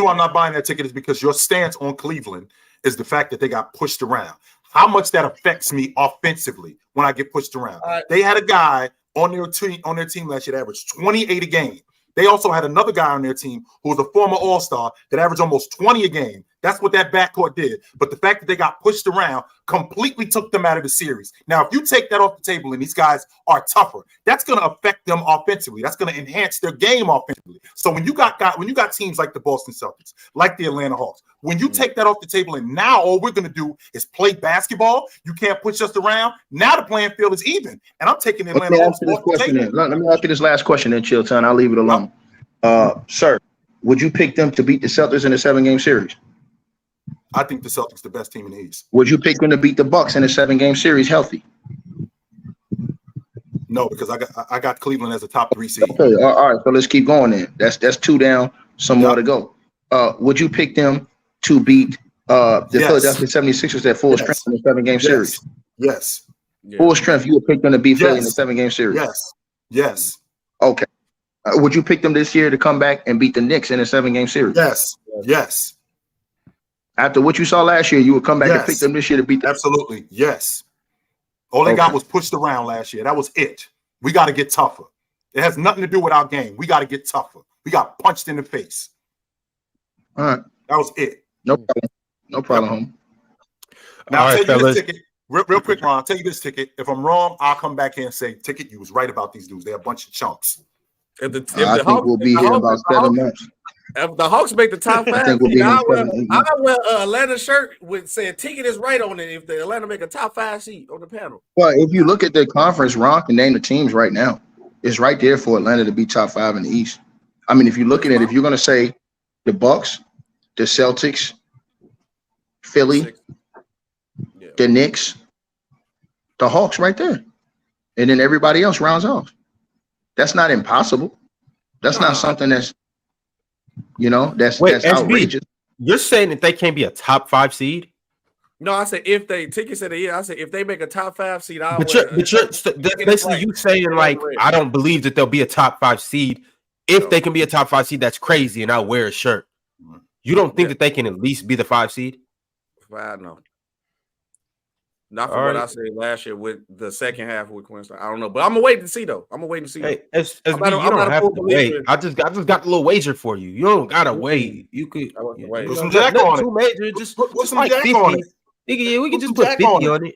why I'm not buying that ticket is because your stance on Cleveland is the fact that they got pushed around. How much that affects me offensively when I get pushed around. They had a guy on their team last year that averaged 28 a game. They also had another guy on their team who was a former All-Star that averaged almost 20 a game. That's what that backcourt did. But the fact that they got pushed around completely took them out of the series. Now, if you take that off the table and these guys are tougher, that's going to affect them offensively. That's going to enhance their game offensively. So when you got teams like the Boston Celtics, like the Atlanta Hawks, when you take that off the table and now all we're going to do is play basketball, you can't push us around. Now the playing field is even. And I'm taking the Atlanta Hawks off the table. Let me ask you this last question then, Chilton. I'll leave it alone. Sir, would you pick them to beat the Celtics in a 7-game series? I think the Celtics the best team in the East. Would you pick them to beat the Bucks in a 7-game series healthy? No, because I got Cleveland as a top 3 seed. Okay, all right. So let's keep going then. That's 2 down, some more to go. Would you pick them to beat the Philadelphia 76ers at full strength in a 7-game series? Yes. Full strength, you would pick them to beat Philly in a 7-game series? Yes. Okay. Would you pick them this year to come back and beat the Knicks in a 7-game series? Yes. After what you saw last year, you would come back and pick them this year to beat them? Absolutely. Yes. All they got was pushed around last year. That was it. We got to get tougher. It has nothing to do with our game. We got to get tougher. We got punched in the face. All right. That was it. No problem, home. Now, I'll tell you this ticket. Real quick, Ron. I'll tell you this ticket. If I'm wrong, I'll come back here and say, Ticket, you was right about these dudes. They're a bunch of chumps. I think we'll be here about 7 months. If the Hawks make the top 5, I wear an Atlanta shirt with saying Ticket is right on it if the Atlanta make a top 5 seat on the panel. Well, if you look at the conference, Ron can name the teams right now. It's right there for Atlanta to be top 5 in the East. I mean, if you look at it, if you're going to say the Bucks, the Celtics, Philly, the Knicks, the Hawks right there. And then everybody else rounds off. That's not impossible. That's not something that's outrageous. You're saying that they can't be a top 5 seed? No, I said if they Ticket said I said if they make a top 5 seed, but basically you saying like I don't believe that they'll be a top 5 seed. If they can be a top 5 seed, that's crazy, and I'll wear a shirt. You don't think that they can at least be the 5 seed? I know. Not for what I said last year with the second half with Quincy. I don't know, but I'm gonna wait to see though. Hey, you don't have to wait. I just got a little wager for you. You don't gotta wait. You could put some jack on it. Major, just put some like jack 50. On it. We can just put 50 on it.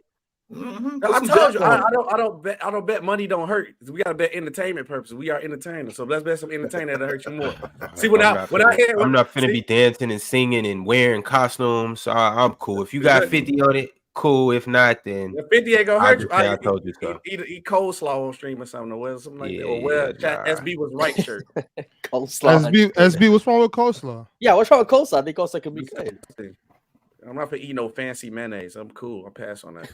I told you, I don't bet money don't hurt. We gotta bet entertainment purposes. We are entertainers, so let's bet some entertainment that hurt you more. See, I'm not finna be dancing and singing and wearing costumes. So I'm cool. If you got 50 on it, cool. If not, then 50 ain't gonna hurt you. I told you so. Eat coleslaw on stream or something, or something like that. Or wear SB was right shirt. Coleslaw. SB, what's wrong with coleslaw? Yeah, what's wrong with coleslaw? I think coleslaw can be good. I'm not gonna eat no fancy mayonnaise. I'm cool. I'll pass on that.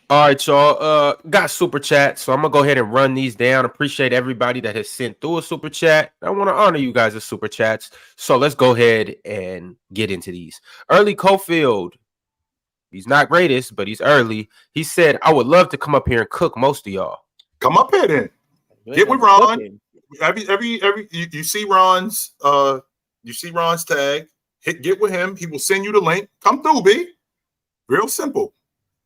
All right, y'all. Got super chat, so I'm gonna go ahead and run these down. Appreciate everybody that has sent through a super chat. I want to honor you guys as super chats. So let's go ahead and get into these. Early Cofield. He's not greatest, but he's early. He said, I would love to come up here and cook most of y'all. Come up here then. Get with Ron. You see Ron's tag. Get with him. He will send you the link. Come through, B. Real simple.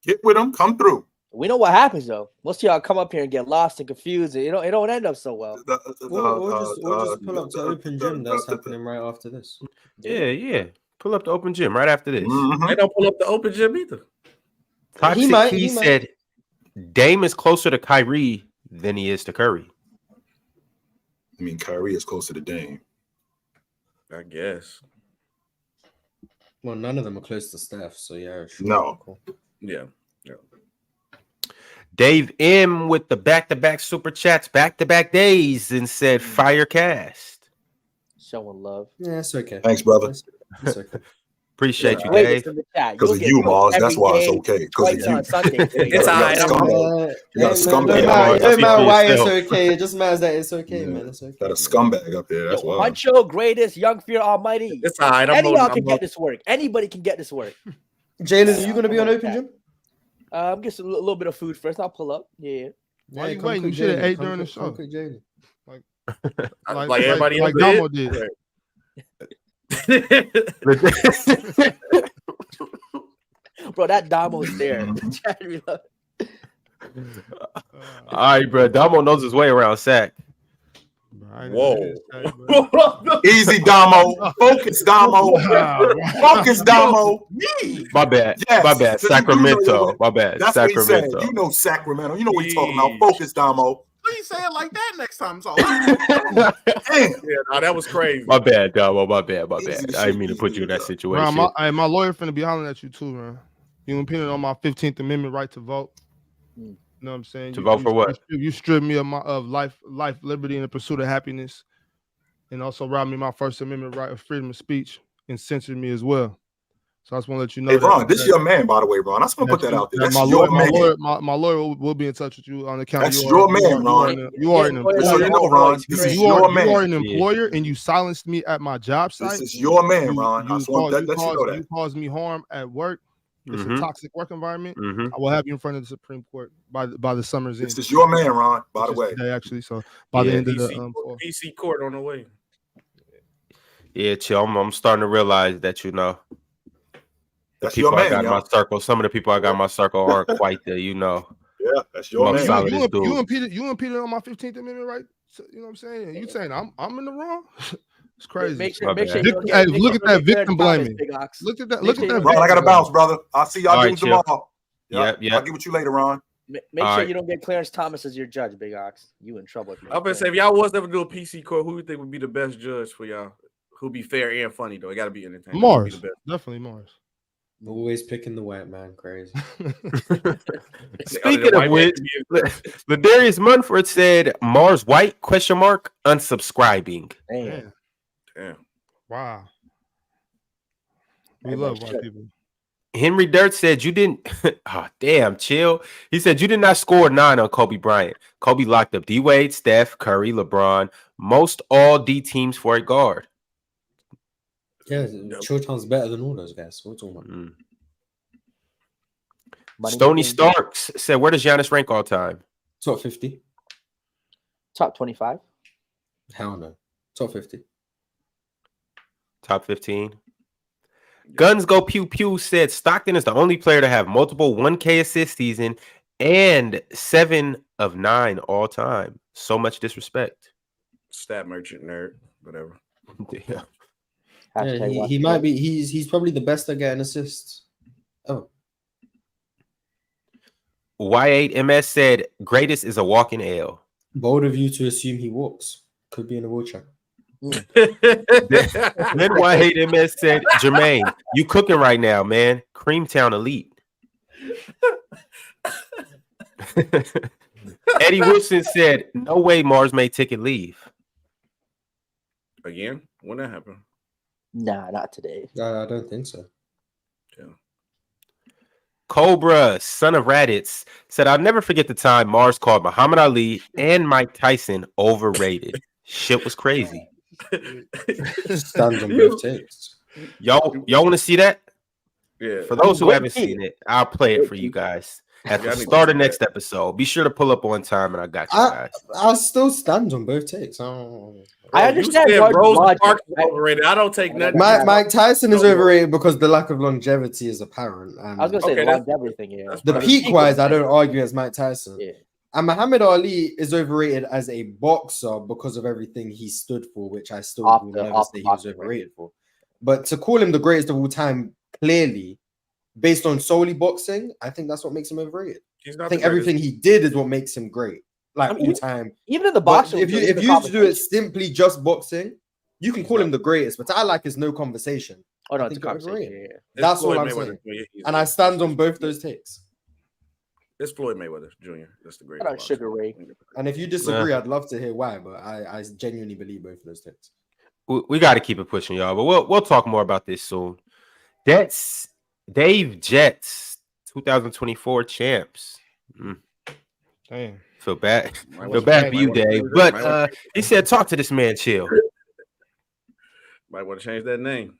Get with him. Come through. We know what happens though. Most of y'all come up here and get lost and confused. And it don't end up so well. We'll just pull up the open gym that's happening right after this. Yeah. Pull up the open gym right after this. They don't pull up the open gym either. Toxic Key said Dame is closer to Kyrie than he is to Curry. I mean, Kyrie is closer to Dame. I guess. Well, none of them are close to Steph, so yeah. Sure. No. Cool. Yeah. Dave M with the back-to-back super chats, back-to-back days, and said Firecast. Showing love. Yeah, it's okay. Thanks, brother. It's okay. Appreciate you, Dave. Because of you, Mars. That's why it's okay. Because of you. It's all right. You got a scumbag. It don't matter why it's okay. It just matters that it's okay, man. It's okay. Got a scumbag up there. That's why. Huncho, greatest, young fear, almighty. It's all right. Any of y'all can get this work. Anybody can get this work. Jalen, are you going to be on open gym? I'm just a little bit of food first. I'll pull up. Yeah. Why you waiting? You should have ate during the show. Like everybody like Damo did. Bro, that Damo's there. All right, bro. Damo knows his way around sack. Whoa. Easy, Damo. Focus, Damo. Focus, Damo. My bad. Yes. My bad. Sacramento. My bad. That's Sacramento. what he said. You know Sacramento. You know what he's talking about. Focus, Damo. Please say it like that next time. So. Damn. Yeah, no, that was crazy. My bad, Damo. My bad. I didn't mean to put you in that situation. Bro, my lawyer finna be hollering at you too, man. You impeded on my 15th Amendment right to vote. You know what I'm saying? To vote for what? You stripped me of life, liberty, and the pursuit of happiness, and also robbed me of my First Amendment right of freedom of speech and censored me as well. So I just want to let you know. Hey, Ron, this is your man, by the way, Ron. I just want to put that out there. That's my your lawyer, man. my lawyer will be in touch with you on account. That's your man, Ron. You are an employer. So you know, Ron, this is your man. You are an employer, and you silenced me at my job site. This is your man, Ron. I just want to let you know that. You caused me harm at work. It's a toxic work environment. I will have you in front of the Supreme Court by the summer's end. This is your man, Ron, by the way. Today, actually, so by the end of the PC court on the way. Yeah, chill. I'm starting to realize that, you know, the That's people your man, I got in my circle, some of the people I got in my circle aren't quite the, you know. Yeah, that's your man. You impeded on my 15th Amendment right. So, you know what I'm saying? You saying I'm in the wrong? It's crazy. Make sure look at that victim blaming. Look at that. Look at that. Ron, I got to bounce, brother. I'll see y'all dudes tomorrow. Yeah. I'll get with you later, Ron. Make sure you don't get Clarence Thomas as your judge, Big Ox. You in trouble. I'm gonna say if y'all was ever do a PC court, who do you think would be the best judge for y'all? Who'd be fair and funny though? It gotta be entertaining. Mars, definitely Mars. Always picking the white man, crazy. Speaking of which, Ladarius Munford said Mars White ? Unsubscribing. Damn. Wow. We love white people. Henry Dirt said you didn't. Oh, damn, chill. He said you did not score 9 on Kobe Bryant. Kobe locked up D Wade, Steph, Curry, LeBron, most all D teams for a guard. Yeah, Showtime's better than all those guys. What's all about? Stony Starks said, "Where does Giannis rank all time? Top 50. Top 25. Hell no. Top 50. Top 15. Guns Go Pew Pew said Stockton is the only player to have multiple 1K assist season and 7 of 9 all time. So much disrespect. Stat merchant nerd, whatever. Yeah. Yeah, he might be. He's probably the best at getting assists. Oh. Y8MS said greatest is a walking L. Bold of you to assume he walks. Could be in a wheelchair. Then Y8MS said Jermaine, you cooking right now, man. Creamtown Elite. Eddie Wilson said, no way Mars may ticket leave. Again? When that happened? Nah, not today. I don't think so. Yeah. Cobra, son of Raditz, said, I'll never forget the time Mars called Muhammad Ali and Mike Tyson overrated. Shit was crazy. Stands on both takes. Y'all want to see that? Yeah. For those who haven't seen it, I'll play it for you guys. at the start of next episode. Be sure to pull up on time, and I got you guys. I still stand on both takes. I understand Rosa Parks is overrated. I don't take nothing. Mike Tyson is overrated because the lack of longevity is apparent. I was gonna say the longevity thing. Yeah, the peak wise, I don't argue as Mike Tyson. Yeah. And Muhammad Ali is overrated as a boxer because of everything he stood for, which I still will never say he was overrated for. But to call him the greatest of all time, clearly, based on solely boxing, I think that's what makes him overrated. I think everything he did is what makes him great, all time. Even in the boxing, if you do it simply just boxing, you can call him the greatest. But I like is no conversation. Oh no, it's a conversation. Yeah. That's all I'm saying, and I stand on both those takes. It's Floyd Mayweather Jr. That's the greatest. Sugar Ray. And if you disagree, I'd love to hear why. But I genuinely believe both of those takes. We got to keep it pushing, y'all. But we'll talk more about this soon. That's Dave Jets 2024 champs. Damn. Feel bad for you, Dave. But he said, talk to this man, chill. Might want to change that name.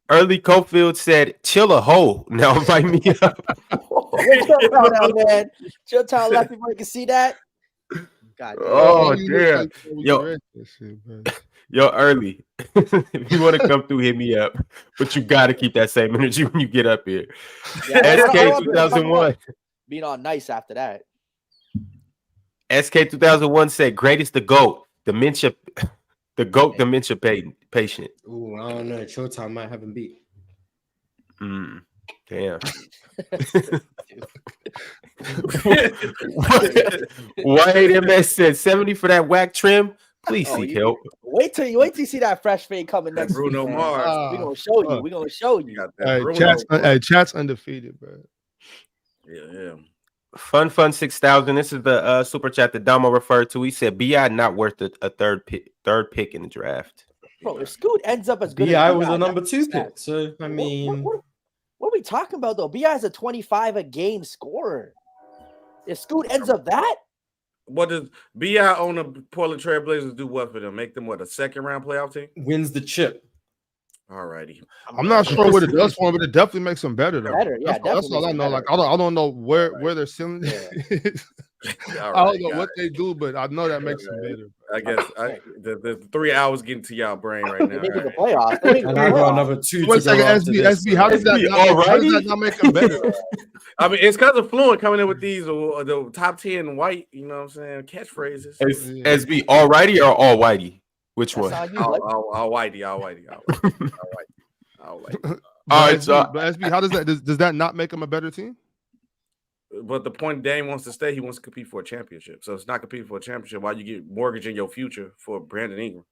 Early Cofield said, chill a hoe. Now invite me up. Chill out, man. Chill out, let people can see that. God damn. Oh, damn. Yo, Early. If you want to come through, hit me up. But you got to keep that same energy when you get up here. Yeah, SK 2001. Being all nice after that. SK 2001 said, greatest the GOAT. Dementia. The GOAT dementia patient. Ooh, I don't know. Showtime might have him beat. Damn. White MS said 70 for that whack trim. Please seek help. Wait till you see that fresh fade coming next Bruno week, Mars. We're gonna show you. We're gonna show you. Chat's undefeated, bro. Yeah. Fun 6000. This is the super chat that Damo referred to. He said BI not worth a third pick in the draft. Bro, if Scoot ends up as good BI as was a number 2 pick. So I mean, what are we talking about though? BI is a 25 a game scorer. If Scoot ends up that, what does BI on the Portland Trail Blazers do? What for them? Make them a second round playoff team? Wins the chip. Alrighty. I'm not sure what it does for him, but it definitely makes them better though. That's all I know. Like I don't know where they're selling it. I don't know what they do, but I know that makes them better. I guess the 3 hours getting to y'all brain right now. Making the playoffs. And I got another 2. Wait a second, SB. How does that not make them better? I mean, it's because of Fluent coming in with these the top 10 white, you know what I'm saying, catchphrases. SB, all righty or all whitey? Which one? All whitey. All right, so SB, how does that not make them a better team? But the point Dame wants to stay, he wants to compete for a championship. So it's not competing for a championship while you get mortgaging your future for Brandon Ingram.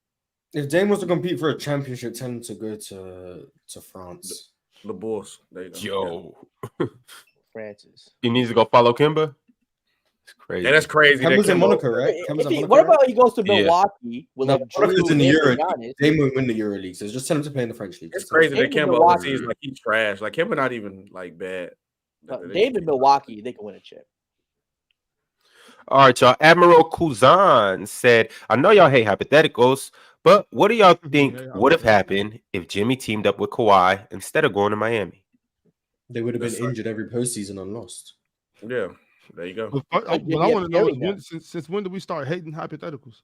If Dame wants to compete for a championship, tell him to go to France. The Bulls. There you go. Yo. Francis. He needs to go follow Kimba. It's crazy. Yeah, that's crazy. Kemba's in Monaco, right? What about he goes to Milwaukee? With Monaco's in the EuroLeague. Dame won't win the EuroLeague, so just tell him to play in the French league. It's crazy that Kemba seems like he's trash. Like Kemba not even like bad. Dame in Milwaukee, they can win a chip. All right, y'all. Admiral Kuzan said, I know y'all hate hypotheticals, but what do y'all think would have happened if Jimmy teamed up with Kawhi instead of going to Miami? They would have been injured every postseason and lost. Yeah, there you go. What I want to know is since when do we start hating hypotheticals?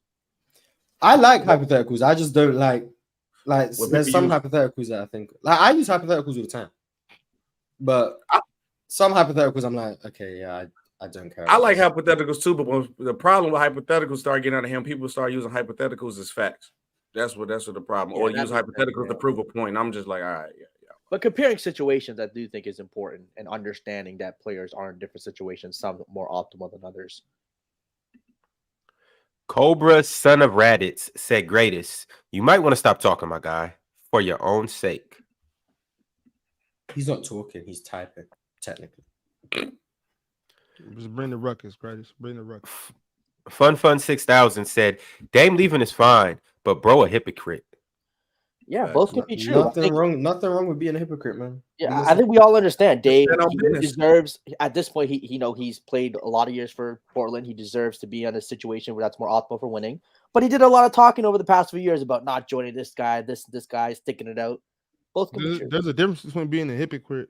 I like hypotheticals. I just don't like there's some hypotheticals that I think I use hypotheticals all the time. But some hypotheticals I'm like, okay, yeah, I don't care. I like hypotheticals too, but when the problem with hypotheticals start getting out of hand, people start using hypotheticals as facts. That's what the problem. Or use hypotheticals to prove a point. And I'm just like, all right, yeah. But comparing situations, I do think is important, and understanding that players are in different situations, some more optimal than others. Cobra, son of Raditz, said, greatest. You might want to stop talking, my guy, for your own sake. He's not talking, he's typing, technically. Just bring the ruckus, greatest. Bring the ruckus. Fun 6000 said, Dame leaving is fine, but bro a hypocrite. Yeah, both can be true. Nothing wrong with being a hypocrite, man. Yeah, I think we all understand. Dave he deserves at this point. He's played a lot of years for Portland. He deserves to be in a situation where that's more optimal for winning. But he did a lot of talking over the past few years about not joining this guy. This guy sticking it out. Both can be true. There's a difference between being a hypocrite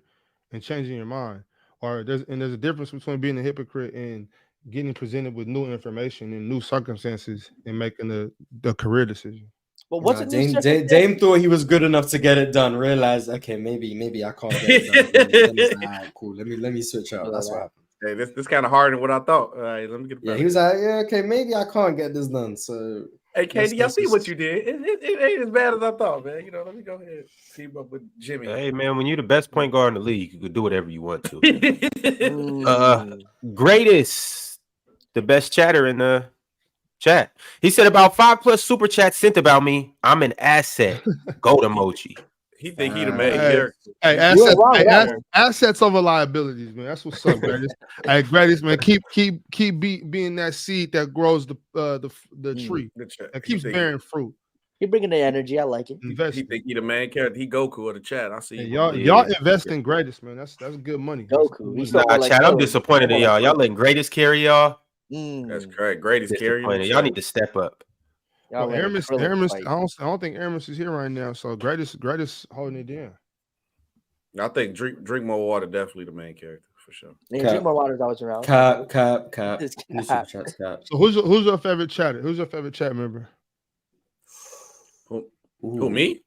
and changing your mind. there's a difference between being a hypocrite and getting presented with new information and new circumstances and making the career decision. But what's a new Dame thought he was good enough to get it done. Realized, okay, maybe I can't get it done. Then he's like, all right, cool. Let me switch out. That's what happened. Hey, this kind of harder than what I thought. All right, let me get. Yeah, he was like, yeah, okay, maybe I can't get this done. So, hey, KD, I see what you did. It ain't as bad as I thought, man. You know, let me go ahead and team up with Jimmy. Hey, man, when you're the best point guard in the league, you can do whatever you want to. Greatest, the best chatter in the chat. He said about 5+ super chats sent about me. I'm an asset. Goat emoji. He think he the main character. Hey, assets over liabilities, man. That's what's up, Greatest. Hey, Greatest, man. Keep being that seed that grows the tree that keeps bearing fruit. He bringing the energy. I like it. He think he the main character. He Goku of the chat. I see. Hey, y'all invest in Greatest, man. That's good money. Goku. Chat. I'm disappointed in y'all. Y'all letting Greatest carry y'all. That's correct. Greatest carry. Y'all need to step up. Well, Aramis, I don't think Aramis is here right now. So Greatest holding it down. I think drink more water. Definitely the main character for sure. Yeah, drink more water is always around. Cap. So who's your favorite chatter? Who's your favorite chat member? Who me?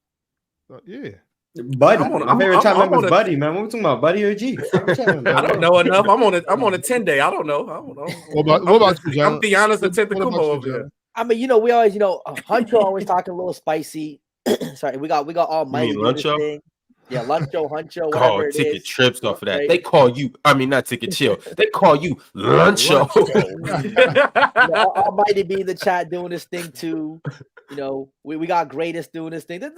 Yeah. Buddy, my favorite chat member is Buddy, man. What are we talking about? Buddy or G? I don't know enough. I'm on a 10-day. I don't know. What about you, John? I'm Giannis Antetokounmpo over here. I mean, we always, Huncho always talking a little spicy. Sorry, we got Almighty doing this thing. Yeah, Luncho, Huncho, whatever it is. Ticket trips off of that. They call you, not Ticket Chill. They call you Luncho. Almighty be in the chat doing this thing too. We got Greatest doing this thing. They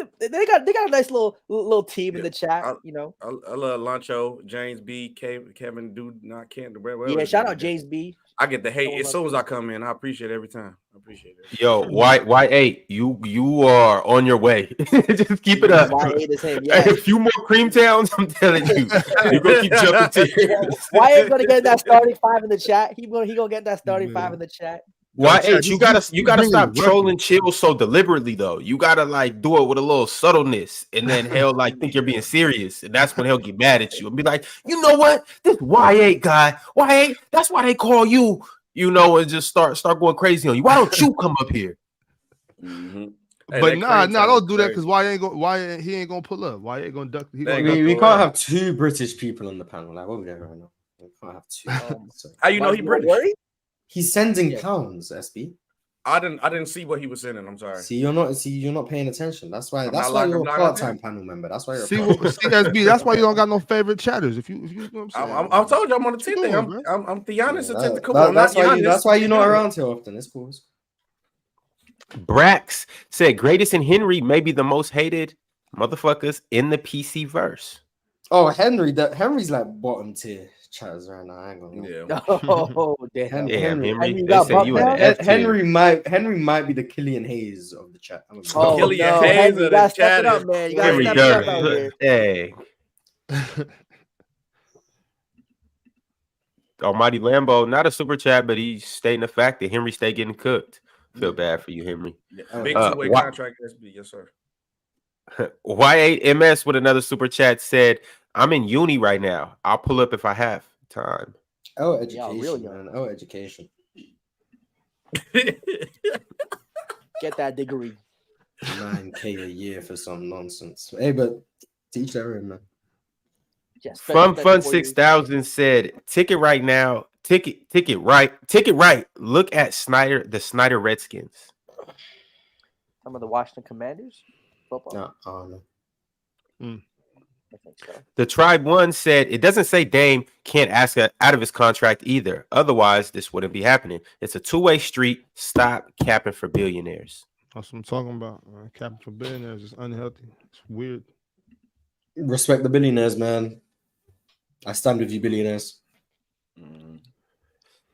got a nice little team in the chat. I love Lancho, James B, Kevin, dude, not Kent. Yeah, shout out James B. I get the hate as soon as I come in. I appreciate it every time. I appreciate it. Yo, Y8, you are on your way. Just keep it up. Y8 is him. Yeah. A few more cream towns, I'm telling you, you're gonna keep jumping to. Y8 gonna get that starting 5 in the chat. He gonna get that starting 5 in the chat. Y8, you gotta stop trolling Chill so deliberately though. You gotta do it with a little subtleness, and then he'll think you're being serious, and that's when he'll get mad at you and be like, you know what, this Y8 guy, Y8, that's why they call you, and just start going crazy on you. Why don't you come up here? Mm-hmm. Hey, but don't do that because he ain't gonna pull up. Y ain't gonna duck. We can't have 2 British people on the panel. Like, what we got right now? We can't have 2. How you know he British? He's sending pounds, SB. I didn't see what he was sending. I'm sorry. You're not paying attention. That's why you're a part-time panel member. That's why you're SB. That's why you don't got no favorite chatters. If you know what I'm saying. I told you I'm on the 10th thing. I'm Giannis Antetokounmpo. That's why you're not around too often. It's cool. Brax said Greatest and Henry may be the most hated motherfuckers in the PC verse. Oh, Henry's like bottom tier chatters right now. I ain't gonna lie. Oh, damn. Henry might be the Killian Hayes of the chat. Killian Hayes of the chat, up, man. You gotta step it up out here. Hey. Almighty Lambo, not a super chat, but he's stating the fact that Henry stay getting cooked. Feel bad for you, Henry. Big two-way contract, SB. Yes, sir. Y8MS with another super chat said, I'm in uni right now. I'll pull up if I have time. Oh, education, man. Oh, education. Get that degree. 9K a year for some nonsense. Hey, but teach their own, man. Yes, Fun 6000 said, ticket right now. Ticket right. Look at the Snyder Redskins. Some of the Washington Commanders. Football. No. I think so. The Tribe One said it doesn't say Dame can't ask out of his contract either. Otherwise, this wouldn't be happening. It's a two-way street. Stop capping for billionaires. That's what I'm talking about. Capping for billionaires is unhealthy. It's weird. Respect the billionaires, man. I stand with you, billionaires.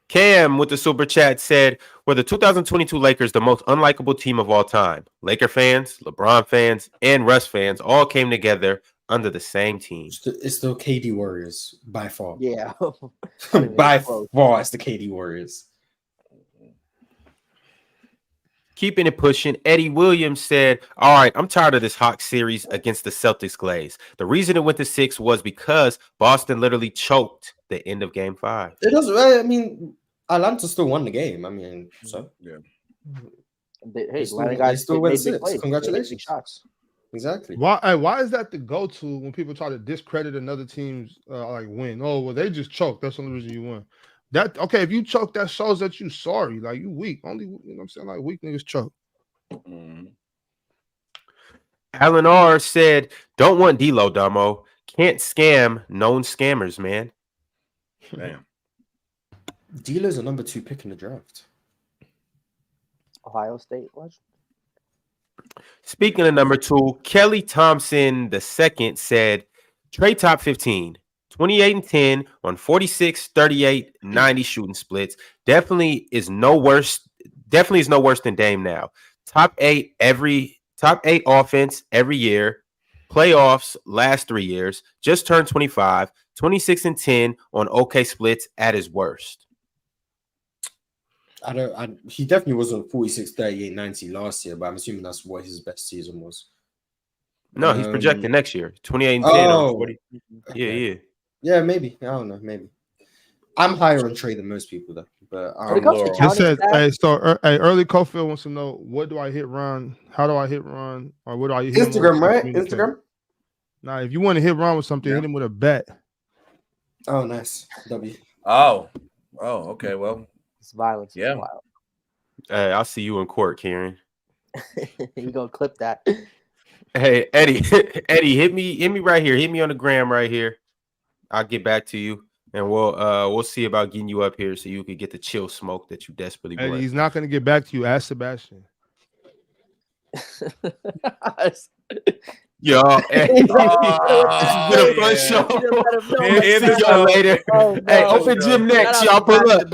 Cam with the super chat said, were the 2022 Lakers the most unlikable team of all time? Laker fans, LeBron fans, and Russ fans all came together under the same team. It's the KD Warriors by far. Yeah. By far, it's the KD Warriors. Keeping it pushing, Eddie Williams said, all right, I'm tired of this Hawks series against the Celtics glaze. The reason it went to 6 was because Boston literally choked the end of game 5. It doesn't, I mean, Atlanta still won the game. I mean, so. Yeah. They still win 6. Congratulations. Shots. Exactly. Why is that the go-to when people try to discredit another team's like win? Oh, well, they just choked. That's the only reason you won. That okay? If you choke, that shows that you sorry. Like you weak. Only you know what I'm saying. Like weak niggas choke. Alan R said, "Don't want D-Lo, Damo. Can't scam known scammers, man." Damn. D-Lo's a number 2 pick in the draft. Ohio State was. Speaking of number 2, Kelly Thompson II said, Trae top 15, 28 and 10 on 46, 38, 90 shooting splits. Definitely is no worse than Dame now. Top 8 offense every year. Playoffs last 3 years. Just turned 25, 26 and 10 on okay splits at his worst. He definitely wasn't 46, 38, 90 last year, but I'm assuming that's what his best season was. No, he's projecting next year. 28 and 10 on 40. Yeah, maybe. I don't know, maybe. I'm higher on Trae than most people, though. But it says, early Cofield wants to know, what do I hit Ron? How do I hit Ron? Or what do I hit Instagram, right? Instagram? Nah, if you want to hit Ron with something, hit him with a bet. Oh, nice. W. Oh, okay. Well, it's violence. Yeah. I'll see you in court, Kieran. You gonna clip that? Hey, Eddie, hit me right here. Hit me on the gram right here. I'll get back to you, and we'll see about getting you up here so you can get the chill smoke that you desperately want. Eddie, he's not gonna get back to you. Ask Sebastian. Yo, this has been a fun show. See y'all later. Hey, open gym next. Y'all pull up.